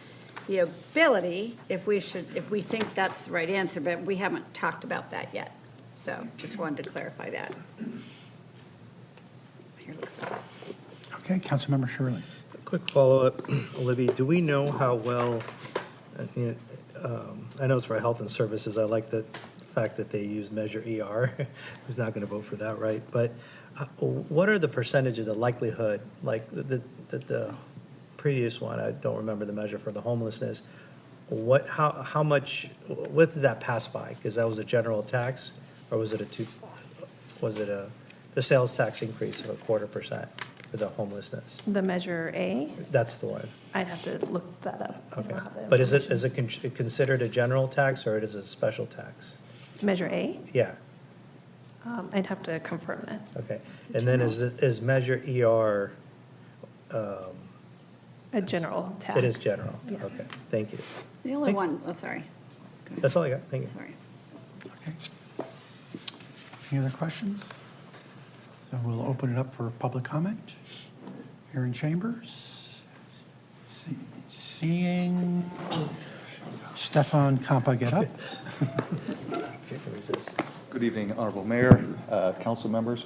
the ability, if we think that's the right answer, but we haven't talked about that yet. So just wanted to clarify that. Okay, Councilmember Shirley. Quick follow-up, Olivia, do we know how well, I know it's for health and services, I like the fact that they use Measure ER, who's not going to vote for that, right? But what are the percentage of the likelihood, like the previous one, I don't remember the measure for the homelessness, how much, what did that pass by? Because that was a general tax, or was it the sales tax increase of 0.25% for the homelessness? The Measure A? That's the one. I'd have to look that up. Okay. But is it considered a general tax or it is a special tax? Measure A? Yeah. I'd have to confirm that. Okay. And then is Measure ER? A general tax. It is general. Yeah. Okay. Thank you. The only one, oh, sorry. That's all I got. Thank you. Sorry. Any other questions? So we'll open it up for public comment. Here in chambers. Seeing Stefan Kampa get up. Good evening, Honorable Mayor, council members.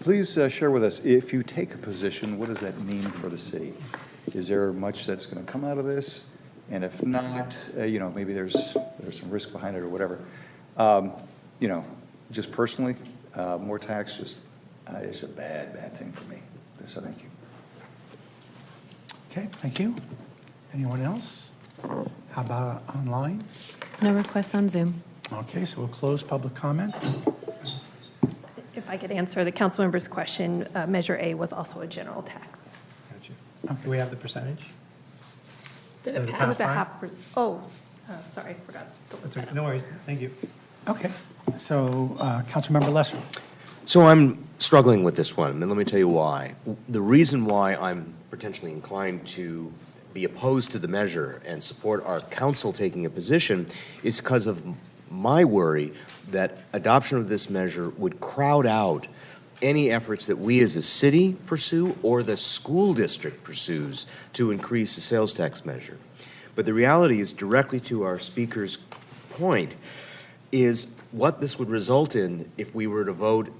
Please share with us, if you take a position, what does that mean for the city? Is there much that's going to come out of this? And if not, maybe there's some risk behind it or whatever. Just personally, more tax, it's a bad thing for me. So thank you. Okay, thank you. Anyone else? How about online? No requests on Zoom. Okay, so we'll close public comment. If I could answer the council member's question, Measure A was also a general tax. Do we have the percentage? Did it it pass was a by? half sorry, I forgot. That's okay. No worries. Thank you. Okay, so Councilmember Lesser. So I'm struggling with this one, and let me tell you why. The reason why I'm potentially inclined to be opposed to the measure and support our council taking a position is because of my worry that adoption of this measure would crowd out any efforts that we as a city pursue or the school district pursues to increase the sales tax measure. But the reality is, directly to our speaker's point, is what this would result in if we were to vote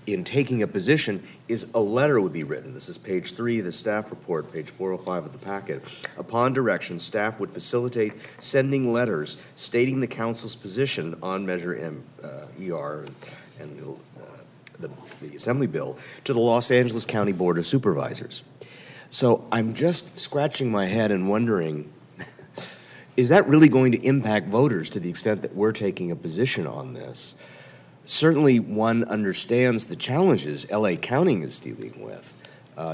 in taking a position is a letter would be written. This is page 3 of the staff report, page 405 of the packet. Upon direction, staff would facilitate sending letters stating the council's position on Measure ER and the Assembly bill to the Los Angeles County Board of Supervisors. So I'm just scratching my head and wondering, is that really going to impact voters to the extent that we're taking a position on this? Certainly one understands the challenges LA County is dealing with.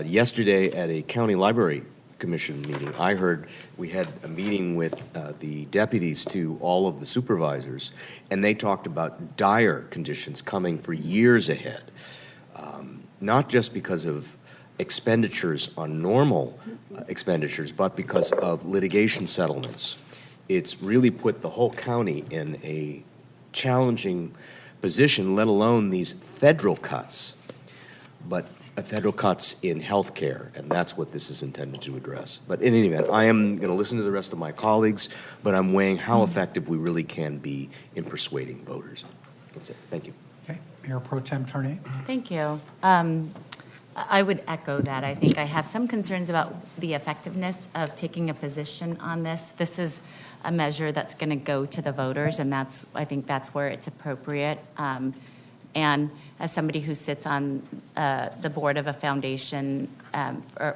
Yesterday at a county library commission meeting, I heard we had a meeting with the deputies to all of the supervisors, and they talked about dire conditions coming for years ahead, not just because of expenditures on normal expenditures, but because of litigation settlements. It's really put the whole county in a challenging position, let alone these federal cuts, but federal cuts in health care, and that's what this is intended to address. But in any event, I am going to listen to the rest of my colleagues, but I'm weighing how effective we really can be in persuading voters. That's it. Thank you. Okay, Mayor Pro Tem Tarnay. Thank you. I would echo that. I think I have some concerns about the effectiveness of taking a position on this. This is a measure that's going to go to the voters, and I think that's where it's appropriate. And as somebody who sits on the board of a foundation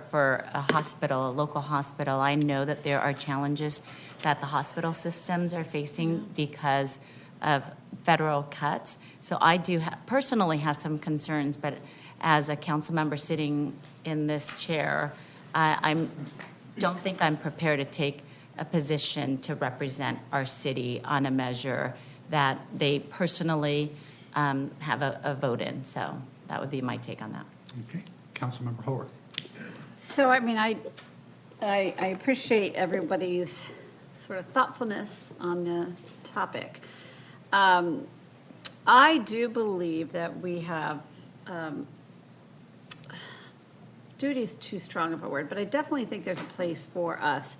for a hospital, a local hospital, I know that there are challenges that the hospital systems are facing because of federal cuts. So I do personally have some concerns, but as a council member sitting in this chair, I don't think I'm prepared to take a position to represent our city on a measure that they personally have a vote in. So That would be my take on that. Okay. Councilmember Howorth. So, I mean, I appreciate everybody's sort of thoughtfulness on the topic. I do believe that we have, duty is too strong of a word, but I definitely think there's a place for us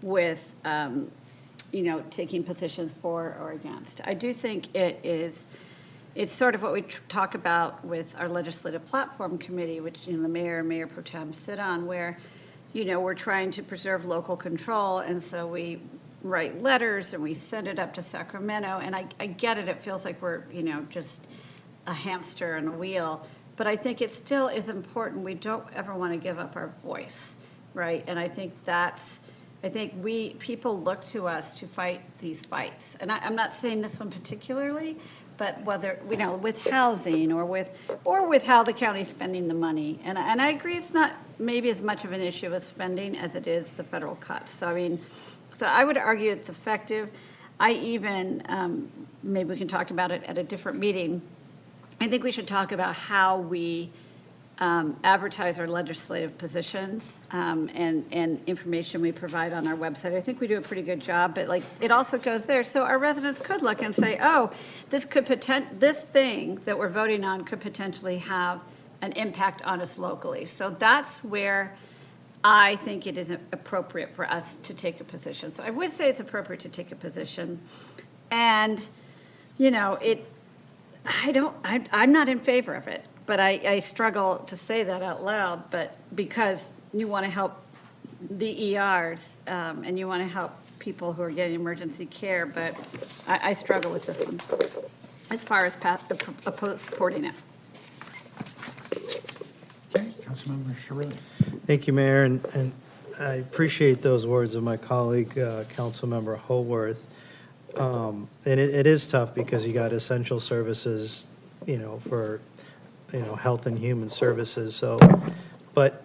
with, taking positions for or against. I do think it's sort of what we talk about with our legislative platform committee, which, the mayor and mayor pro tem sit on, where, we're trying to preserve local control. And so we write letters and we send it up to Sacramento. And I get it. It feels like we're, just a hamster in a wheel. But I think it still is important. We don't ever want to give up our voice, right? And I think people look to us to fight these fights. And I'm not saying this one particularly, but whether, with housing or with how the county's spending the money. And I agree it's not maybe as much of an issue with spending as it is the federal cuts. So, so I would argue it's effective. I even, maybe we can talk about it at a different meeting. I think we should talk about how we advertise our legislative positions and information we provide on our website. I think we do a pretty good job, but it also goes there. So our residents could look and say, oh, this thing that we're voting on could potentially have an impact on us locally. So that's where I think it is appropriate for us to take a position. So I would say it's appropriate to take a position. And, I'm not in favor of it. But I struggle to say that out loud, but because you want to help the ERs and you want to help people who are getting emergency care, but I struggle with this one as far as supporting it. Okay, Councilmember Charelian. Thank you, Mayor, and I appreciate those words of my colleague, Councilmember Howorth. And it is tough because you got essential services, for health and human services. So, but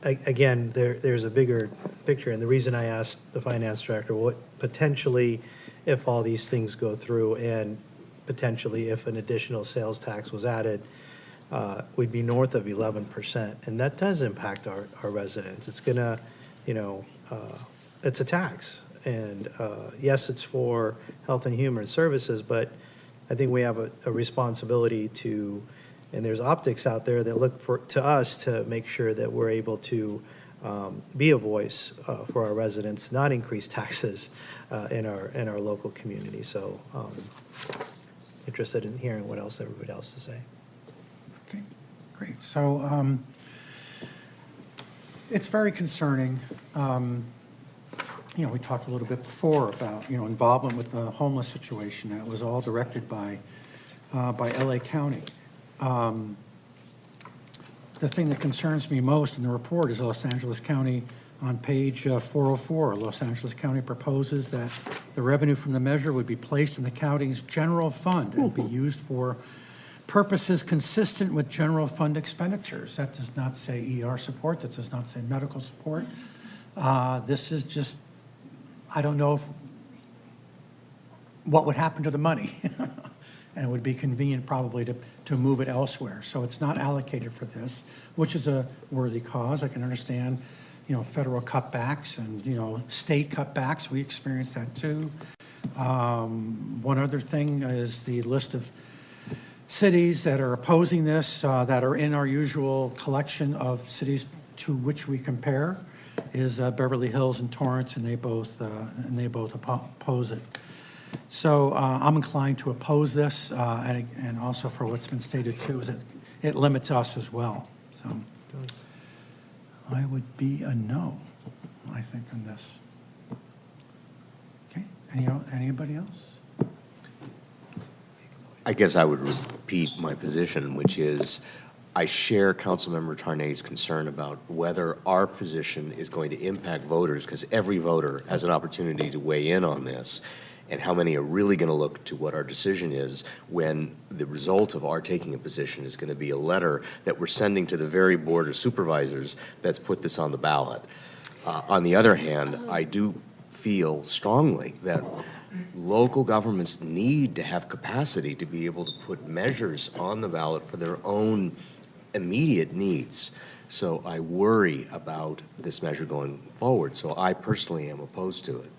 again, there's a bigger picture. And the reason I asked the finance director, what potentially, if all these things go through and potentially if an additional sales tax was added, we'd be north of 11%. And that does impact our residents. It's gonna, it's a tax. And yes, it's for health and human services, but I think we have a responsibility to, and there's optics out there that look to us to make sure that we're able to be a voice for our residents, not increase taxes in our local community. So interested in hearing what else everybody else to say. Okay, great. So it's very concerning. We talked a little bit before about, involvement with the homeless situation. That was all directed by LA County. The thing that concerns me most in the report is Los Angeles County on page 404. Los Angeles County proposes that the revenue from the measure would be placed in the county's general fund and be used for purposes consistent with general fund expenditures. That does not say ER support. That does not say medical support. This is just, I don't know what would happen to the money. And it would be convenient probably to move it elsewhere. So it's not allocated for this, which is a worthy cause. I can understand, federal cutbacks and, state cutbacks. We experienced that too. One other thing is the list of cities that are opposing this, that are in our usual collection of cities to which we compare, is Beverly Hills and Torrance, and they both oppose it. So I'm inclined to oppose this, and also for what's been stated too, is that it limits us as well. So I would be a no, I think, on this. Okay, anybody else? I guess I would repeat my position, which is I share Councilmember Tarnay's concern about whether our position is going to impact voters, because every voter has an opportunity to weigh in on this, and how many are really going to look to what our decision is when the result of our taking a position is going to be a letter that we're sending to the very board of supervisors that's put this on the ballot. On the other hand, I do feel strongly that local governments need to have capacity to be able to put measures on the ballot for their own immediate needs. So I worry about this measure going forward. So I personally am opposed to it.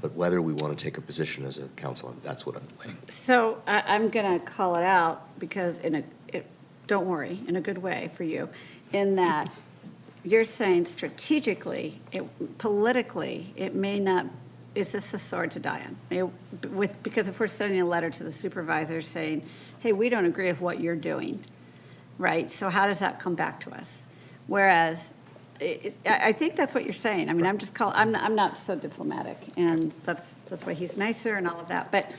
But whether we want to take a position as a council, that's what I'm waiting. So I'm going to call it out because don't worry, in a good way for you, in that you're saying strategically, politically, it may not, is this a sword to die on? Because if we're sending a letter to the supervisor saying, hey, we don't agree with what you're doing, right? So how does that come back to us? Whereas, I think that's what you're saying. I mean, I'm not so diplomatic, and that's why he's nicer and all of that. But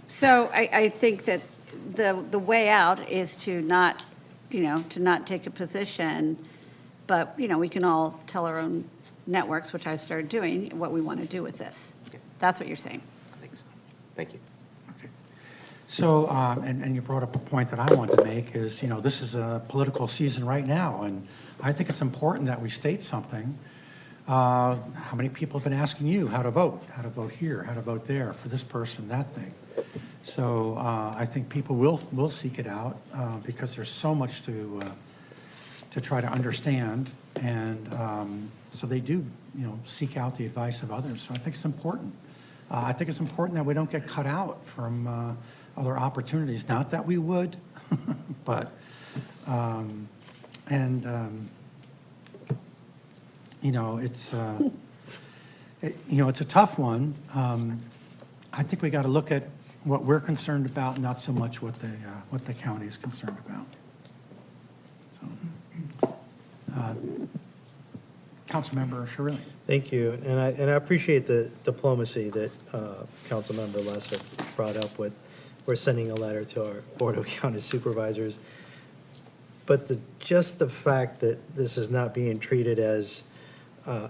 so I think that the way out is to not take a position, but we can all tell our own networks, which I've started doing, what we want to do with this. That's what you're saying. I think so. Thank you. So, and you brought up a point that I wanted to make is, this is a political season right now, and I think it's important that we state something. How many people have been asking you how to vote here, how to vote there, for this person, that thing? So I think people will seek it out because there's so much to try to understand, and so they do, seek out the advice of others. So I think it's important. I think it's important that we don't get cut out from other opportunities. Not that we would, but it's a tough one. I think we got to look at what we're concerned about, not so much what the county is concerned about. So, Councilmember Charelian. Thank you, and I appreciate the diplomacy that Councilmember Lesser brought up with. We're sending a letter to our Board of County Supervisors, but just the fact that this is not being treated as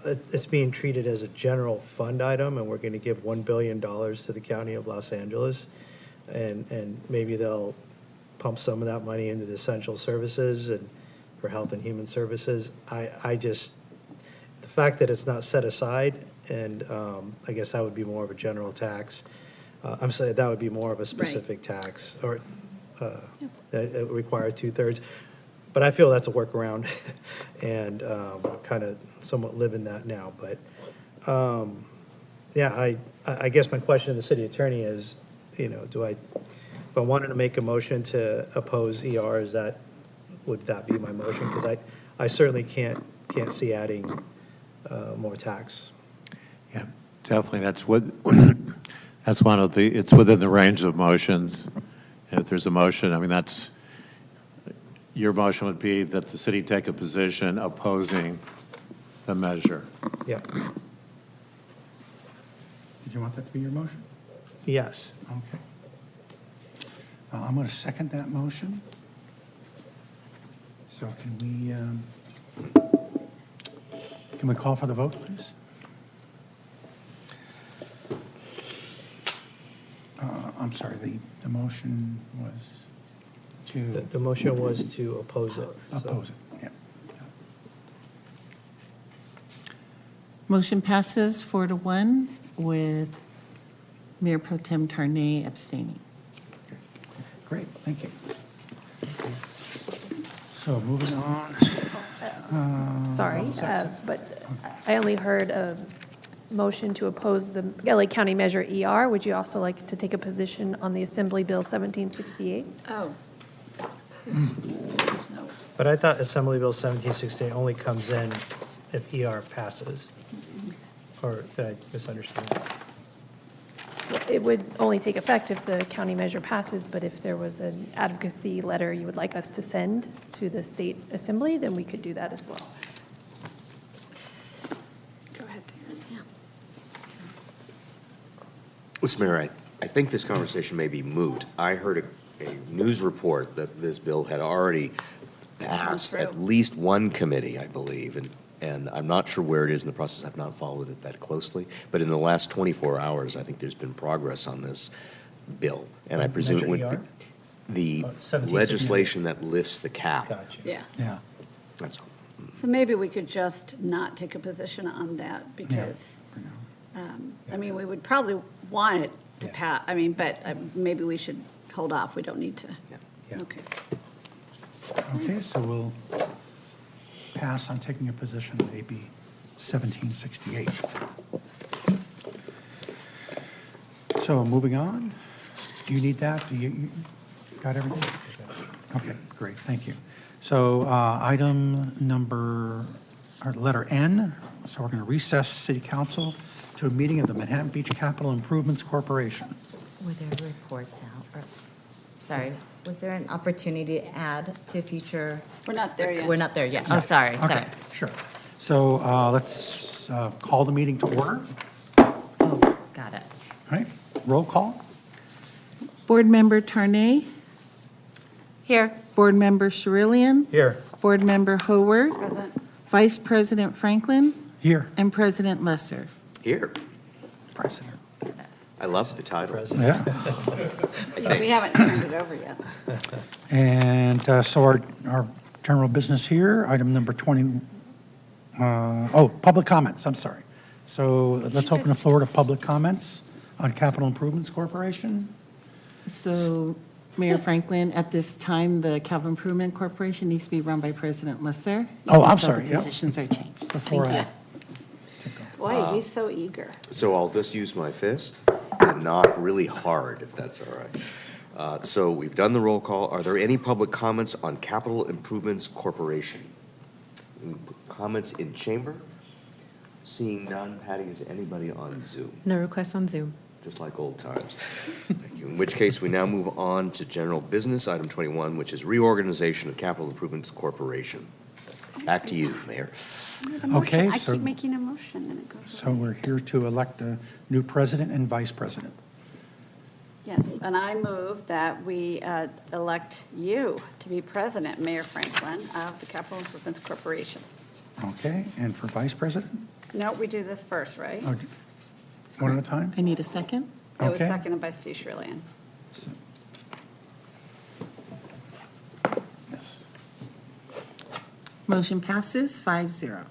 it's being treated as a general fund item, and we're going to give $1 billion to the County of Los Angeles, and maybe they'll pump some of that money into the essential services and for health and human services. I just, the fact that it's not set aside, and I guess that would be more of a general tax. I'm saying that would be more of a specific tax, or it requires 2/3. But I feel that's a workaround, and kind of somewhat live in that now. But I guess my question to the city attorney is, if I wanted to make a motion to oppose ER, would that be my motion? Because I certainly can't see adding more tax. Yeah, definitely. That's one of the. It's within the range of motions. And if there's a motion, I mean, your motion would be that the city take a position opposing the measure. Yeah. Did you want that to be your motion? Yes. Okay. I'm going to second that motion. So can we call for the vote, please? I'm sorry, the motion was to... The motion was to oppose it. Oppose it, yeah. Motion passes 4-1 with Mayor Pro Tem Tarnay abstaining. Great, thank you. So moving on. Sorry, but I only heard a motion to oppose the LA County Measure ER. Would you also like to take a position on the Assembly Bill 1768? Oh. But I thought Assembly Bill 1768 only comes in if ER passes. Or did I misunderstand? It would only take effect if the county measure passes, but if there was an advocacy letter you would like us to send to the state assembly, then we could do that as well. Go ahead, Darren. Yeah. Mr. Mayor, I think this conversation may be moot. I heard a news report that this bill had already passed at least one committee, I believe, and I'm not sure where it is in the process. I've not followed it that closely. But in the last 24 hours, I think there's been progress on this bill. And I presume it would be the legislation that lifts the cap. Gotcha. Yeah. Yeah. That's all. So maybe we could just not take a position on that because, I mean, we would probably want it to pass. I mean, but maybe we should hold off. We don't need to. Okay. Okay, so we'll pass on taking a position on AB 1768. So moving on, do you need that? Do you got everything? Okay, great, thank you. So item number, or letter N, so we're going to recess City Council to a meeting of the Manhattan Beach Capital Improvements Corporation. Were there reports out? Sorry, was there an opportunity to add to future? We're not there yet. We're not there yet. Oh, sorry, Okay, sorry. sure. So let's call the meeting to order. Oh, got it. All right, roll call. Board Member Tarnay. Here. Board Member Charelian. Here. Board Member Howorth. Present. Vice President Franklin. Here. And President Lesser. Here. President. I love the title. Yeah. We haven't turned it over yet. And so our general business here, item number 20, public comments, I'm sorry. So let's open the floor to public comments on Capital Improvements Corporation. So, Mayor Franklin, at this time, the Capital Improvement Corporation needs to be run by President Lesser. Oh, I'm until sorry, the yep. positions are changed. Before Thank you. Boy, he's so eager. So I'll just use my fist and knock really hard, if that's all right. So we've done the roll call. Are there any public comments on Capital Improvements Corporation? Comments in chamber? Seeing none. Patty, is anybody on Zoom? No requests on Zoom. Just like old times. Thank you. In which case, we now move on to general business, item 21, which is reorganization of Capital Improvements Corporation. Back to you, Mayor. Okay, I so- keep making a motion and it goes So we're here to elect a new president and vice president. Yes, and I move that we elect you to be president, Mayor Franklin, of the Capital Improvements Corporation. Okay, and for vice president? No, we do this first, right? Oh, one at a time? I need a second. It was Okay. seconded by Steve Charelian. Yes. Motion passes 5-0.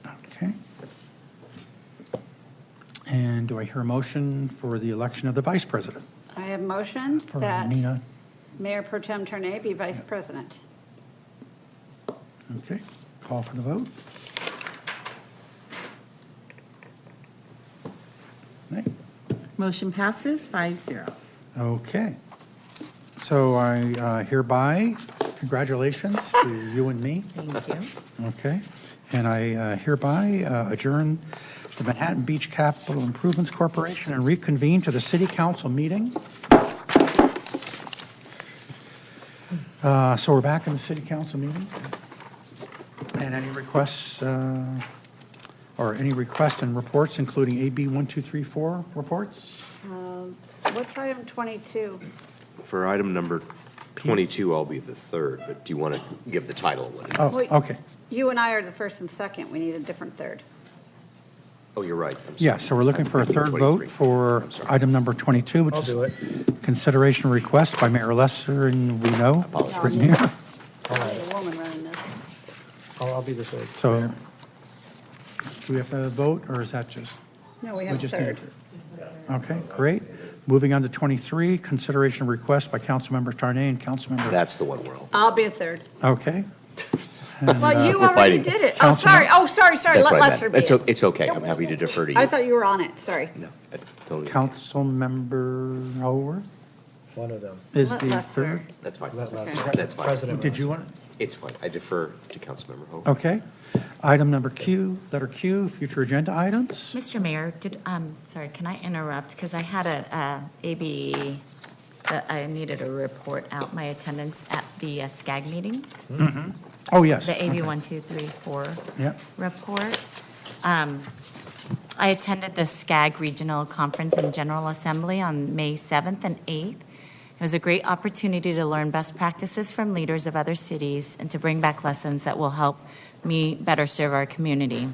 Okay. And do I hear a motion for the election of the vice president? I have motioned For that Nina? Mayor Pro Tem Tarnay be vice president. Okay, call for the vote. Okay. Motion passes 5-0. Okay. So I hereby, congratulations to you and me. Thank you. Okay. And I hereby adjourn the Manhattan Beach Capital Improvements Corporation and reconvene to the city council meeting. So we're back in the city council meeting. And any requests, or any requests and reports, including AB 1234 reports? What's item 22? For item number 22, I'll be the third, but do you want to give the title? Oh, Wait. okay. You and I are the first and second. We need a different third. Oh, you're right. I'm sorry. Yeah, so we're looking for a third 23. vote for item number 22, which I'll is do it. consideration request by Mayor Lesser, and we know, it's written here. I need a woman running this. I'll be the third. So, do we have to vote, or is that just? No, we have a just third. need- Okay, great. Moving on to 23, consideration request by Councilmember Tarnay and Councilmember. That's the one we're all. I'll be a third. Okay. And, Well, you we're already fighting. did it. Oh, Councilman- sorry. Oh, sorry. That's Let what I Lesser meant. be it. It's okay. I'm happy to defer to you. I thought you were on it. Sorry. No, I totally. Councilmember Howorth One of them. is Let the Lesser. third. That's fine. Let Lesser. That's fine. President. Did you want? It's fine. I defer to Councilmember Hope. Okay. Item number Q, letter Q, future agenda items. Mr. Mayor, sorry, can I interrupt? Because I had a AB, that I needed a report out, my attendance at the SCAG meeting. Mm-hmm. Oh, yes. The AB Okay. 1234 Yep. report. I attended the SCAG Regional Conference and General Assembly on May 7th and 8th. It was a great opportunity to learn best practices from leaders of other cities and to bring back lessons that will help me better serve our community.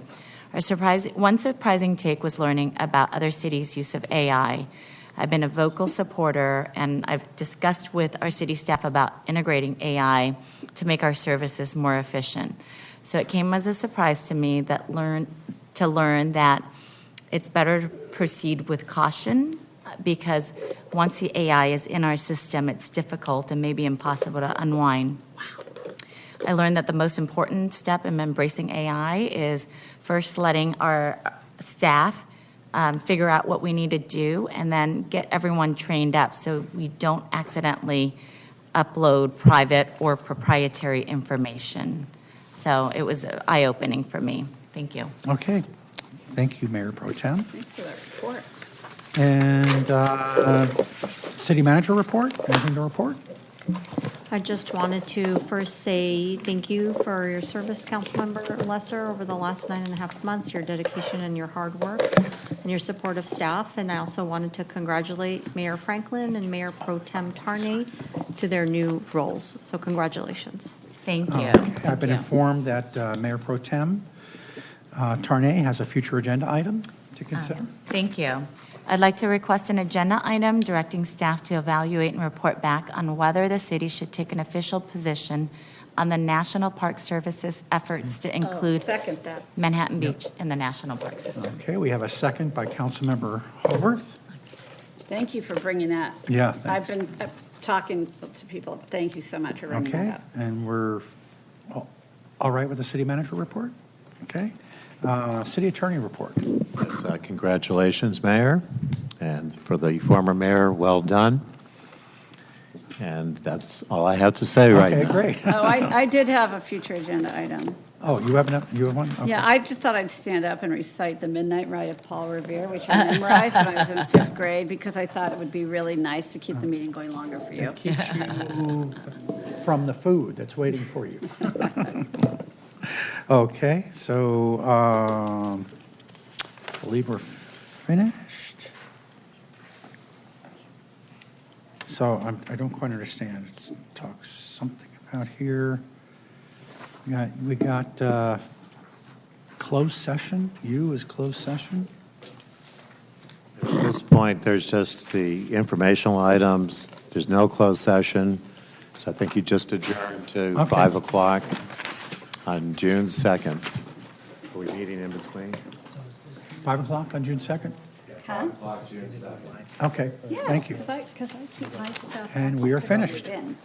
One surprising take was learning about other cities' use of AI. I've been a vocal supporter, and I've discussed with our city staff about integrating AI to make our services more efficient. So it came as a surprise to me that to learn that it's better to proceed with caution because once the AI is in our system, it's difficult and maybe impossible to unwind. I learned that the most important step in embracing AI is first letting our staff figure out what we need to do and then get everyone trained up so we don't accidentally upload private or proprietary information. So it was eye-opening for me. Thank you. Okay. Thank you, Mayor Pro Tem. Thanks for that report. And city manager report? Anything to report? I just wanted to first say thank you for your service, Councilmember Lesser, over the last 9.5 months, your dedication and your hard work and your support of staff. And I also wanted to congratulate Mayor Franklin and Mayor Pro Tem Tarnay to their new roles. So congratulations. Thank you. Okay. I've been informed that Mayor Pro Tem Tarnay has a future agenda item to consider. Thank you. I'd like to request an agenda item directing staff to evaluate and report back on whether the city should take an official position on the National Park Service's efforts to include Second that. Manhattan Beach in the National Park System. Okay, we have a second by Councilmember Howorth. Thank you for bringing that. Yeah, I've thanks. been talking to people. Thank you so much for bringing Okay, that up. and we're all right with the city manager report? Okay. City attorney report. Yes, congratulations, Mayor, and for the former mayor, well done. And that's all I have to say right now. Okay, great. Oh, I did have a future agenda item. Oh, you have one? Okay. Yeah, I just thought I'd stand up and recite the Midnight Ride of Paul Revere, which I memorized when I was in 5th grade, because I thought it would be really nice to keep the meeting going longer for you. It keeps you from the food that's waiting for you. Okay, so I believe we're finished. So I don't quite understand. Let's talk something about here. We got closed session. U is closed session. At this point, there's just the informational items. There's no closed session. So I think you just adjourned to Okay. 5 o'clock on June 2nd. Are we meeting in between? 5 o'clock on June 2nd? Huh? June 2nd. Okay, thank you. Because I keep my stuff. And we are finished. in.